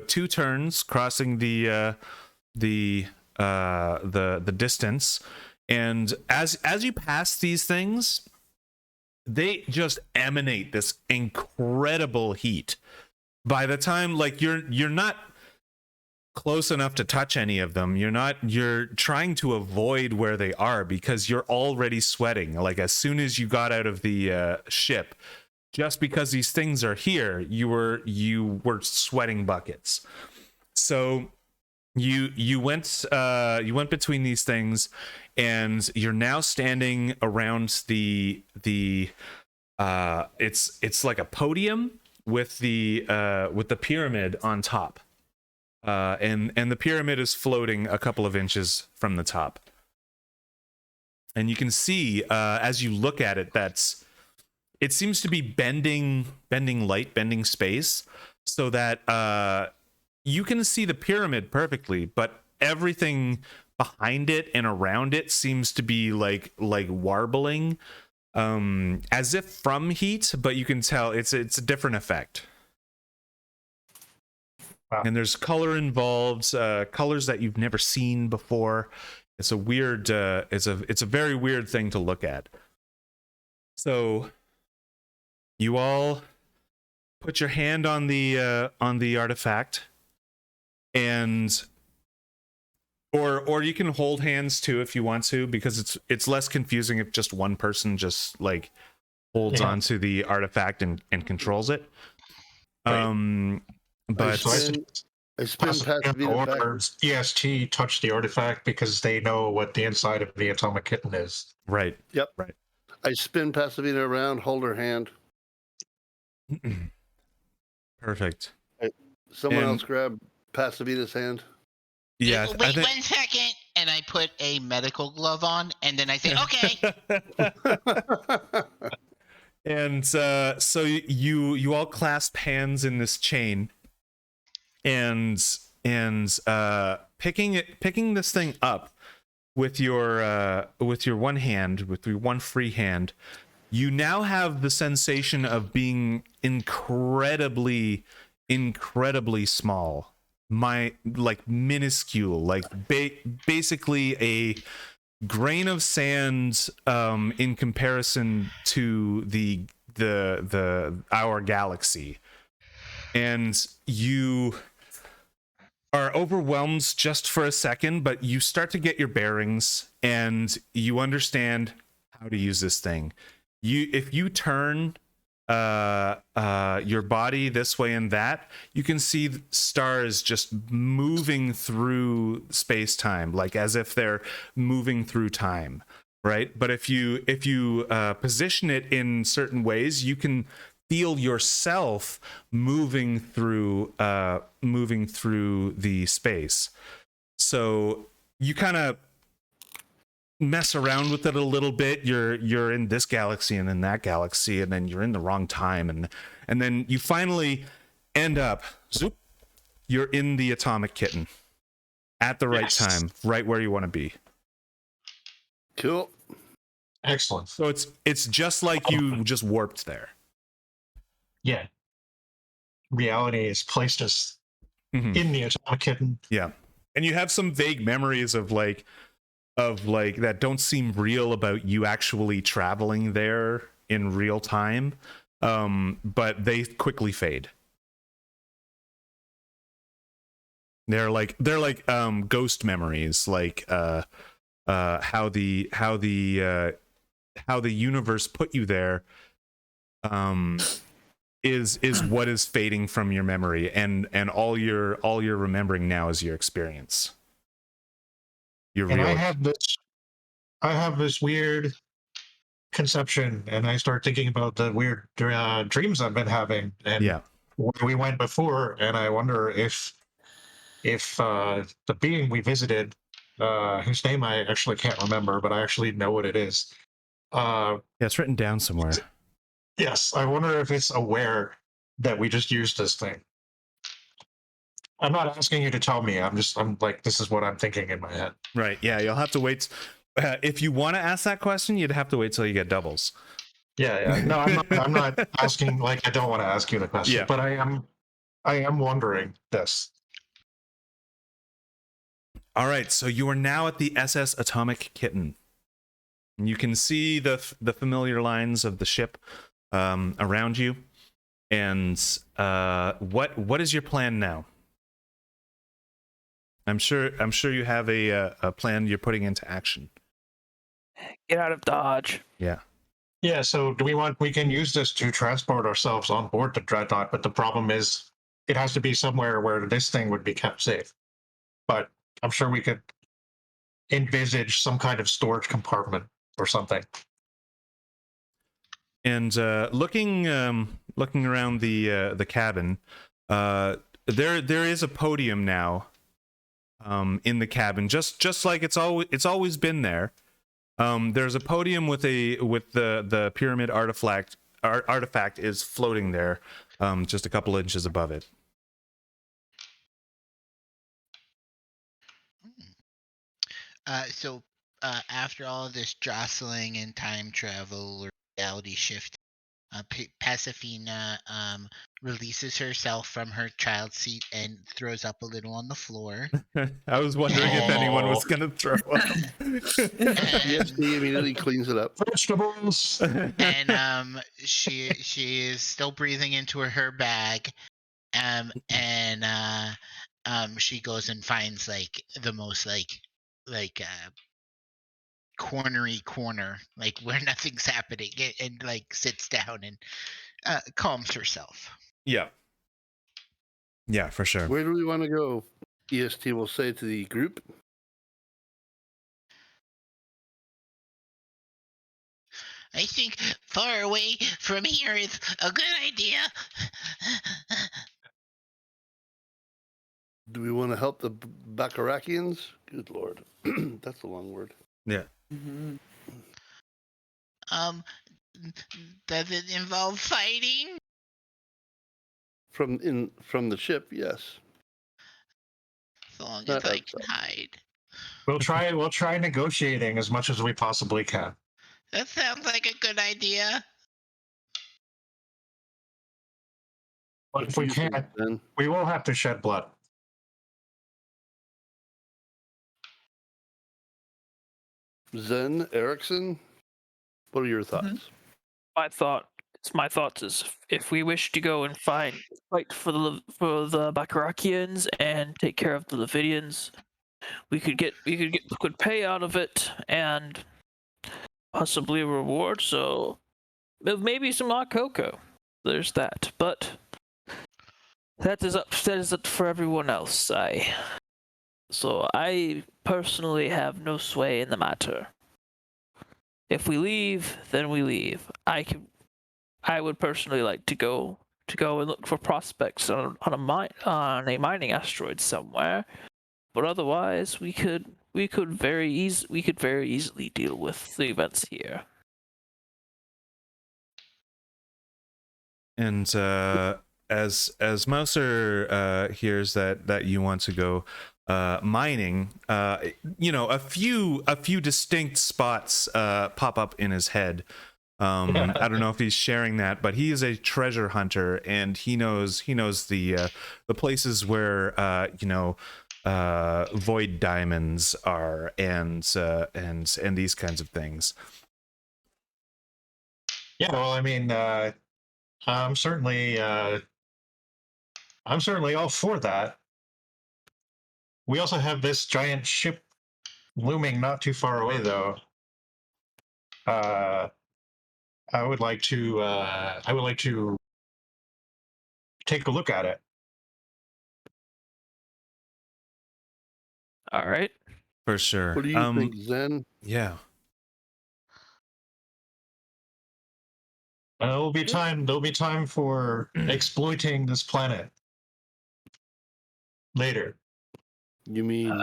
2 turns crossing the distance, and as you pass these things, they just emanate this incredible heat. By the time you're not close enough to touch any of them, you're trying to avoid where they are because you're already sweating. Like as soon as you got out of the ship, just because these things are here, you were sweating buckets. So you went between these things, and you're now standing around the it's like a podium with the pyramid on top. And the pyramid is floating a couple of inches from the top. And you can see as you look at it, it seems to be bending light, bending space. so that you can see the pyramid perfectly, but everything behind it and around it seems to be like warbling, as if from heat, but you can tell it's a different effect. Wow. And there's color involved, colors that you've never seen before. It's a weird, it's a very weird thing to look at. So you all put your hand on the artifact, and or you can hold hands too if you want to, because it's less confusing if just one person just like holds onto the artifact and controls it. Right. But I spin Pasadena back. EST touch the artifact because they know what the inside of the atomic kitten is. Right. Yep. Right. I spin Pasadena around, hold her hand. Perfect. Someone else grab Pasadena's hand. Yeah. Wait 1 second, and I put a medical glove on, and then I say, "Okay." And so you all clasp hands in this chain, and picking this thing up with your one hand, with your one free hand, you now have the sensation of being incredibly small, like minuscule, like basically a grain of sand in comparison to the our galaxy, and you are overwhelmed just for a second, but you start to get your bearings and you understand how to use this thing. If you turn your body this way and that, you can see stars just moving through space-time, like as if they're moving through time, right? But if you position it in certain ways, you can feel yourself moving through the space. So you kind of mess around with it a little bit. You're in this galaxy and in that galaxy, and then you're in the wrong time, and then you finally end up, zoop, you're in the atomic kitten at the right time, right where you want to be. Cool. Excellent. So it's just like you just warped there. Yeah. Reality has placed us in the atomic kitten. Yeah. And you have some vague memories of like that don't seem real about you actually traveling there in real time, but they quickly fade. They're like ghost memories, like how the universe put you there is what is fading from your memory, and all you're remembering now is your experience. And I have this weird conception, and I start thinking about the weird dreams I've been having, and where we went before, and I wonder if the being we visited, whose name I actually can't remember, but I actually know what it is. Yeah, it's written down somewhere. Yes, I wonder if it's aware that we just used this thing. I'm not asking you to tell me. I'm like, this is what I'm thinking in my head. Right. Yeah. You'll have to wait. If you want to ask that question, you'd have to wait till you get doubles. Yeah. No, I'm not asking. Like, I don't want to ask you the question. Yeah. But I am wondering this. All right. So you are now at the SS Atomic Kitten. You can see the familiar lines of the ship around you. And what is your plan now? I'm sure you have a plan you're putting into action. Get out of Dodge. Yeah. Yeah, so we can use this to transport ourselves on board the Dreadnought, but the problem is it has to be somewhere where this thing would be kept safe. But I'm sure we could envisage some kind of storage compartment or something. And looking around the cabin, there is a podium now in the cabin, just like it's always been there. There's a podium with the pyramid artifact is floating there, just a couple inches above it. So after all of this jostling and time travel or reality shift, Pasifina releases herself from her child seat and throws up a little on the floor. I was wondering if anyone was going to throw up. Yes, he immediately cleans it up. Vegetables. And she is still breathing into her bag, and she goes and finds like the most like cornery corner, like where nothing's happening, and like sits down and calms herself. Yeah. Yeah, for sure. Where do we want to go? EST will say to the group. I think far away from here is a good idea. Do we want to help the Bacarakians? Good lord, that's a long word. Yeah. Mm-hmm. Does it involve fighting? From the ship, yes. As long as Not I outside. can hide. We'll try negotiating as much as we possibly can. That sounds like a good idea. But What if do we you think, can't, Ben? we will have to shed blood. Zen Erickson, what are your thoughts? My thoughts is if we wish to go and fight for the Bacarakians and take care of the Levidians, we could get liquid pay out of it and possibly a reward. So maybe some hot cocoa. There's that, but that is up for everyone else. So I personally have no sway in the matter. If we leave, then we leave. I would personally like to go and look for prospects on a mining asteroid somewhere. But otherwise, we could very easily deal with the events here. And as Mouser hears that you want to go mining, a few distinct spots pop up in his head. I don't know if he's sharing that, but he is a treasure hunter, and he knows the places where void diamonds are, and these kinds of things. Yeah, well, I mean, I'm certainly all for that. We also have this giant ship looming not too far away, though. I would like to take a look at it. All right. For sure. What do you think, Zen? Yeah. There'll be time for exploiting this planet later. You mean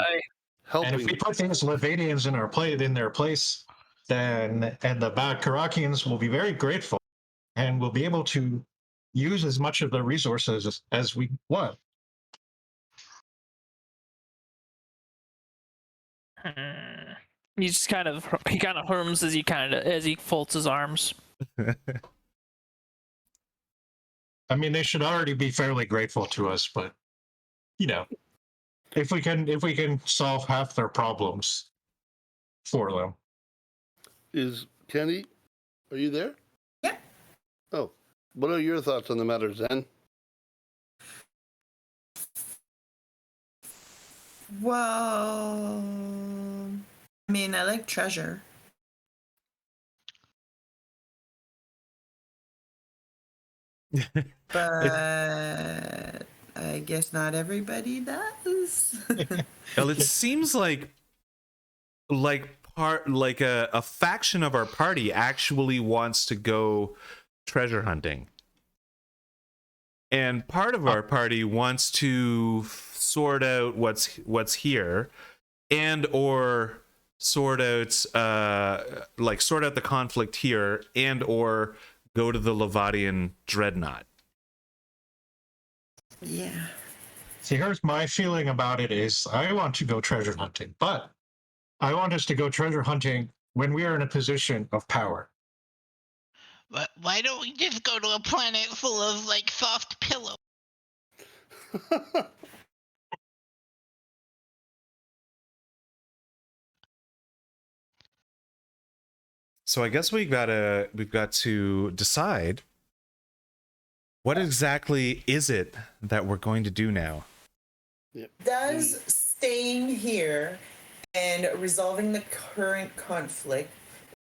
helping? And if we put these Levadians in their place, then the Bacarakians will be very grateful, and we'll be able to use as much of the resources as we want. He kind of hums as he folds his arms. I mean, they should already be fairly grateful to us, but if we can solve half their problems for them. Is Kenny? Are you there? Yeah. Oh, what are your thoughts on the matter, Zen? Well, I mean, I like treasure. But I guess not everybody does. Well, it seems like a faction of our party actually wants to go treasure hunting, and part of our party wants to sort out what's here, and or sort out the conflict here, and or go to the Levadian dreadnought. Yeah. See, here's my feeling about it is I want to go treasure hunting, but I want us to go treasure hunting when we are in a position of power. Why don't we just go to a planet full of like soft pillows? So I guess we've got to decide what exactly is it that we're going to do now. Does staying here and resolving the current conflict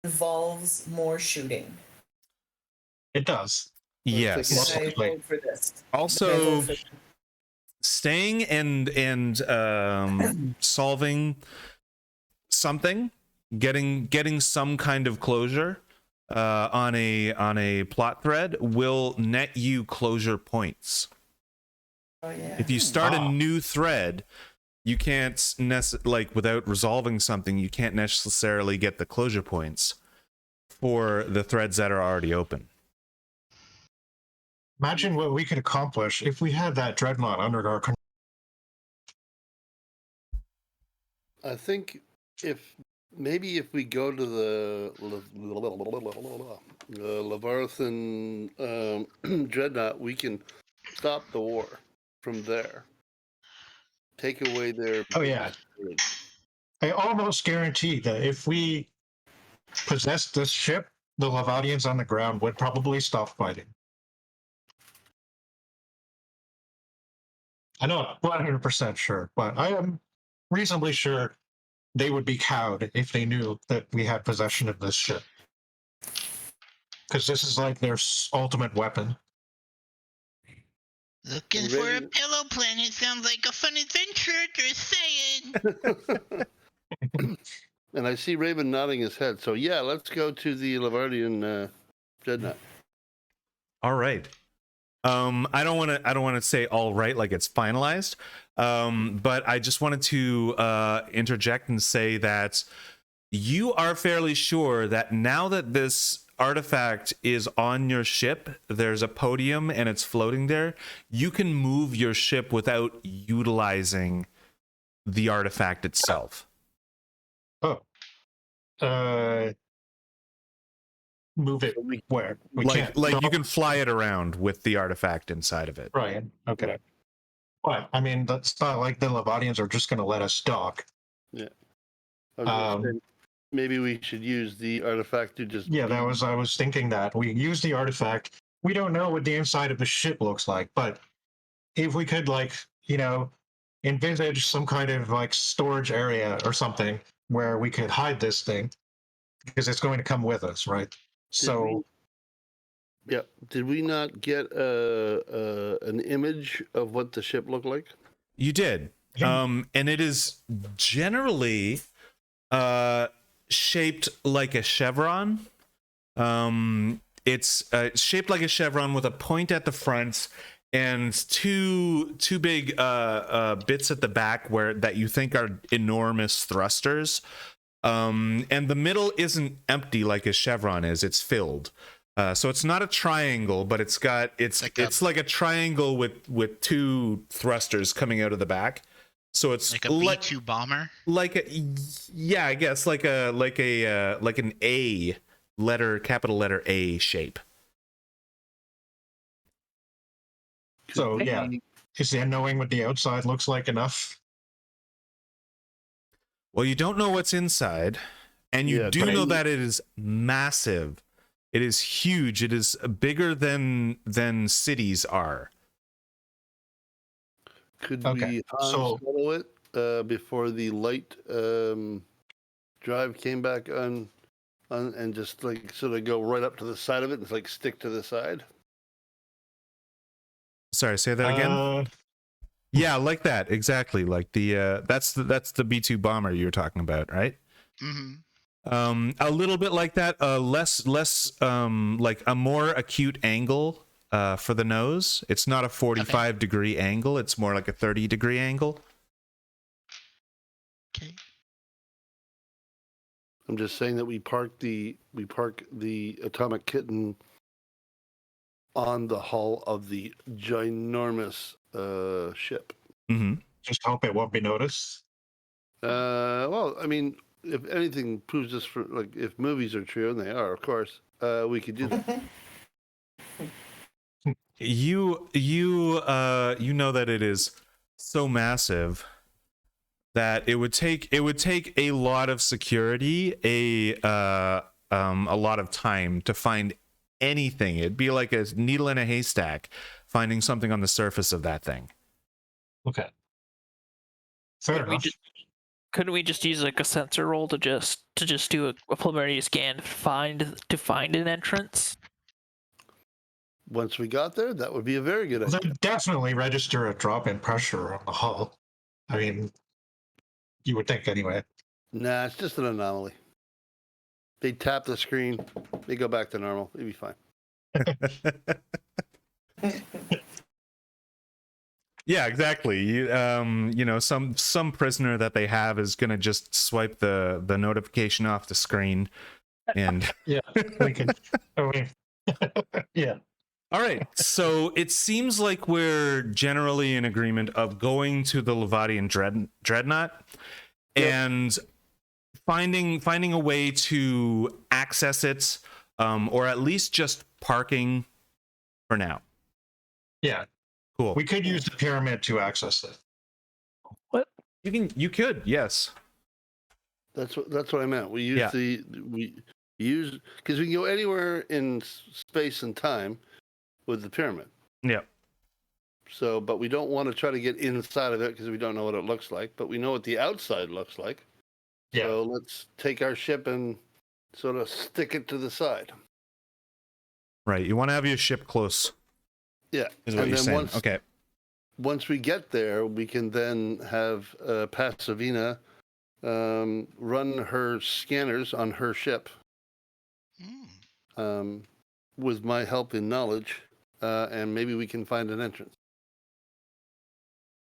involves more shooting? It does. Yes. I vote for this. Also, staying and solving something, getting some kind of closure on a plot thread will net you closure points. Oh, yeah. If you start a new thread, you can't without resolving something, you can't necessarily get the closure points for the threads that are already open. Imagine what we could accomplish if we had that dreadnought under our control. I think if we go to the Leviathan dreadnought, we can stop the war from there. Take away their. Oh yeah. I almost guarantee that if we possessed this ship, the Levadians on the ground would probably stop fighting. I'm not 100% sure, but I am reasonably sure they would be cowed if they knew that we had possession of this ship. Because this is like their ultimate weapon. Looking for a pillow planet sounds like a fun adventure, just saying. And I see Raven nodding his head. So yeah, let's go to the Levardian dreadnought. All right. I don't want to say all right like it's finalized, but I just wanted to interject and say that you are fairly sure that now that this artifact is on your ship, there's a podium and it's floating there, you can move your ship without utilizing the artifact itself. Oh. Move it where? We can't. You can fly it around with the artifact inside of it. Right. Okay. But I mean, that's not like the Levadians are just going to let us dock. Yeah. Maybe we should use the artifact to just. Yeah, I was thinking that we use the artifact. We don't know what the inside of the ship looks like, but if we could, envisage some kind of storage area or something where we could hide this thing, because it's going to come with us, right? Did we not get an image of what the ship looked like? You did. And it is generally shaped like a chevron. It's shaped like a chevron with a point at the front and two big bits at the back that you think are enormous thrusters. And the middle isn't empty like a chevron is, it's filled. So it's not a triangle, but it's like a triangle with two thrusters coming out of the back. So it's like a B-2 bomber. I guess like an A letter, capital letter A shape. So yeah, is there knowing what the outside looks like enough? Well, you don't know what's inside, and you do know that it is massive. It is huge. It is bigger than cities are. Could we follow it before the light drive came back on and just sort of go right up to the side of it and stick to the side? Sorry, say that again. Yeah, like that, exactly. Like that's the B-2 bomber you were talking about, right? Mm-hmm. A little bit like that. Less like a more acute angle for the nose. It's not a 45-degree angle. It's more like a 30-degree angle. Okay. I'm just saying that we park the Atomic Kitten on the hull of the ginormous ship. Mm-hmm. Just hope it won't be noticed. Well, I mean, if anything proves this for, like, if movies are true, and they are, of course, we could do that. You know that it is so massive that it would take a lot of security, a lot of time to find anything. It'd be like a needle in a haystack finding something on the surface of that thing. Okay. Fair enough. Couldn't we just use like a sensor roll to just do a preliminary scan to find an entrance? Once we got there, that would be a very good idea. Well, they'd definitely register a drop in pressure on the hull. I mean, you would think anyway. Nah, it's just an anomaly. They tap the screen, they go back to normal. It'd be fine. Yeah, exactly. You know, some prisoner that they have is gonna just swipe the notification off the screen, and yeah, we can. I mean, yeah. All right, so it seems like we're generally in agreement of going to the Levadian dreadnought and finding a way to access it, or at least just parking for now. Yeah. Cool. We could use the pyramid to access it. What? You could, yes. That's what I meant. We use because we can go anywhere in space and time with the pyramid. Yeah. So, but we don't want to try to get inside of it because we don't know what it looks like, but we know what the outside looks like. Yeah. So let's take our ship and sort of stick it to the side. Right. You want to have your ship close. Yeah. Is what you're saying. Okay. Once we get there, we can then have Pasavina run her scanners on her ship. With my help in knowledge, and maybe we can find an entrance.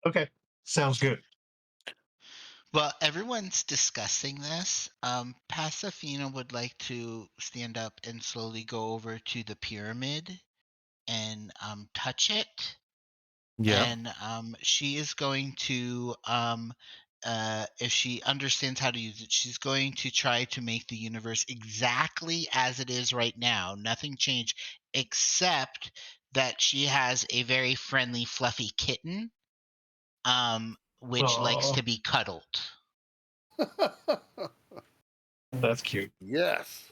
Okay. Sounds good. Well, everyone's discussing this. Pasafina would like to stand up and slowly go over to the pyramid and touch it. Yeah. And she is going to, if she understands how to use it, she's going to try to make the universe exactly as it is right now. Nothing changed, except that she has a very friendly, fluffy kitten, which likes to be cuddled. That's cute. Yes.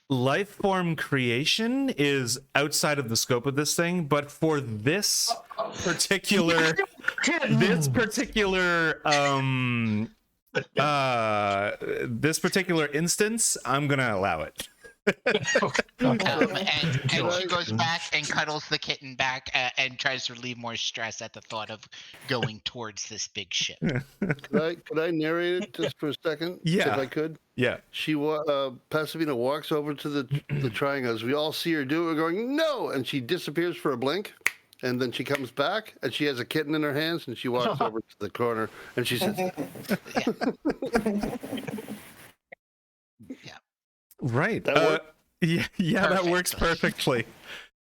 Life form creation is outside of the scope of this thing, but for this particular instance, I'm gonna allow it. And she goes back and cuddles the kitten back and tries to relieve more stress at the thought of going towards this big ship. Could I narrate it just for a second? Yeah. If I could? Yeah. Pasavina walks over to the triangles. We all see her do it. We're going, no! And she disappears for a blink. And then she comes back, and she has a kitten in her hands, and she walks over to the corner, and she says, Yeah. Right. That work? Yeah, that works perfectly.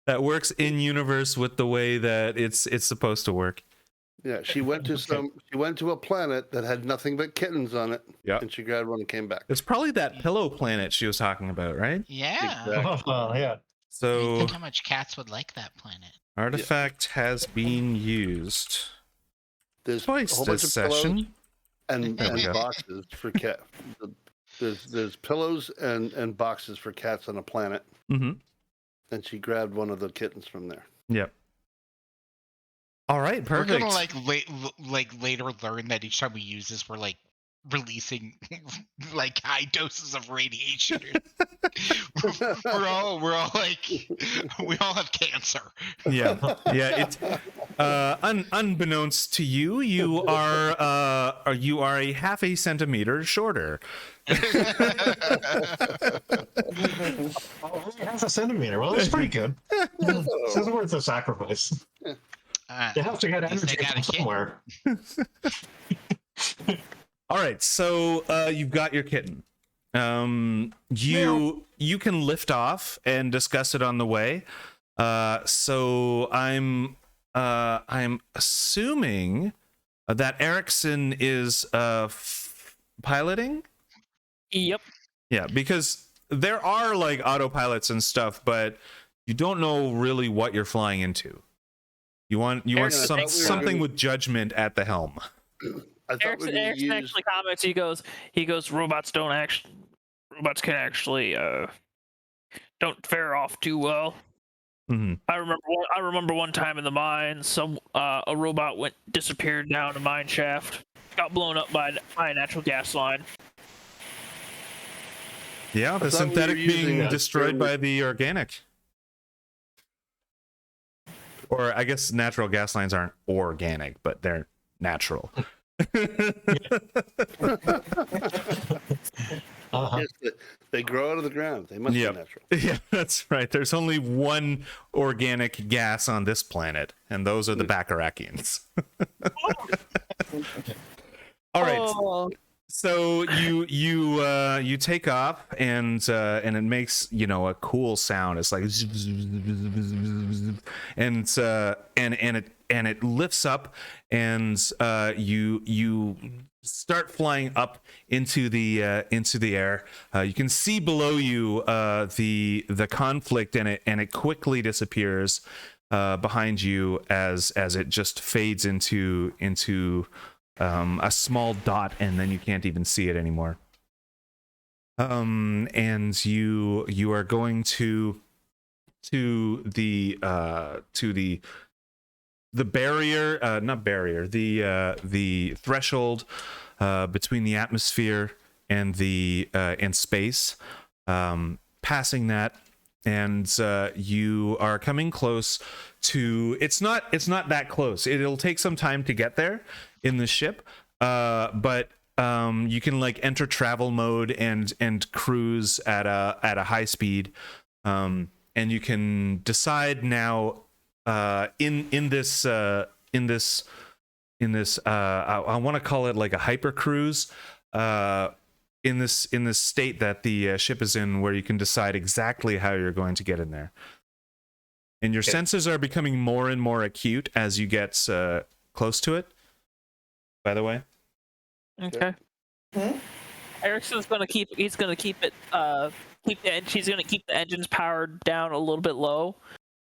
That works in universe with the way that it's supposed to work. Yeah, she went to a planet that had nothing but kittens on it. Yeah. And she grabbed one and came back. It's probably that pillow planet she was talking about, right? Yeah. Exactly. Yeah. So Think how much cats would like that planet. artifact has been used There's twice a whole bunch this of pillows session. and There we go. boxes for cat. There's pillows and boxes for cats on a planet. Mm-hmm. And she grabbed one of the kittens from there. Yep. All right, perfect. We're gonna later learn that each time we use this, we're like releasing like high doses of radiation. we're all like we all have cancer. Yeah. It's unbeknownst to you, you are a half a centimeter shorter. Half a centimeter. Well, that's pretty good. It's worth the sacrifice. You have to get energy from somewhere. All right, so you've got your kitten. You can lift off and discuss it on the way. So I'm assuming that Erickson is piloting? Yep. Yeah, because there are like autopilots and stuff, but you don't know really what you're flying into. You want something with judgment at the helm. Erickson actually comments. He goes, robots can actually don't fare off too well. Mm-hmm. I remember one time in the mine, a robot disappeared down a mine shaft, got blown up by a natural gas line. Yeah, the synthetic being destroyed by the organic. Or I guess natural gas lines aren't organic, but they're natural. Yes, they grow out of the ground. They must be natural. Yeah, that's right. There's only one organic gas on this planet, and those are the Bacharachans. All right. Oh. So you take off, and it makes a cool sound. It's like and it lifts up, and you start flying up into the air. You can see below you the conflict, and it quickly disappears behind you as it just fades into a small dot, and then you can't even see it anymore. And you are going to the barrier, not barrier, the threshold between the atmosphere and space. Passing that, and you are coming close to. It's not that close. It'll take some time to get there in the ship, but you can like enter travel mode and cruise at a high speed, and you can decide now in this I want to call it like a hyper cruise in this state that the ship is in, where you can decide exactly how you're going to get in there, and your senses are becoming more and more acute as you get close to it, by the way. Okay. Erickson's gonna keep it he's gonna keep the engines powered down a little bit low,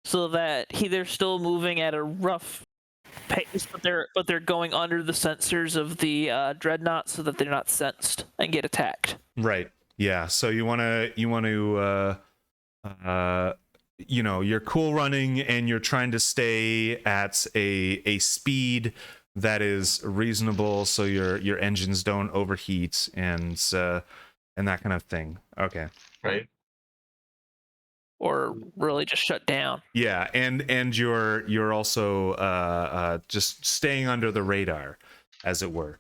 so that they're still moving at a rough pace, but they're going under the sensors of the dreadnought, so that they're not sensed and get attacked. Right. Yeah. So you want to you're cool running, and you're trying to stay at a speed that is reasonable, so your engines don't overheat and that kind of thing. Okay. Right. Or really just shut down. Yeah, and you're also just staying under the radar, as it were.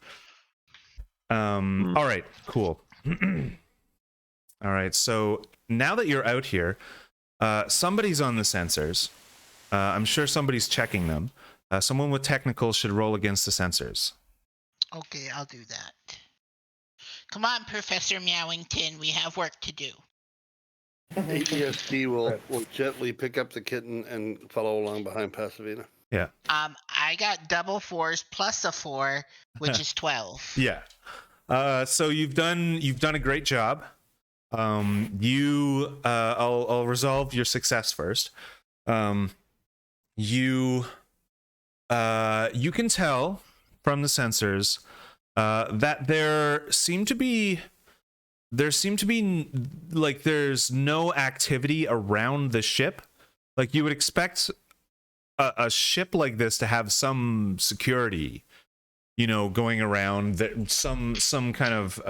All right, cool. All right, so now that you're out here, somebody's on the sensors. I'm sure somebody's checking them. Someone with technical should roll against the sensors. Okay, I'll do that. Come on, Professor Meowington, we have work to do. AESD will gently pick up the kitten and follow along behind Pasavina. Yeah. I got double 4s plus a 4, which is 12. Yeah. So you've done a great job. I'll resolve your success first. You can tell from the sensors that there seem to be like there's no activity around the ship. Like you would expect a ship like this to have some security, going around, that some kind of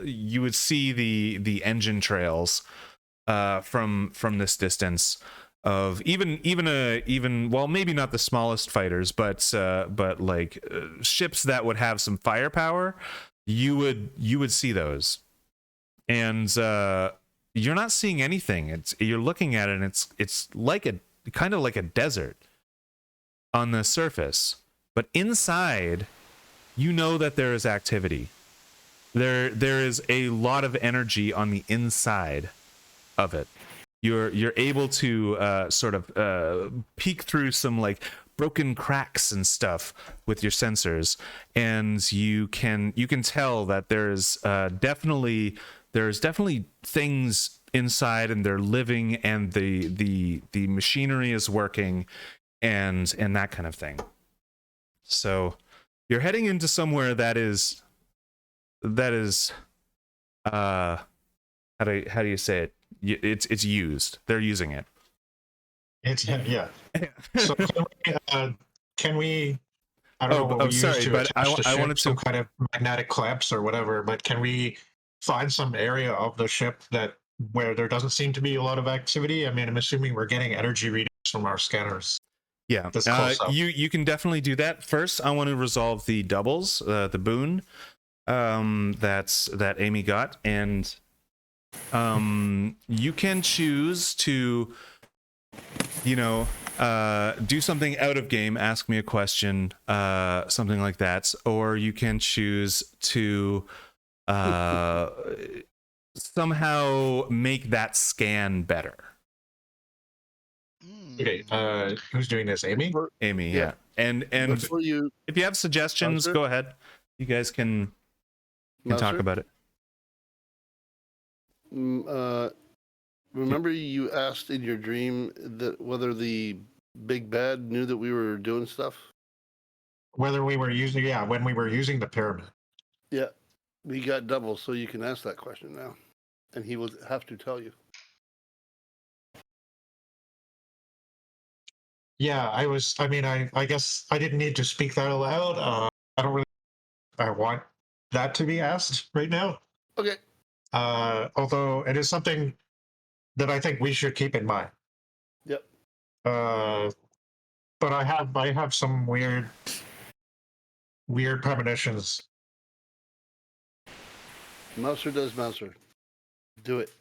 you would see the engine trails from this distance of even well, maybe not the smallest fighters, but like ships that would have some firepower. You would see those, and you're not seeing anything. You're looking at it, and it's like a kind of like a desert on the surface, but inside, that there is activity. There is a lot of energy on the inside of it. you're able to sort of peek through some like broken cracks and stuff with your sensors, and you can tell that there's definitely things inside, and they're living, and the machinery is working, and that kind of thing. So you're heading into somewhere that is how do you say it? It's used. They're using it. It's yeah. So can we I don't know what we use sorry, to but attach the I ship, wanted some to. kind of magnetic clamps or whatever, but can we find some area of the ship that where there doesn't seem to be a lot of activity? I mean, I'm assuming we're getting energy readings from our scanners. Yeah, That's close up. you can definitely do that. First, I want to resolve the doubles, the boon that Amy got, and you can choose to, do something out of game, ask me a question, something like that, or you can choose to somehow make that scan better. Okay, who's doing this? Amy? Amy, yeah. And if you have suggestions, go ahead. You guys can talk about it. Remember you asked in your dream that whether the big bad knew that we were doing stuff? Whether we were using, when we were using the pyramid. Yeah, we got double, so you can ask that question now. And he will have to tell you. Yeah, I guess I didn't need to speak that aloud. I don't really I want that to be asked right now. Okay. Although it is something that I think we should keep in mind. Yep. But I have some weird premonitions. Mouser does Mouser. Do it.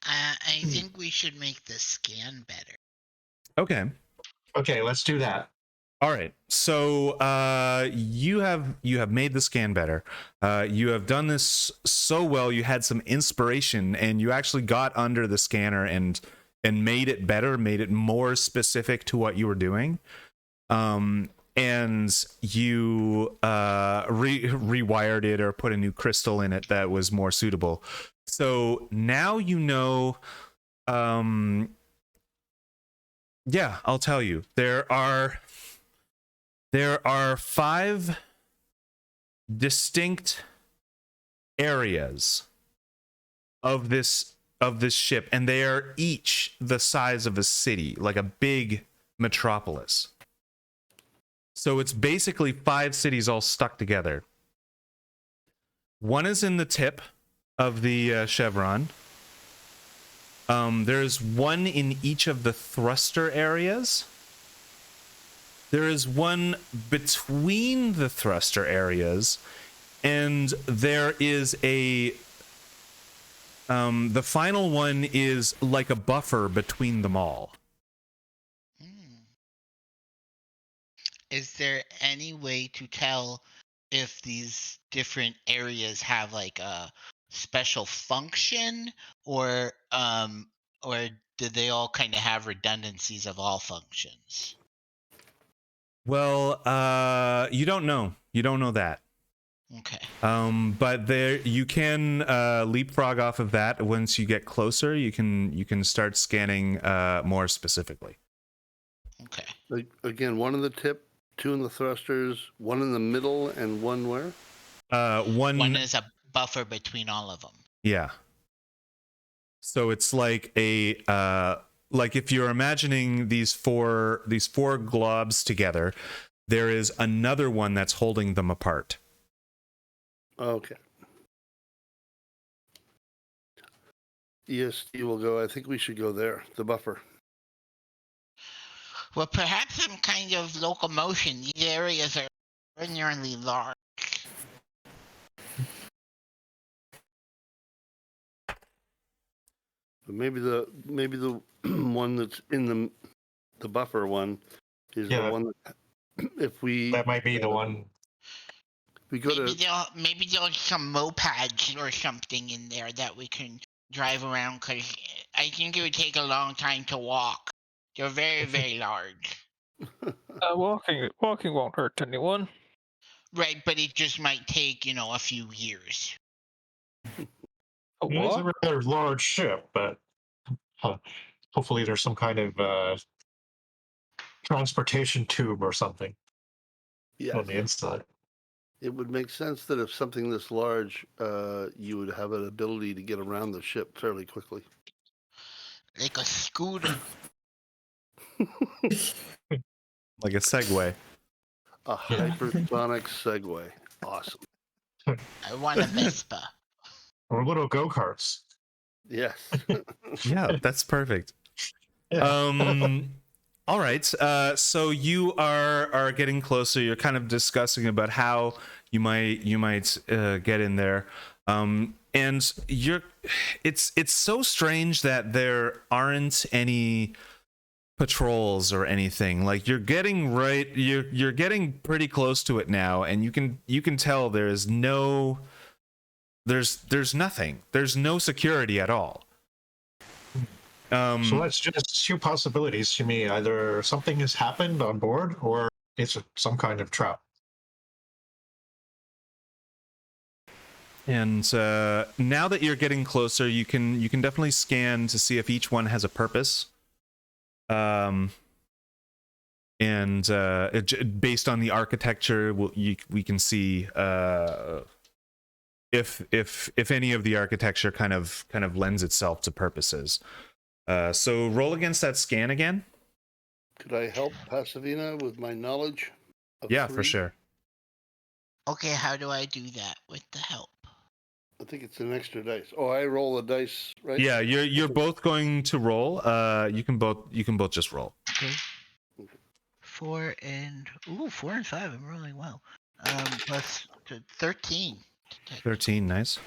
I think we should make the scan better. Okay, let's do that. All right. So you have made the scan better. You have done this so well. You had some inspiration, and you actually got under the scanner and made it better, made it more specific to what you were doing. And you rewired it or put a new crystal in it that was more suitable. So now you know. Yeah, I'll tell you. There are 5 distinct areas of this ship, and they are each the size of a city, like a big metropolis. So it's basically 5 cities all stuck together. One is in the tip of the chevron. There's one in each of the thruster areas. There is one between the thruster areas, and there is the final one is like a buffer between them all. Is there any way to tell if these different areas have like a special function, or do they all kind of have redundancies of all functions? Well, you don't know. You don't know that. Okay. But there you can leapfrog off of that. Once you get closer, you can start scanning more specifically. Okay. Again, one in the tip, 2 in the thrusters, 1 in the middle, and 1 where? One is a buffer between all of them. Yeah. So it's like a like if you're imagining these four globs together, there is another one that's holding them apart. Okay. EST will go. I think we should go there. The buffer. Well, perhaps some kind of locomotion. These areas are extraordinarily large. Maybe the one that's in the buffer one is the one that that might be the one. We go maybe there's some mopeds or something in there that we can drive around because I think it would take a long time to walk. They're very, very large. Walking won't hurt anyone. Right, but it just might take, a few years. A It is a walk? rather large ship, but hopefully there's some kind of transportation tube or something Yes. on the inside. It would make sense that if something this large, you would have an ability to get around the ship fairly quickly. Like a scooter. Like a Segway. A hypersonic Segway. Awesome. I want a Vespa. Or little go-karts. Yes. Yeah, that's perfect. Yeah. All right. So you are getting closer. You're kind of discussing about how you might get in there. And it's so strange that there aren't any patrols or anything. Like you're getting pretty close to it now, and you can tell there's nothing. There's no security at all. So that's just two possibilities to me. Either something has happened on board, or it's some kind of trap. And now that you're getting closer, you can definitely scan to see if each one has a purpose. And based on the architecture, we can see if any of the architecture kind of lends itself to purposes. So roll against that scan again. Could I help Pasavina with my knowledge? Yeah, 3? for sure. Okay, how do I do that with the help? I think it's an extra dice. Oh, I roll the dice, right? Yeah, you're both going to roll. You can both just roll. Okay. 4 and 5. I'm rolling well. Plus 13. 13, nice.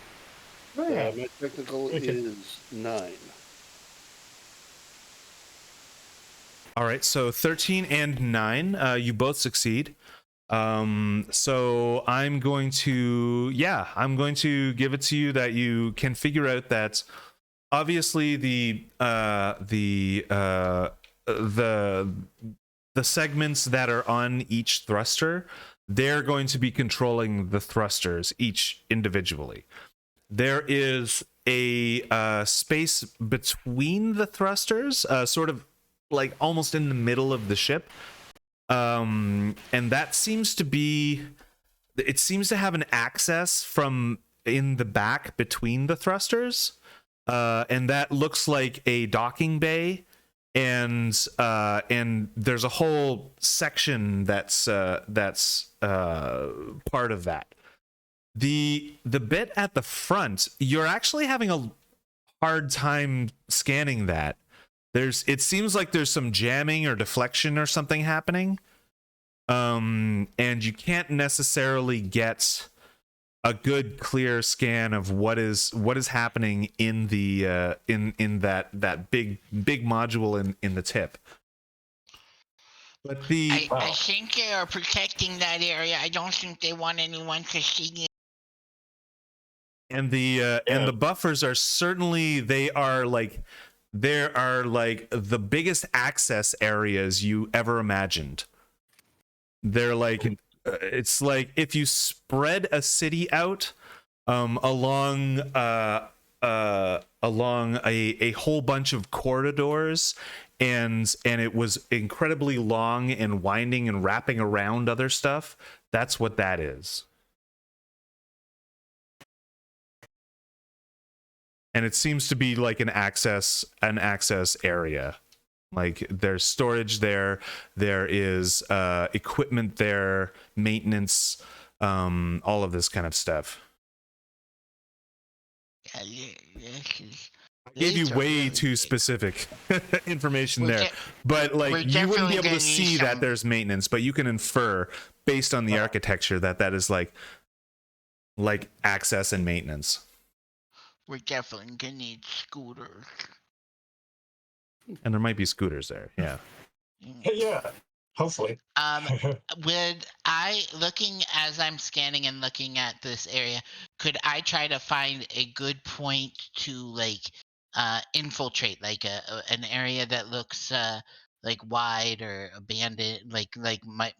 My technical is 9. All right, so 13 and 9, you both succeed. So I'm going to give it to you that you can figure out that obviously the segments that are on each thruster, they're going to be controlling the thrusters each individually. There is a space between the thrusters, sort of like almost in the middle of the ship. And that seems to have an access from in the back between the thrusters. And that looks like a docking bay. And there's a whole section that's part of that. The bit at the front, you're actually having a hard time scanning that. It seems like there's some jamming or deflection or something happening. And you can't necessarily get a good clear scan of what is happening in the in that big module in the tip. But I think they are protecting that area. I don't think they want anyone to see it. And the buffers are certainly there are like the biggest access areas you ever imagined. They're like it's like if you spread a city out along a whole bunch of corridors, and it was incredibly long and winding and wrapping around other stuff. That's what that is. And it seems to be like an access area. Like there's storage there, there is equipment there, maintenance, all of this kind of stuff. Yeah, I gave you way too specific information there, but like you wouldn't be able to see that there's maintenance, but you can infer based on the architecture that is like access and maintenance. We're definitely gonna need scooters. And there might be scooters there, yeah. Hey, yeah. Hopefully. Would I, looking as I'm scanning and looking at this area, could I try to find a good point to like infiltrate, like an area that looks like wide or abandoned, like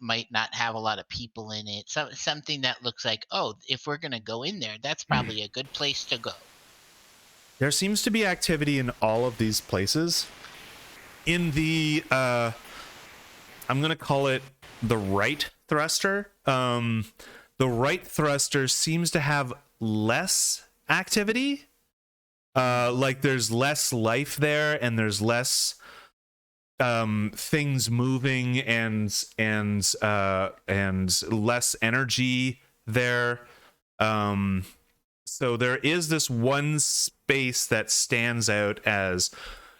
might not have a lot of people in it, something that looks like, oh, if we're gonna go in there, that's probably a good place to go. There seems to be activity in all of these places. In the I'm gonna call it the right thruster. The right thruster seems to have less activity. Like there's less life there, and there's less things moving, and less energy there. So there is this one space that stands out as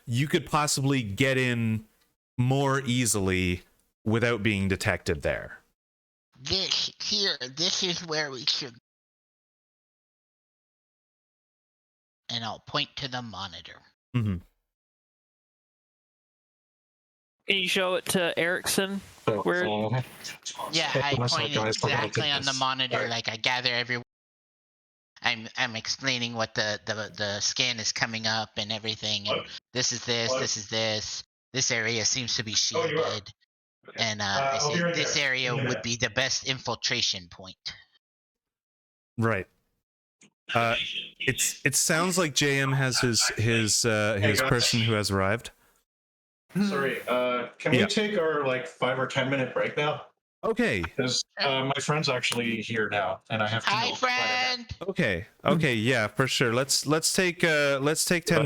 you could possibly get in more easily without being detected there. This is where we should. And I'll point to the monitor. Mm-hmm. Can you show it to Erickson? Where? Yeah, I point exactly on the monitor, like I gather everyone. I'm explaining what the scan is coming up and everything, and this is this, this is this. This area seems to be shielded, and I say this area would be the best infiltration point. Right. It sounds like JM has his person who has arrived. Sorry, can we take our like 5 or 10 minute break now? Okay. Because my friend's actually here now, and I have to. Hi, friend. Okay. Yeah, for sure. Let's take 10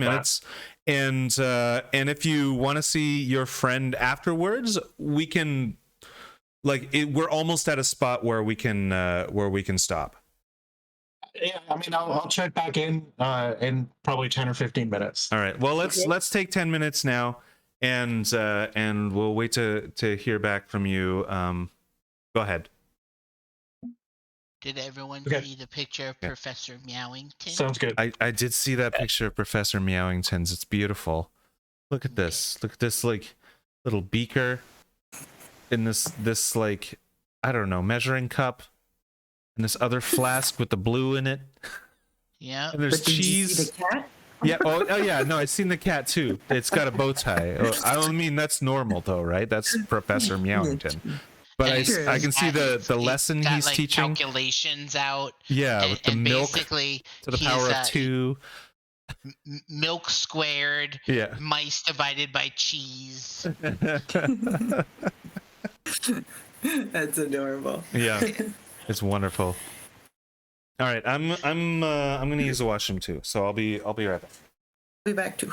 minutes, and if you want to see your friend afterwards, we can. We're almost at a spot where we can stop. Yeah, I mean, I'll check back in probably 10 or 15 minutes. All right. Well, let's take 10 minutes now, and we'll wait to hear back from you. Go ahead. Did everyone see the picture of Professor Meowington? Sounds good. I did see that picture of Professor Meowington's. It's beautiful. Look at this. Look at this like little beaker in this like, I don't know, measuring cup, and this other flask with the blue in it. Yeah. And there's cheese. Did you see the cat? Yeah. Oh yeah. No, I've seen the cat too. It's got a bow tie. I mean, that's normal though, right? That's Professor Meowington. But I can see the lesson he's like teaching. Calculations out. Yeah, with the milk basically to the power of 2. Milk squared. Yeah. Mice divided by cheese. That's adorable. Yeah, it's wonderful. All right, I'm gonna use the washroom too, so I'll be right back. Be back too.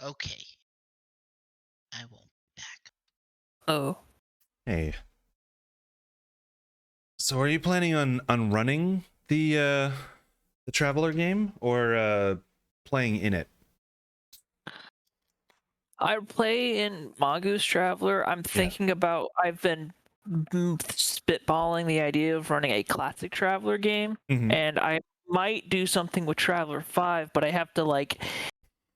Okay. I won't be back. Oh. Hey. So are you planning on running the Traveler game, or playing in it? I play in Mongoose Traveler. I'm thinking about. I've been spitballing the idea of running a classic Traveler game, and I might do something with Traveler 5, but I have to like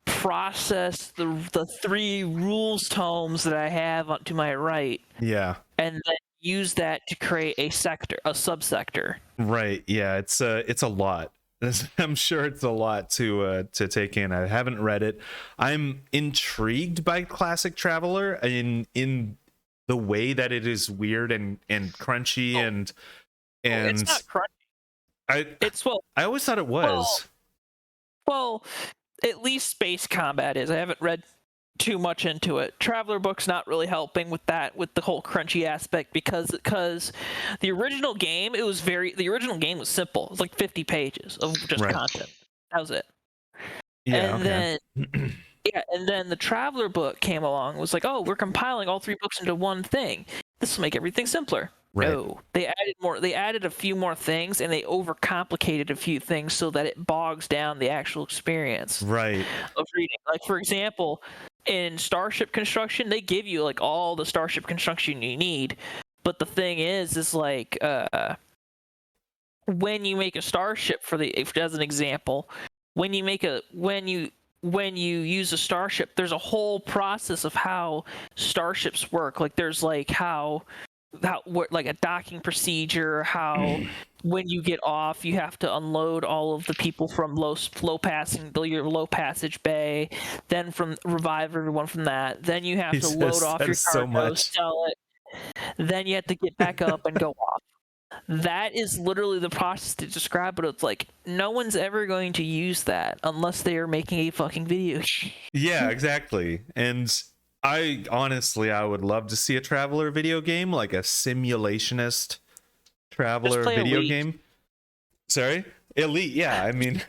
process the 3 rules tomes that I have to my right. Yeah. And then use that to create a subsector. Right. Yeah. It's a lot. I'm sure it's a lot to take in. I haven't read it. I'm intrigued by Classic Traveler in the way that it is weird and crunchy and it's not crunchy. I always thought it was. Well, at least space combat is. I haven't read too much into it. Traveler book's not really helping with that, with the whole crunchy aspect, because the original game was simple. It was like 50 pages of just content. That was it. Yeah. And then the Traveler book came along. It was like, oh, we're compiling all 3 books into one thing. This will make everything simpler. Right. No, they added more. They added a few more things, and they overcomplicated a few things so that it bogs down the actual experience. Right. Of reading. Like, for example, in Starship Construction, they give you like all the Starship Construction you need, but the thing is like when you make a starship as an example, when you when you use a starship, there's a whole process of how starships work. Like there's like how like a docking procedure, how when you get off you have to unload all of the people from your low passage bay, then from revive everyone from that, then you have to load off your cargo, sell it, then you have to get back up and go off. That is literally the process to describe, but it's like no one's ever going to use that unless they are making a fucking video. Yeah, exactly. And I would love to see a Traveler video game, like a simulationist Traveler video Elite. game. Sorry? Elite, yeah. I mean,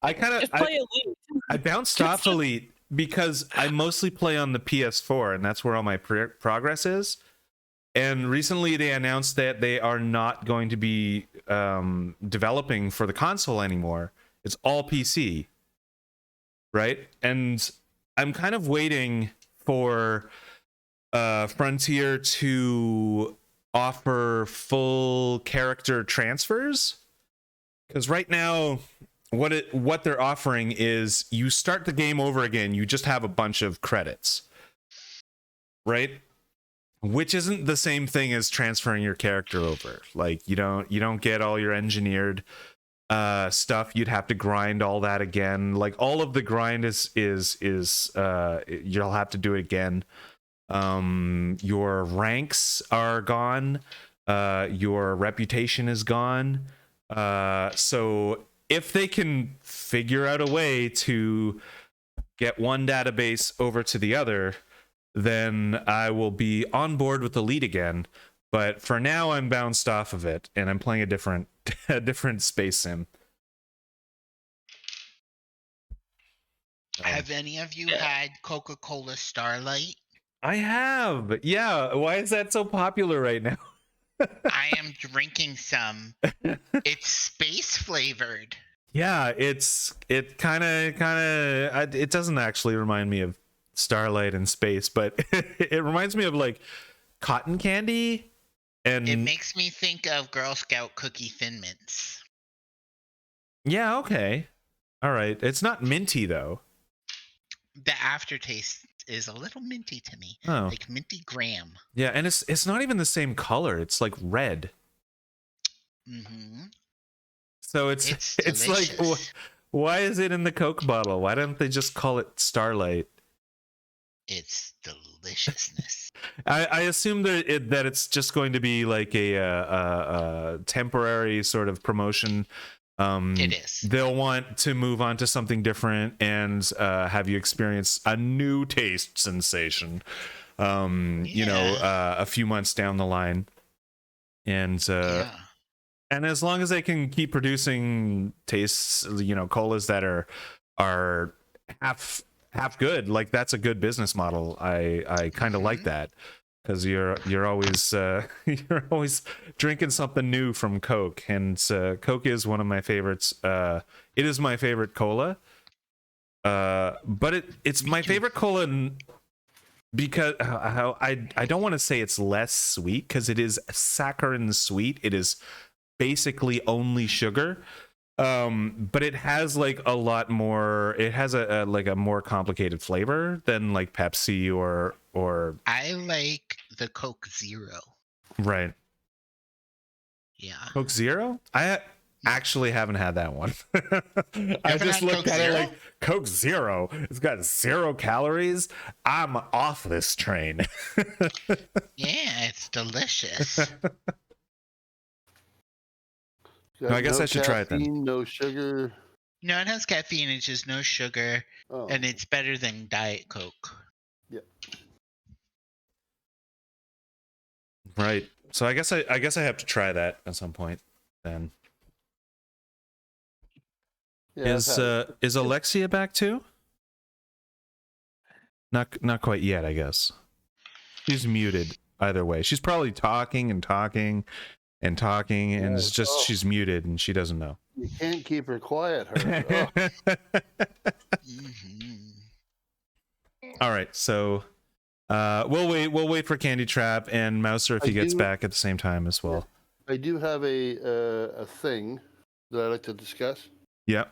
Just play Elite. I bounced off Elite because I mostly play on the PS4, and that's where all my progress is. And recently they announced that they are not going to be developing for the console anymore. It's all PC. Right? And I'm kind of waiting for Frontier to offer full character transfers. Because right now, what they're offering is you start the game over again. You just have a bunch of credits. Right? Which isn't the same thing as transferring your character over. Like you don't get all your engineered stuff. You'd have to grind all that again. Like all of the grind is you'll have to do it again. Your ranks are gone. Your reputation is gone. So if they can figure out a way to get one database over to the other, then I will be on board with Elite again. But for now, I'm bounced off of it, and I'm playing a different space sim. Have any of you had Coca-Cola Starlight? I have. Yeah. Why is that so popular right now? I am drinking some. It's space flavored. Yeah, it kind of it doesn't actually remind me of Starlight in space, but it reminds me of like cotton candy, and it makes me think of Girl Scout cookie Thin Mints. Yeah, okay. All right. It's not minty though. The aftertaste is a little minty to me. Oh. Like minty graham. Yeah, and it's not even the same color. It's like red. Mm-hmm. So it's like, why is it in the Coke bottle? Why don't they just call it Starlight? It's deliciousness. I assume that it's just going to be like a temporary sort of promotion. It is. They'll want to move on to something different and have you experience a new taste sensation. You know, a few months down the line, and and as long as they can keep producing tastes, you know, colas that are half good, like that's a good business model. I kind of like that, because you're always you're always drinking something new from Coke, and Coke is one of my favorites. It is my favorite cola, but it's my favorite cola because I don't want to say it's less sweet, because it is saccharine sweet. It is basically only sugar. But it has like a lot more, it has a like a more complicated flavor than like Pepsi or I like the Coke Zero. Right. Yeah. Coke Zero? I actually haven't had that one. I just looked at it like, Coke Zero, it's got 0 calories. I'm off this train. Yeah, it's delicious. No, I guess I should try it then. No sugar. No, it has caffeine. It's just no sugar, and it's better than Diet Coke. Yeah. Right. So I guess I have to try that at some point then. Yeah, is Alexia back too? Not quite yet, I guess. She's muted either way. She's probably talking, and it's just she's muted and she doesn't know. You can't keep her quiet. Her. All right, so we'll wait for Candy Trap and Mouser if he gets back at the same time as well. I do have a thing that I'd like to discuss. Yeah.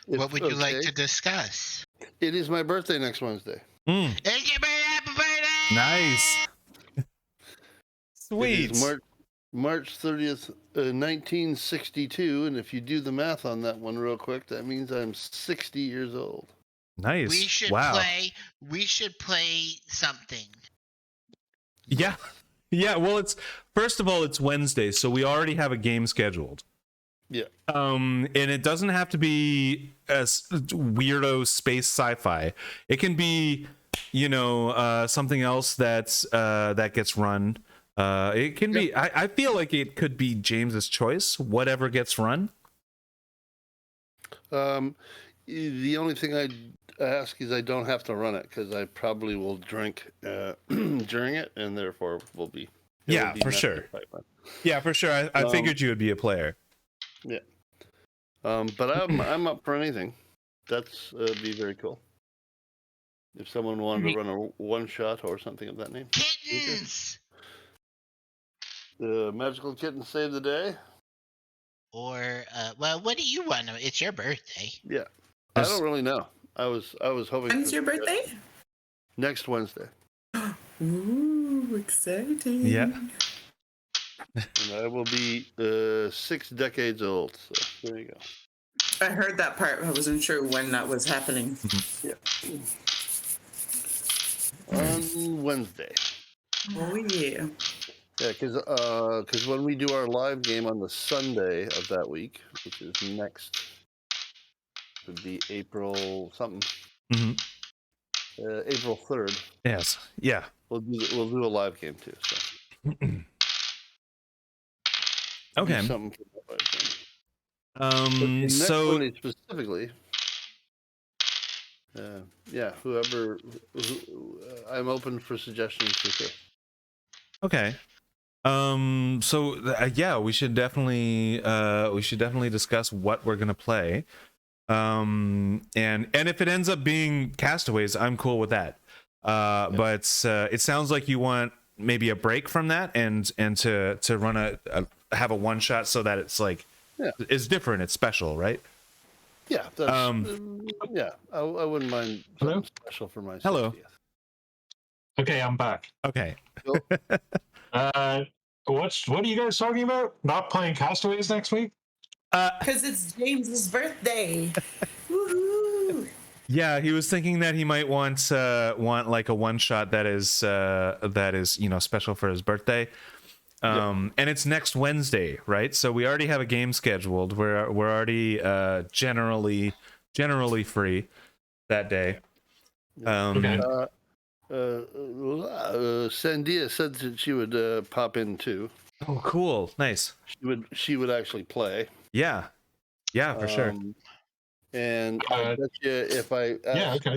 What would you like to discuss? It is my birthday next Wednesday. It's your happy birthday! Nice. Sweet. It is March 30th, 1962, and if you do the math on that one real quick, that means I'm 60 years old. Nice. We should wow. play something. Yeah. Yeah, well, first of all, it's Wednesday, so we already have a game scheduled. Yeah. And it doesn't have to be a weirdo space sci-fi. It can be, something else that gets run. It can be. I feel like it could be James's choice. Whatever gets run. The only thing I'd ask is I don't have to run it because I probably will drink during it, and therefore will be. Yeah, for sure. Yeah, for sure. I figured you would be a player. Yeah. But I'm up for anything. That's be very cool. If someone wanted to run a one shot or something of that name. Kittens! The magical kitten save the day. Or well, what do you want? It's your birthday. Yeah. I don't really know. I was hoping. When's your birthday? Next Wednesday. Ooh, exciting. Yeah. And I will be 6 decades old. So there you go. I heard that part. I wasn't sure when that was happening. Yeah. On Wednesday. Oh yeah. Yeah, because when we do our live game on the Sunday of that week, which is next, would be April something. April 3rd. Yes. Yeah. We'll do a live game too. So. Okay. Something for that live game. Next Sunday specifically. Whoever. I'm open for suggestions for sure. Okay. We should definitely discuss what we're gonna play. And if it ends up being Castaways, I'm cool with that. But it sounds like you want maybe a break from that and to run have a one shot so that it's like it's different, it's special, right? Yeah. That's, I wouldn't mind something special for my 60th. Hello. Okay, I'm back. Okay. What are you guys talking about? Not playing Castaways next week? Because it's James's birthday. Woohoo! Yeah, he was thinking that he might want like a one shot that is special for his birthday. And it's next Wednesday, right? So we already have a game scheduled. We're already generally free that day. Okay. Sandia said that she would pop in too. Oh, cool! Nice. She would actually play. Yeah, for sure. And I bet you if I asked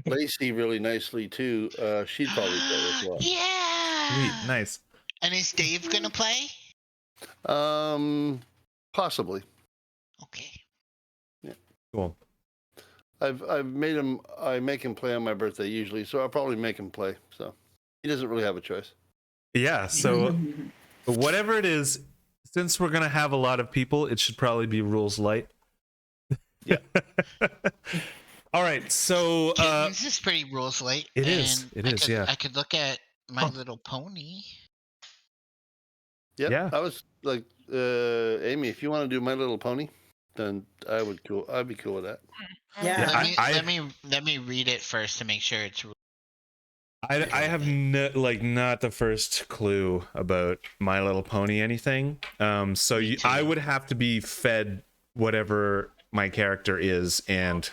Lacey really nicely too, she'd probably play as well. Yeah. Sweet, nice. And is Dave gonna play? Possibly. Okay. Yeah. Cool. I've made him. I make him play on my birthday usually, so I'll probably make him play. So he doesn't really have a choice. Yeah. So whatever it is, since we're gonna have a lot of people, it should probably be rules light. Yeah. All right. So Kittens is pretty rules light. It is. Yeah. I could look at My Little Pony. Yep. Yeah. I was like, Amy, if you want to do My Little Pony, then I'd be cool with that. Yeah. Let me read it first to make sure it's. I have not the first clue about My Little Pony anything. So I would have to be fed whatever my character is, and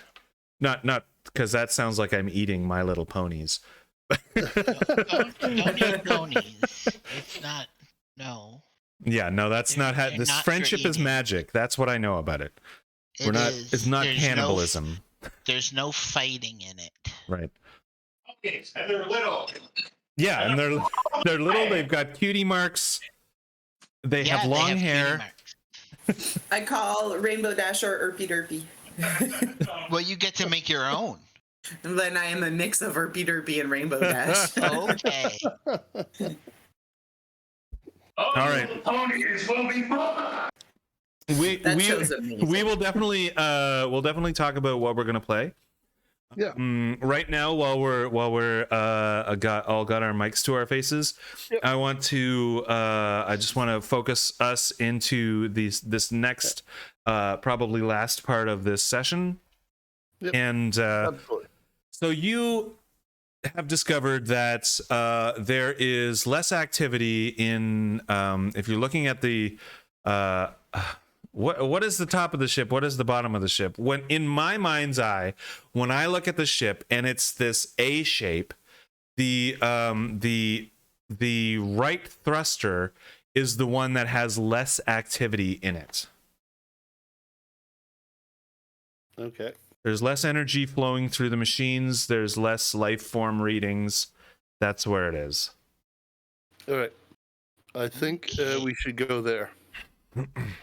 not because that sounds like I'm eating My Little Ponies. Don't eat ponies. It's not. No. Yeah, no, that's not how this friendship is magic. That's what I know about it. It's not cannibalism. There's no fighting in it. Right. Okay, and they're little. Yeah, and they're little. They've got cutie marks. They have long hair. I call Rainbow Dash or Erpy Derpy. Well, you get to make your own. And then I am a mix of Erpy Derpy and Rainbow Dash. Okay. All right. Ponies will be fun. We will definitely talk about what we're gonna play. Yeah. Right now, while we're got our mics to our faces, Yep. I just want to focus us into this next probably last part of this session. Yep. And Absolutely. so you have discovered that there is less activity in if you're looking at the what is the top of the ship, what is the bottom of the ship? When in my mind's eye, when I look at the ship and it's this A shape, the right thruster is the one that has less activity in it. Okay. There's less energy flowing through the machines. There's less life form readings. That's where it is. All right. I think we should go there.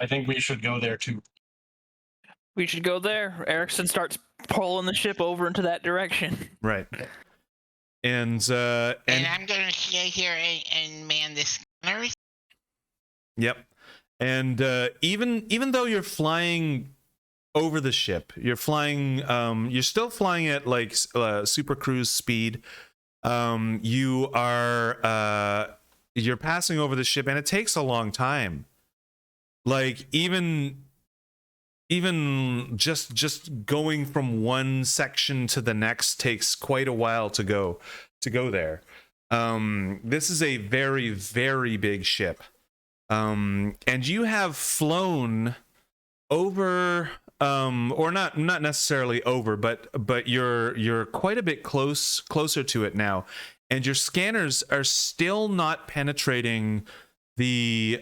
I think we should go there too. We should go there. Erickson starts pulling the ship over into that direction. Right. And I'm gonna stay here and man the scanners. Yep. And even though you're flying over the ship, you're still flying at like super cruise speed. You're passing over the ship, and it takes a long time. Like even just going from one section to the next takes quite a while to go there. This is a very, very big ship. And you have flown over or not necessarily over, but you're quite a bit closer to it now, and your scanners are still not penetrating the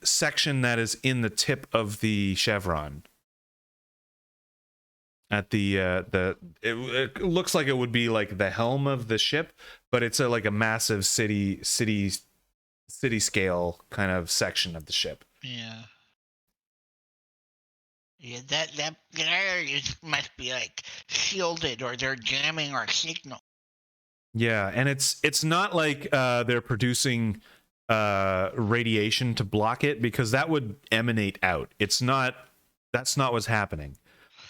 section that is in the tip of the chevron. At it looks like it would be like the helm of the ship, but it's like a massive city scale kind of section of the ship. Yeah. Yeah, that area must be like shielded, or they're jamming our signal. Yeah, and it's not like they're producing radiation to block it, because that would emanate out. That's not what's happening.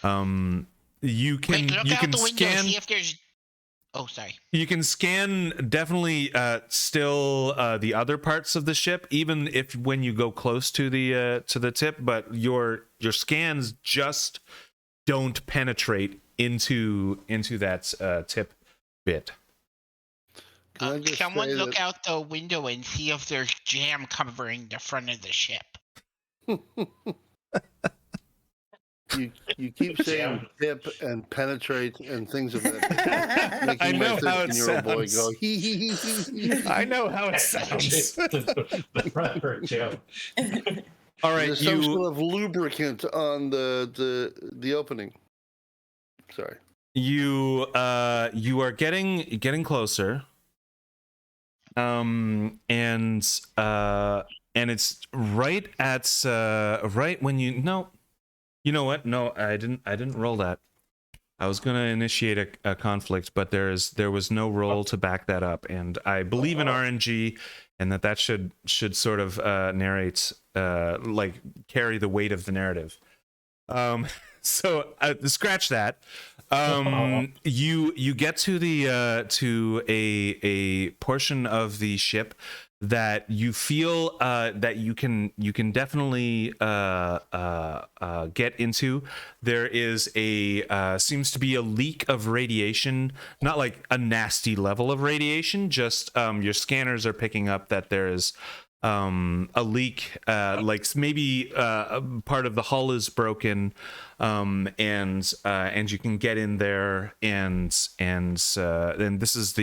You can Quick, look you out can the window, scan. see if there's. Oh, sorry. You can scan definitely still the other parts of the ship, even if when you go close to the tip, but your scans just don't penetrate into that tip bit. Someone look out the window and see if there's jam covering the front of the ship. You keep saying tip and penetrate and things of that. Making I know my how it 13-year-old boy sounds. go, hee hee hee hee hee. I know how it sounds. The front hurt, Joe. All right, There's some sort of lubricant on the opening. Sorry. You are getting closer. And it's right at right when you know what? No, I didn't roll that. I was gonna initiate a conflict, but there was no roll to back that up, and I believe in RNG, and that should sort of narrate like carry the weight of the narrative. So scratch that. You get to to a portion of the ship that you feel that you can definitely get into. There is seems to be a leak of radiation, not like a nasty level of radiation, just your scanners are picking up that there is a leak, like maybe part of the hull is broken, and you can get in there, and this is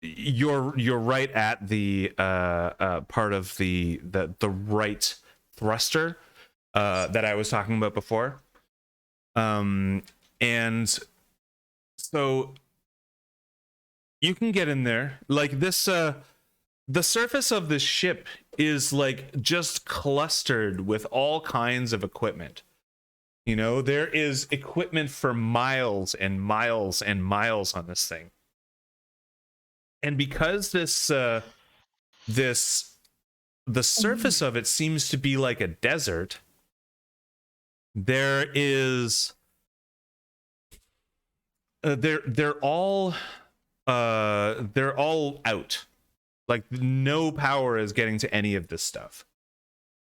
you're right at the part of the right thruster that I was talking about before, and so you can get in there like this. The surface of the ship is like just clustered with all kinds of equipment. You know, there is equipment for miles and miles and miles on this thing. And because the surface of it seems to be like a desert, there is they're all out. Like no power is getting to any of this stuff.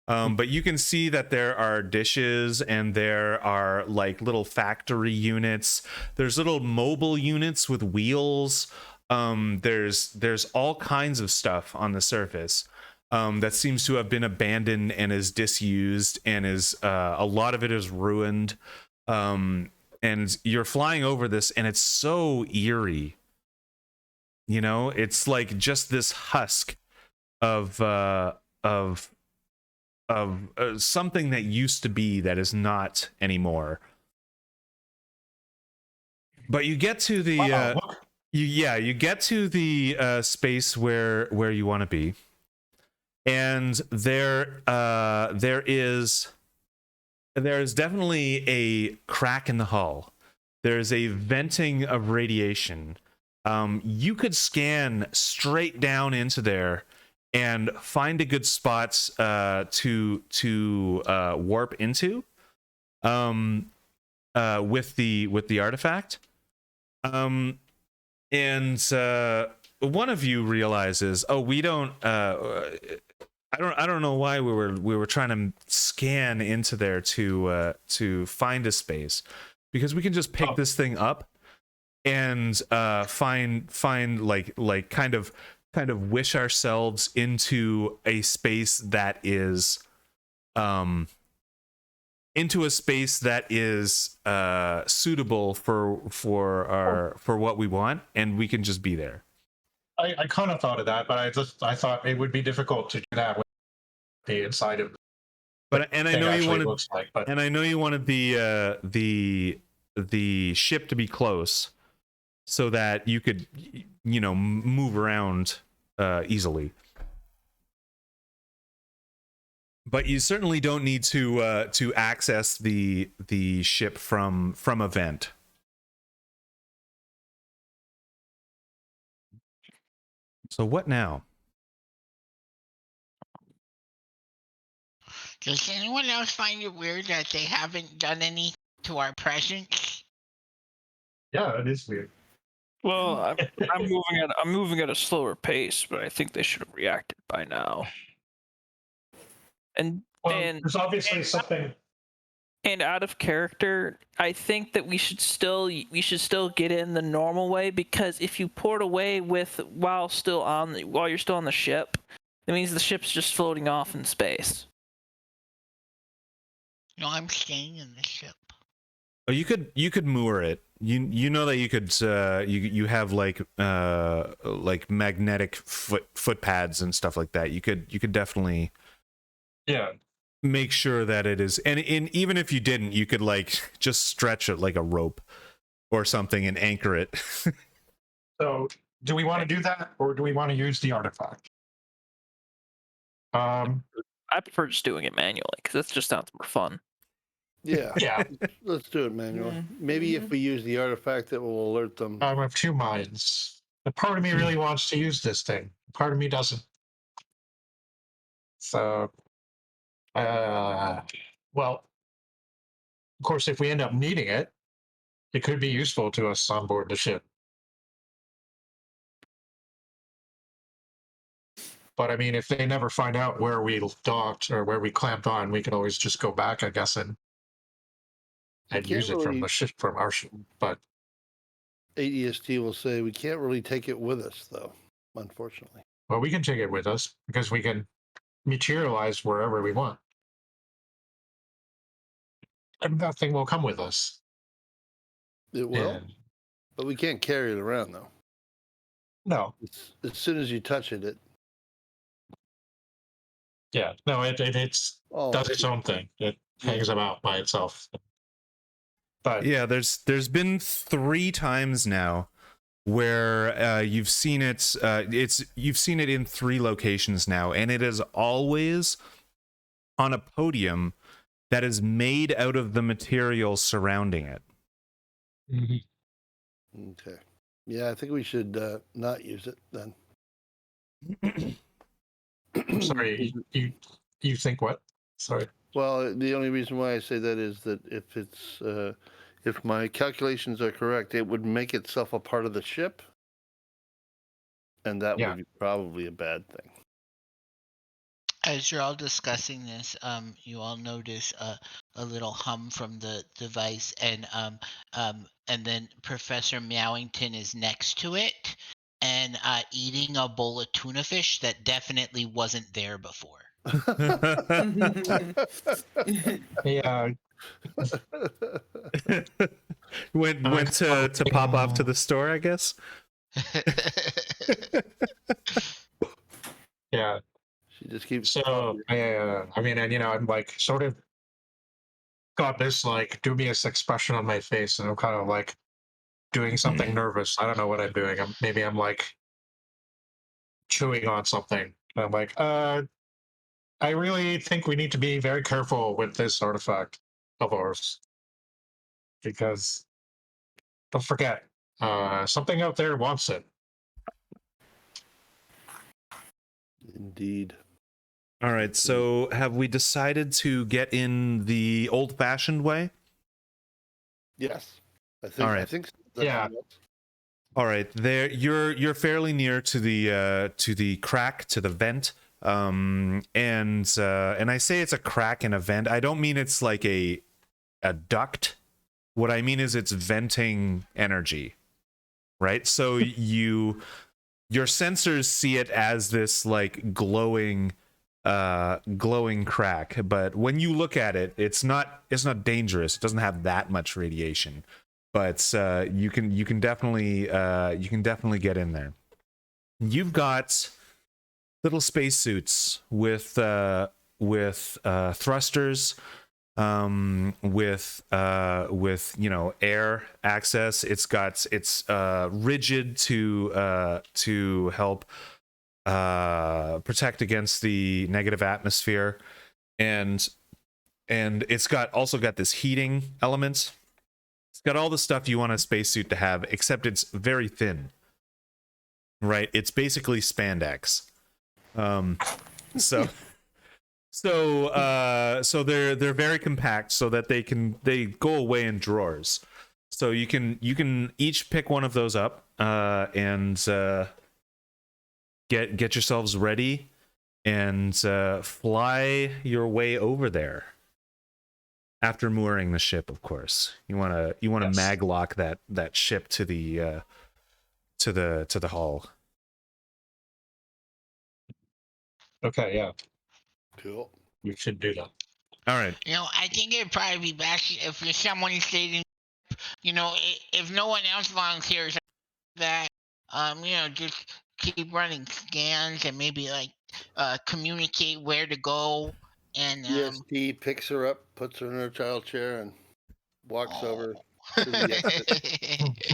But you can see that there are dishes and there are like little factory units. There's little mobile units with wheels. There's all kinds of stuff on the surface that seems to have been abandoned and is disused, and is a lot of it is ruined. And you're flying over this, and it's so eerie. You know, it's like just this husk of something that used to be that is not anymore. But you get to the you get to the space where you want to be, and there is definitely a crack in the hull. There's a venting of radiation. You could scan straight down into there and find a good spot to warp into with the artifact. And one of you realizes, oh, we don't. I don't know why we were trying to scan into there to find a space, because we can just pick this thing up and find like kind of wish ourselves into a space that is suitable for what we want, and we can just be there. I kind of thought of that, but I thought it would be difficult to do that with the inside of. And I know you wanted the ship to be close, so that you could, you know, move around easily. But you certainly don't need to access the ship from a vent. So what now? Does anyone else find it weird that they haven't done any to our presence? Yeah, it is weird. Well, I'm moving at a slower pace, but I think they should have reacted by now. And there's obviously something. And out of character, I think that we should still get in the normal way, because if you port away while you're still on the ship, that means the ship's just floating off in space. No, I'm staying in the ship. Oh, you could moor it. You know that you could you have like magnetic foot pads and stuff like that. You could definitely make sure that it is, and even if you didn't, you could like just stretch it like a rope or something and anchor it. So do we want to do that, or do we want to use the artifact? I prefer just doing it manually, because that just sounds more fun. Yeah. Let's do it manually. Maybe if we use the artifact, it will alert them. I have two minds. A part of me really wants to use this thing. Part of me doesn't. So, well, of course, if we end up needing it, it could be useful to us on board the ship. But I mean, if they never find out where we docked or where we clamped on, we can always just go back, I guess, and use it from the ship, from our ship. But AEST will say we can't really take it with us, though, unfortunately. Well, we can take it with us because we can materialize wherever we want. And that thing will come with us. It will? But we can't carry it around, though. No. As soon as you touch it, it... Yeah, no, it does its own thing. It hangs about by itself. But yeah, there's been 3 times now where you've seen it. You've seen it in 3 locations now, and it is always on a podium that is made out of the material surrounding it. Mm-hmm. Okay. Yeah, I think we should not use it then. I'm sorry, you think what? Sorry. Well, the only reason why I say that is that if if my calculations are correct, it would make itself a part of the ship, and that would be probably a bad thing. As you're all discussing this, you all notice a little hum from the device, and then Professor Meowington is next to it, and eating a bowl of tuna fish that definitely wasn't there before. Yeah. went to pop off to the store, I guess. Yeah. She just keeps. So I mean, and I'm like sort of got this like dubious expression on my face, and I'm kind of like doing something nervous. I don't know what I'm doing. Maybe I'm like chewing on something. And I'm like, I really think we need to be very careful with this artifact of ours, because don't forget, something out there wants it. Indeed. All right, so have we decided to get in the old-fashioned way? Yes. I think. All right. I think. Yeah. All right, there you're fairly near to the crack, to the vent, and I say it's a crack in a vent. I don't mean it's like a duct. What I mean is it's venting energy, right? So your sensors see it as this like glowing crack, but when you look at it, it's not dangerous. It doesn't have that much radiation. But you can definitely get in there. You've got little spacesuits with thrusters, with air access. It's rigid to help protect against the negative atmosphere, and it's also got this heating element. It's got all the stuff you want a spacesuit to have, except it's very thin. Right? It's basically spandex. So they're very compact, so that they go away in drawers. So you can each pick one of those up and get yourselves ready and fly your way over there. After mooring the ship, of course, you want to maglock that ship to the hull. Okay, yeah, Cool. we should do that. All right. I think it'd probably be best if someone stayed in. If no one else volunteers that, just keep running scans and maybe like communicate where to go. And EST picks her up, puts her in her child chair, and walks over to the exit.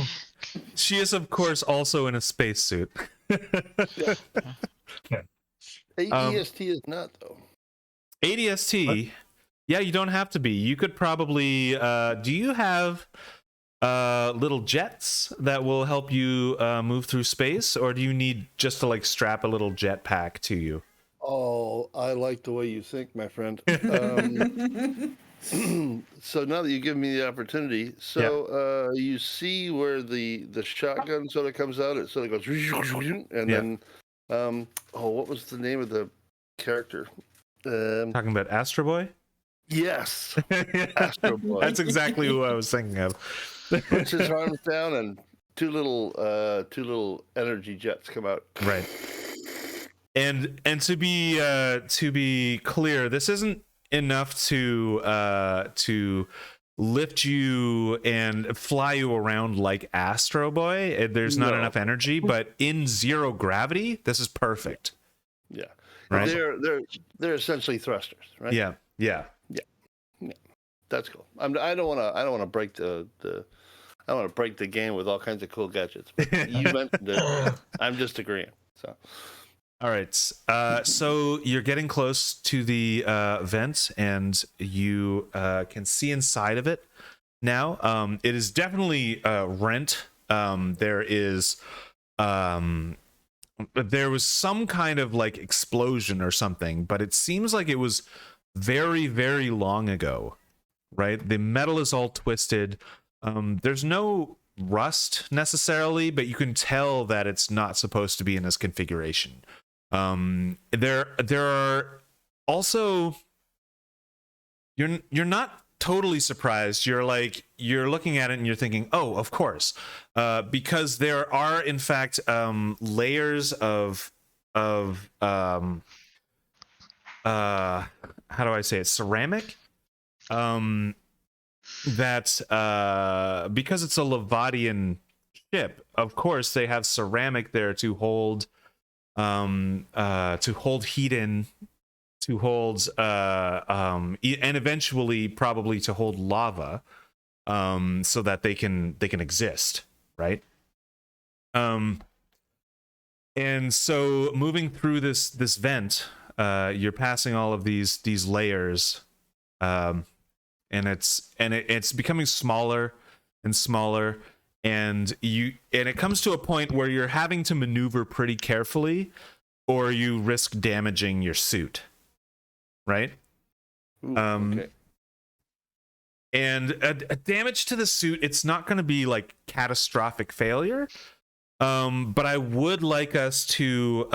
She is, of course, also in a spacesuit. EST is not, though. ADST, yeah, you don't have to be. You could probably. Do you have little jets that will help you move through space, or do you need just to like strap a little jetpack to you? Oh, I like the way you think, my friend. So now that you give me the opportunity, you see where the shotgun sort of comes out. It sort of goes, and then, what was the name of the character? Talking about Astro Boy? Yes, Astro Boy. That's exactly who I was thinking of. Puts his arms down, and two little energy jets come out. Right. And to be clear, this isn't enough to lift you and fly you around like Astro Boy. There's not enough energy, but in zero gravity, this is perfect. Yeah. Right. They're essentially thrusters, right? Yeah. That's cool. I don't want to break the game with all kinds of cool gadgets. But you mentioned it. I'm just agreeing. So. All right. So you're getting close to the vent, and you can see inside of it now. It is definitely rent. There was some kind of like explosion or something, but it seems like it was very, very long ago, right? The metal is all twisted. There's no rust necessarily, but you can tell that it's not supposed to be in this configuration. There are also, you're not totally surprised. You're looking at it and you're thinking, oh, of course, because there are in fact layers of how do I say it, ceramic, that because it's a Levadian ship, of course they have ceramic there to hold heat in, to hold and eventually probably to hold lava, so that they can exist, right? And so moving through this vent, you're passing all of these layers, and it's becoming smaller and smaller, and it comes to a point where you're having to maneuver pretty carefully, or you risk damaging your suit, right? Ooh, okay. And a damage to the suit, it's not going to be like catastrophic failure, but I would like us to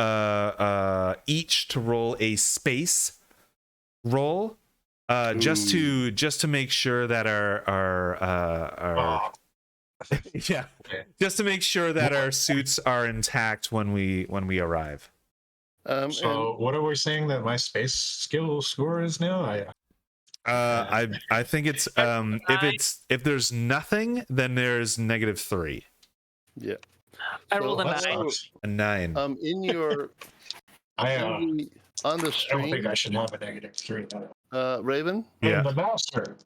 each to roll a space roll, just to make sure that our yeah, just to make sure that our suits are intact when we arrive. So what are we saying that my space skill score is now? I think it's if there's nothing, then there's -3. Yeah. I rolled a that 9. sucks. A 9. In your on the I don't stream, think I should have a -3. Raven. Yeah. The master.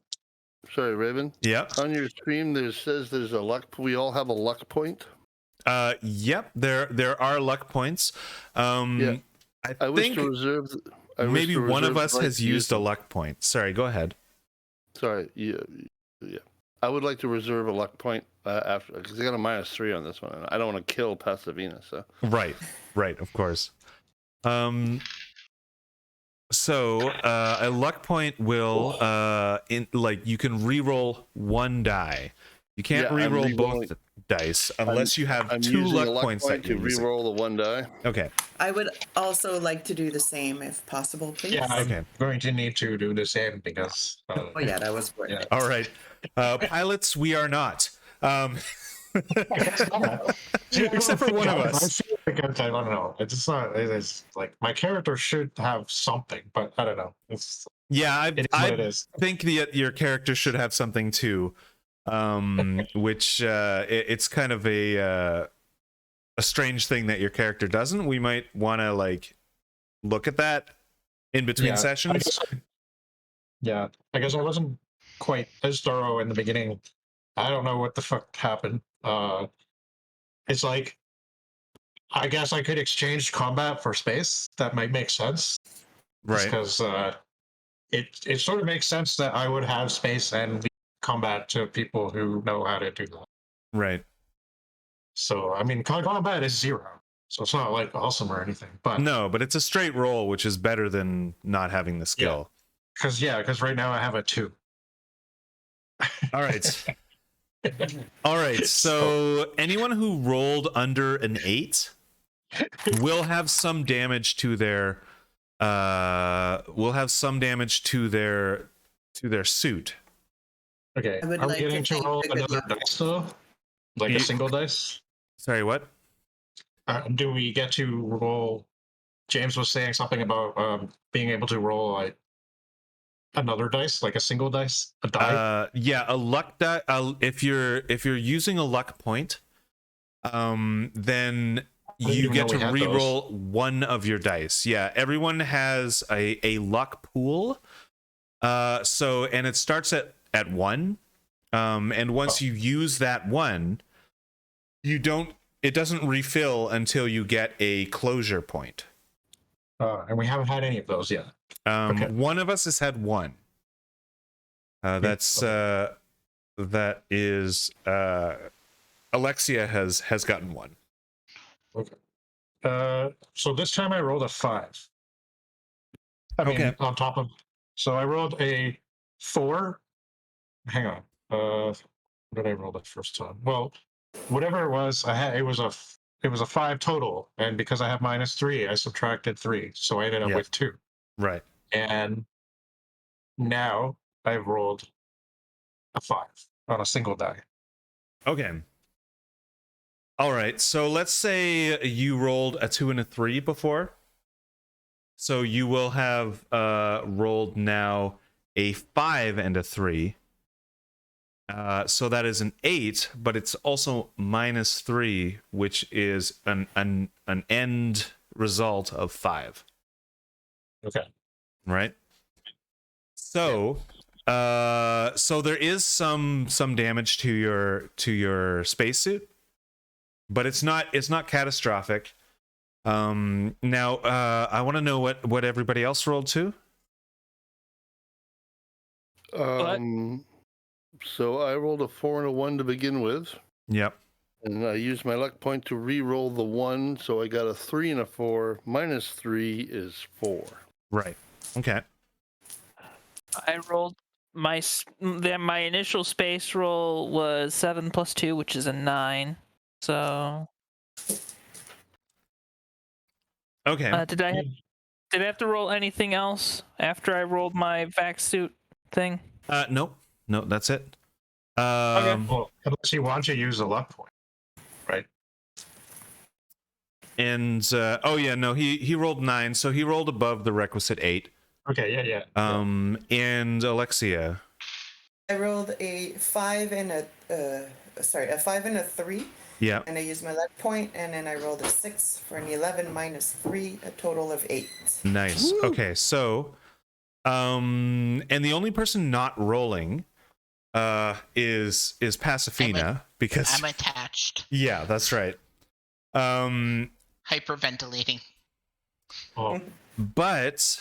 Sorry, Raven. Yeah. On your stream, there's a luck. We all have a luck point. Yep. There are luck points. Yeah. I wish think to reserve. maybe one of us has used a luck point. Sorry, go ahead. Sorry. Yeah. I would like to reserve a luck point after, because I got a -3 on this one, and I don't want to kill Pasadena. So. Right. Of course. So a luck point will you can re-roll one die. You can't re-roll both dice unless you have two luck points that you re-roll the one die. Okay. I would also like to do the same if possible, please. Yeah, I'm going to need to do the same because. Oh yeah, that was worth it. All right, pilots, we are not. Except for one of us. I feel like I don't know. It's not. It's like my character should have something, but I don't know. I is. think your character should have something too, which it's kind of a strange thing that your character doesn't. We might want to look at that in between sessions. I guess I wasn't quite as thorough in the beginning. I don't know what the fuck happened. It's like, I guess I could exchange combat for space. That might make sense, right? Because it sort of makes sense that I would have space and leave combat to people who know how to do that. Right. So I mean, combat is 0, so it's not like awesome or anything. But no, but it's a straight roll, which is better than not having the skill. Because right now I have a 2. All right. All right, so anyone who rolled under an 8 will have some damage to their suit. Okay. I would Are we like getting to to roll thank the another good dice though? Like a single dice? Sorry, what? Do we get to roll? James was saying something about being able to roll like another dice, like a single dice, a die. A luck die. If you're using a luck point, then you get to re-roll one of your dice. Yeah, everyone has a luck pool. And it starts at 1. And once you use that 1, it doesn't refill until you get a closure point. And we haven't had any of those yet. Okay. One of us has had 1. That is Alexia has gotten 1. Okay. So this time I rolled a 5. I mean, on top of, so I rolled a 4. Hang on. What did I roll that first time? Well, whatever it was, it was a 5 total, and because I have -3, I subtracted 3, so I ended up Yeah. with 2. Right. And now I've rolled a 5 on a single die. Okay. All right. So let's say you rolled a 2 and a 3 before. So you will have rolled now a 5 and a 3. So that is an 8, but it's also -3, which is an end result of 5. Okay. Right. So, so there is some damage to your spacesuit, but it's not catastrophic. Now, I want to know what everybody else rolled to. So I rolled a 4 and a 1 to begin with. Yep. And I used my luck point to re-roll the 1, so I got a 3 and a 4. -3 is 4. Right. Okay. I rolled my initial space roll was 7 + 2, which is a 9. So Okay. did I have to roll anything else after I rolled my vac suit thing? Nope. No, that's it. Okay. Well, unless you want to use a luck point, right? And oh yeah, no, he rolled 9, so he rolled above the requisite 8. Okay. Yeah. And Alexia. I rolled a 5 and a 5 and a 3. Yeah. And I used my luck point, and then I rolled a 6 for an 11 -3, a total of 8. Nice. Woo! Okay, so and the only person not rolling is Pasifina, because I'm attached. yeah, that's right. Hyperventilating. Oh, But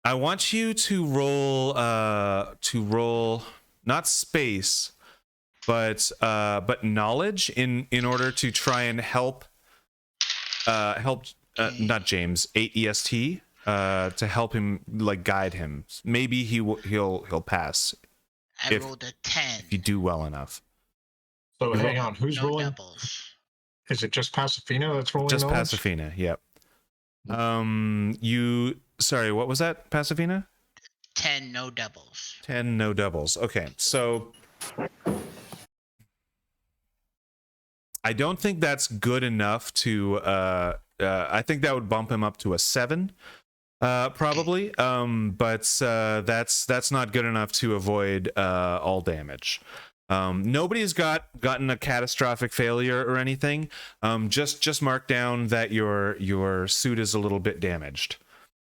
I want you to roll not space, but knowledge in order to try and help not James 8 EST to help him, like, guide him. Maybe he'll pass I rolled a 10. if you do well enough. so hang on. Who's No rolling? doubles. Is it just Pasifina that's rolling? Just knowledge? Pasifina, yep. Sorry, what was that, Pasifina? 10, no doubles. 10, no doubles. Okay, so I don't think that's good enough to I think that would bump him up to a 7, probably. But that's not good enough to avoid all damage. Nobody's gotten a catastrophic failure or anything. Just mark down that your suit is a little bit damaged.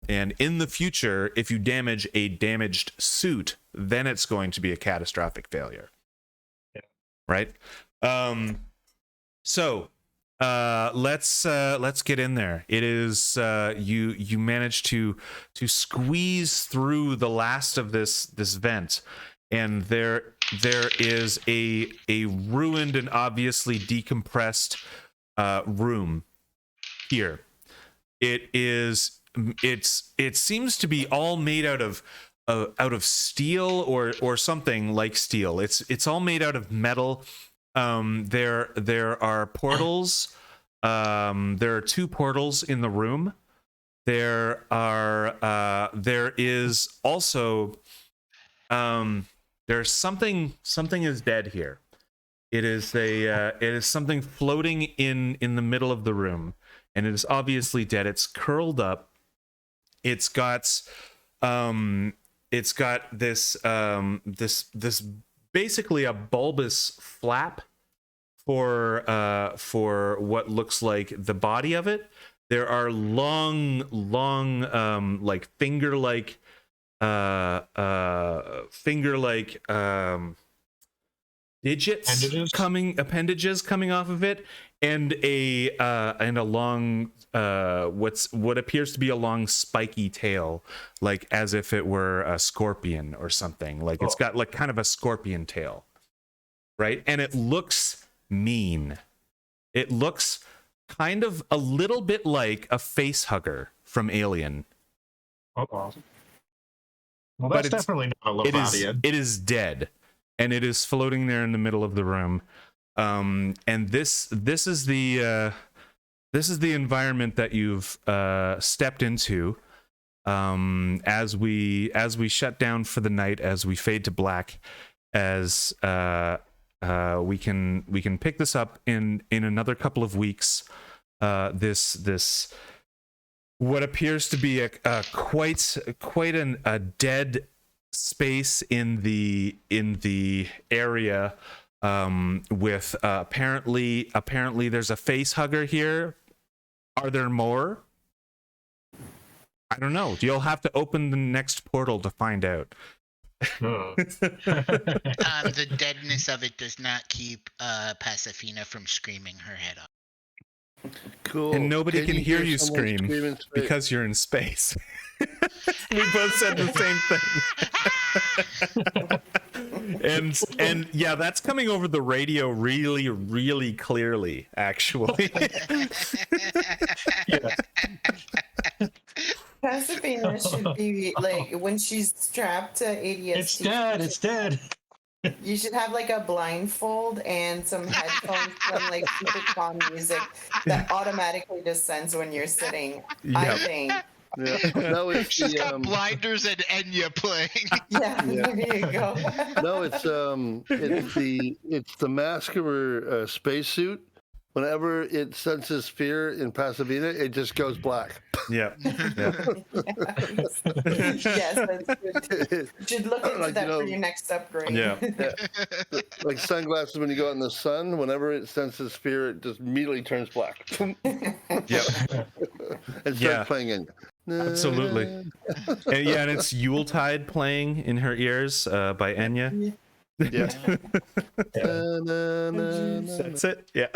And in the future, if you damage a damaged suit, then it's going to be a catastrophic failure. Yeah. Right? So let's get in there. It is you managed to squeeze through the last of this vent, and there is a ruined and obviously decompressed room here. It seems to be all made out of steel or something like steel. It's all made out of metal. There are portals. There are 2 portals in the room. There is also there's something is dead here. It is something floating in the middle of the room, and it is obviously dead. It's curled up. It's got this basically a bulbous flap for what looks like the body of it. There are long like finger-like digits appendages coming off of it, and a long what appears to be a long spiky tail, like as if it were a scorpion or something. Like it's got like kind of a scorpion tail, right? And it looks mean. It looks kind of a little bit like a face hugger from Alien. Oh, awesome. Well, that's definitely not a Leviathan. It is dead. and it is floating there in the middle of the room. And this is the environment that you've stepped into as we shut down for the night, as we fade to black, as we can pick this up in another couple of weeks. This what appears to be quite a dead space in the area, with apparently there's a face hugger here. Are there more? I don't know. You'll have to open the next portal to find out. The deadness of it does not keep Pasifina from screaming her head off. Cool. And nobody can hear you someone scream scream in space? because you're in space. We both said the same thing. and yeah, that's coming over the radio really, really clearly, actually. Pasifina should be like when she's strapped to ADST. It's dead. It's dead. You should have like a blindfold and some headphones from like super calm music that automatically descends when you're sitting. I Yep. think. Yeah. No, it's She's the, got blinders and Enya playing. Yeah, there you go. no, it's the mask of her spacesuit. Whenever it senses fear in Pasadena, it just goes black. Yeah. Yes, that's good. You should look into that for your next upgrade. Yeah. Like sunglasses when you go out in the sun, whenever it senses fear, it just immediately turns black. Yep. And starts Yeah. playing in. Absolutely. And it's Yuletide playing in her ears by Enya. Yeah. That's it. Yeah.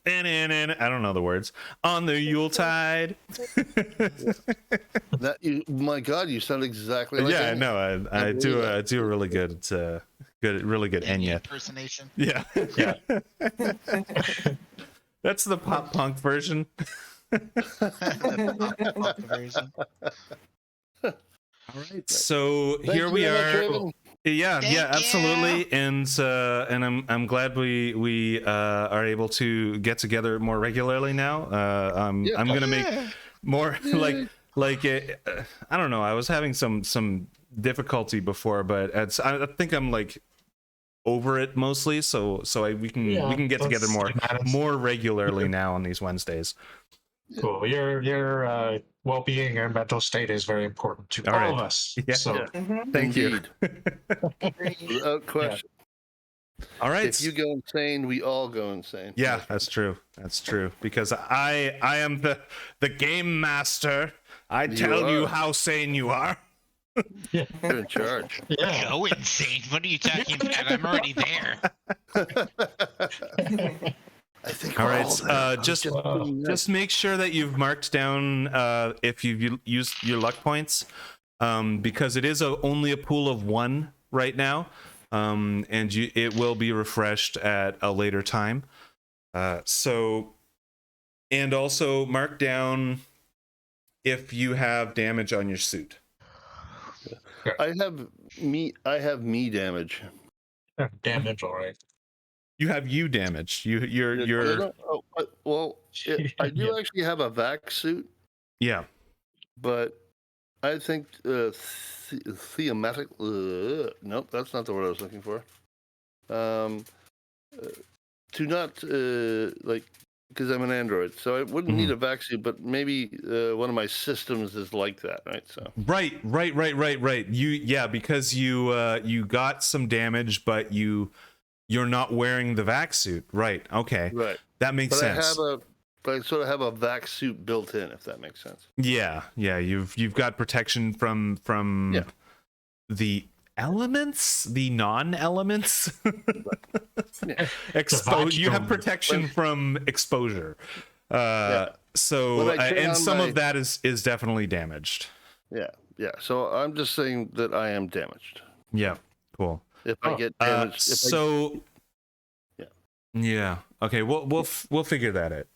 I don't know the words. On the Yuletide. That you, my God, you sound exactly like Yeah, Enya. no, I do a really good really good Enya. Impersonation. Yeah. Yeah. That's the pop punk version. Version. All right. So Thank here you we very much, are. Raven. Yeah, Thank absolutely. And I'm glad we are able to get together more regularly now. I'm gonna make more I don't know. I was having some difficulty before, but I think I'm like over it mostly. So we can get together more regularly now on these Wednesdays. Cool. Your well-being and mental state is very important to all of us. Yeah. So Thank you. Without question. All right. If you go insane, we all go insane. Yeah, that's true. That's true. Because I am the game master. I tell you how sane you are. You're in charge. yeah. Go insane. What are you talking about? I'm already there. I think All we're right. there. Just make sure that you've marked down if you've used your luck points, because it is only a pool of 1 right now, and it will be refreshed at a later time. So, and also mark down if you have damage on your suit. I have me damage. Damage, all right. You have damage. You're I do actually have a vac suit, yeah. but I think thematic. Nope, that's not the word I was looking for. To not because I'm an android, so I wouldn't need a vac suit, but maybe one of my systems is like that, right? So Right. Because you got some damage, but you're not wearing the vac suit, right? Okay, right, that makes sense. I sort of have a vac suit built in, if that makes sense. Yeah. You've got protection from the elements, the non-elements. You have protection from exposure. So and some of that is definitely damaged. Yeah. So I'm just saying that I am damaged. Yeah. Cool. If I get damaged, yeah. Okay. We'll figure that out.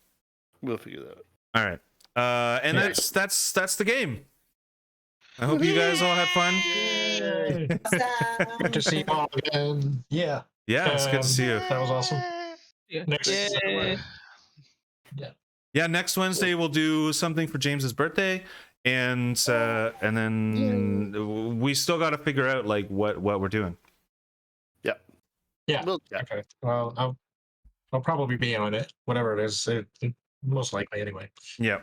We'll figure that out. All right. And that's the game. I hope you guys all had fun. Yay! Awesome. Good to see you all again. Yeah. Yeah, it's good to see you. That was awesome. Yeah, next. Yay. Yeah, next Wednesday we'll do something for James's birthday, and then we still got to figure out like what we're doing. Yeah. Well, yeah. Okay. Well, I'll probably be on it, whatever it is. Most likely, anyway. Yeah.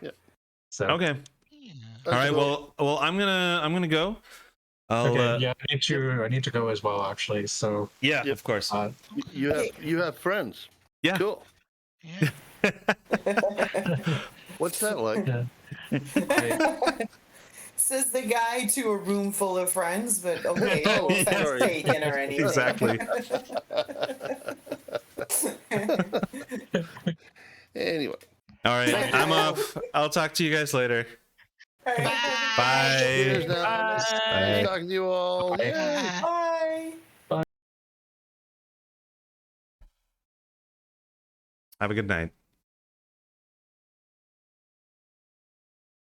So. Okay. All right. Well, I'm gonna go. Okay. Yeah, I need to go as well, actually. So. Yeah, of course. You have friends. Yeah. Cool. Yeah. What's that like? Says the guy to a room full of friends, but okay, no Oh, offense sorry. taken or anything. Exactly. Anyway. All right. I'm off. I'll talk to you guys later. All right. Bye. Cheers now. Nice Bye. talking to you all. Bye. Yay. Bye. Have a good night.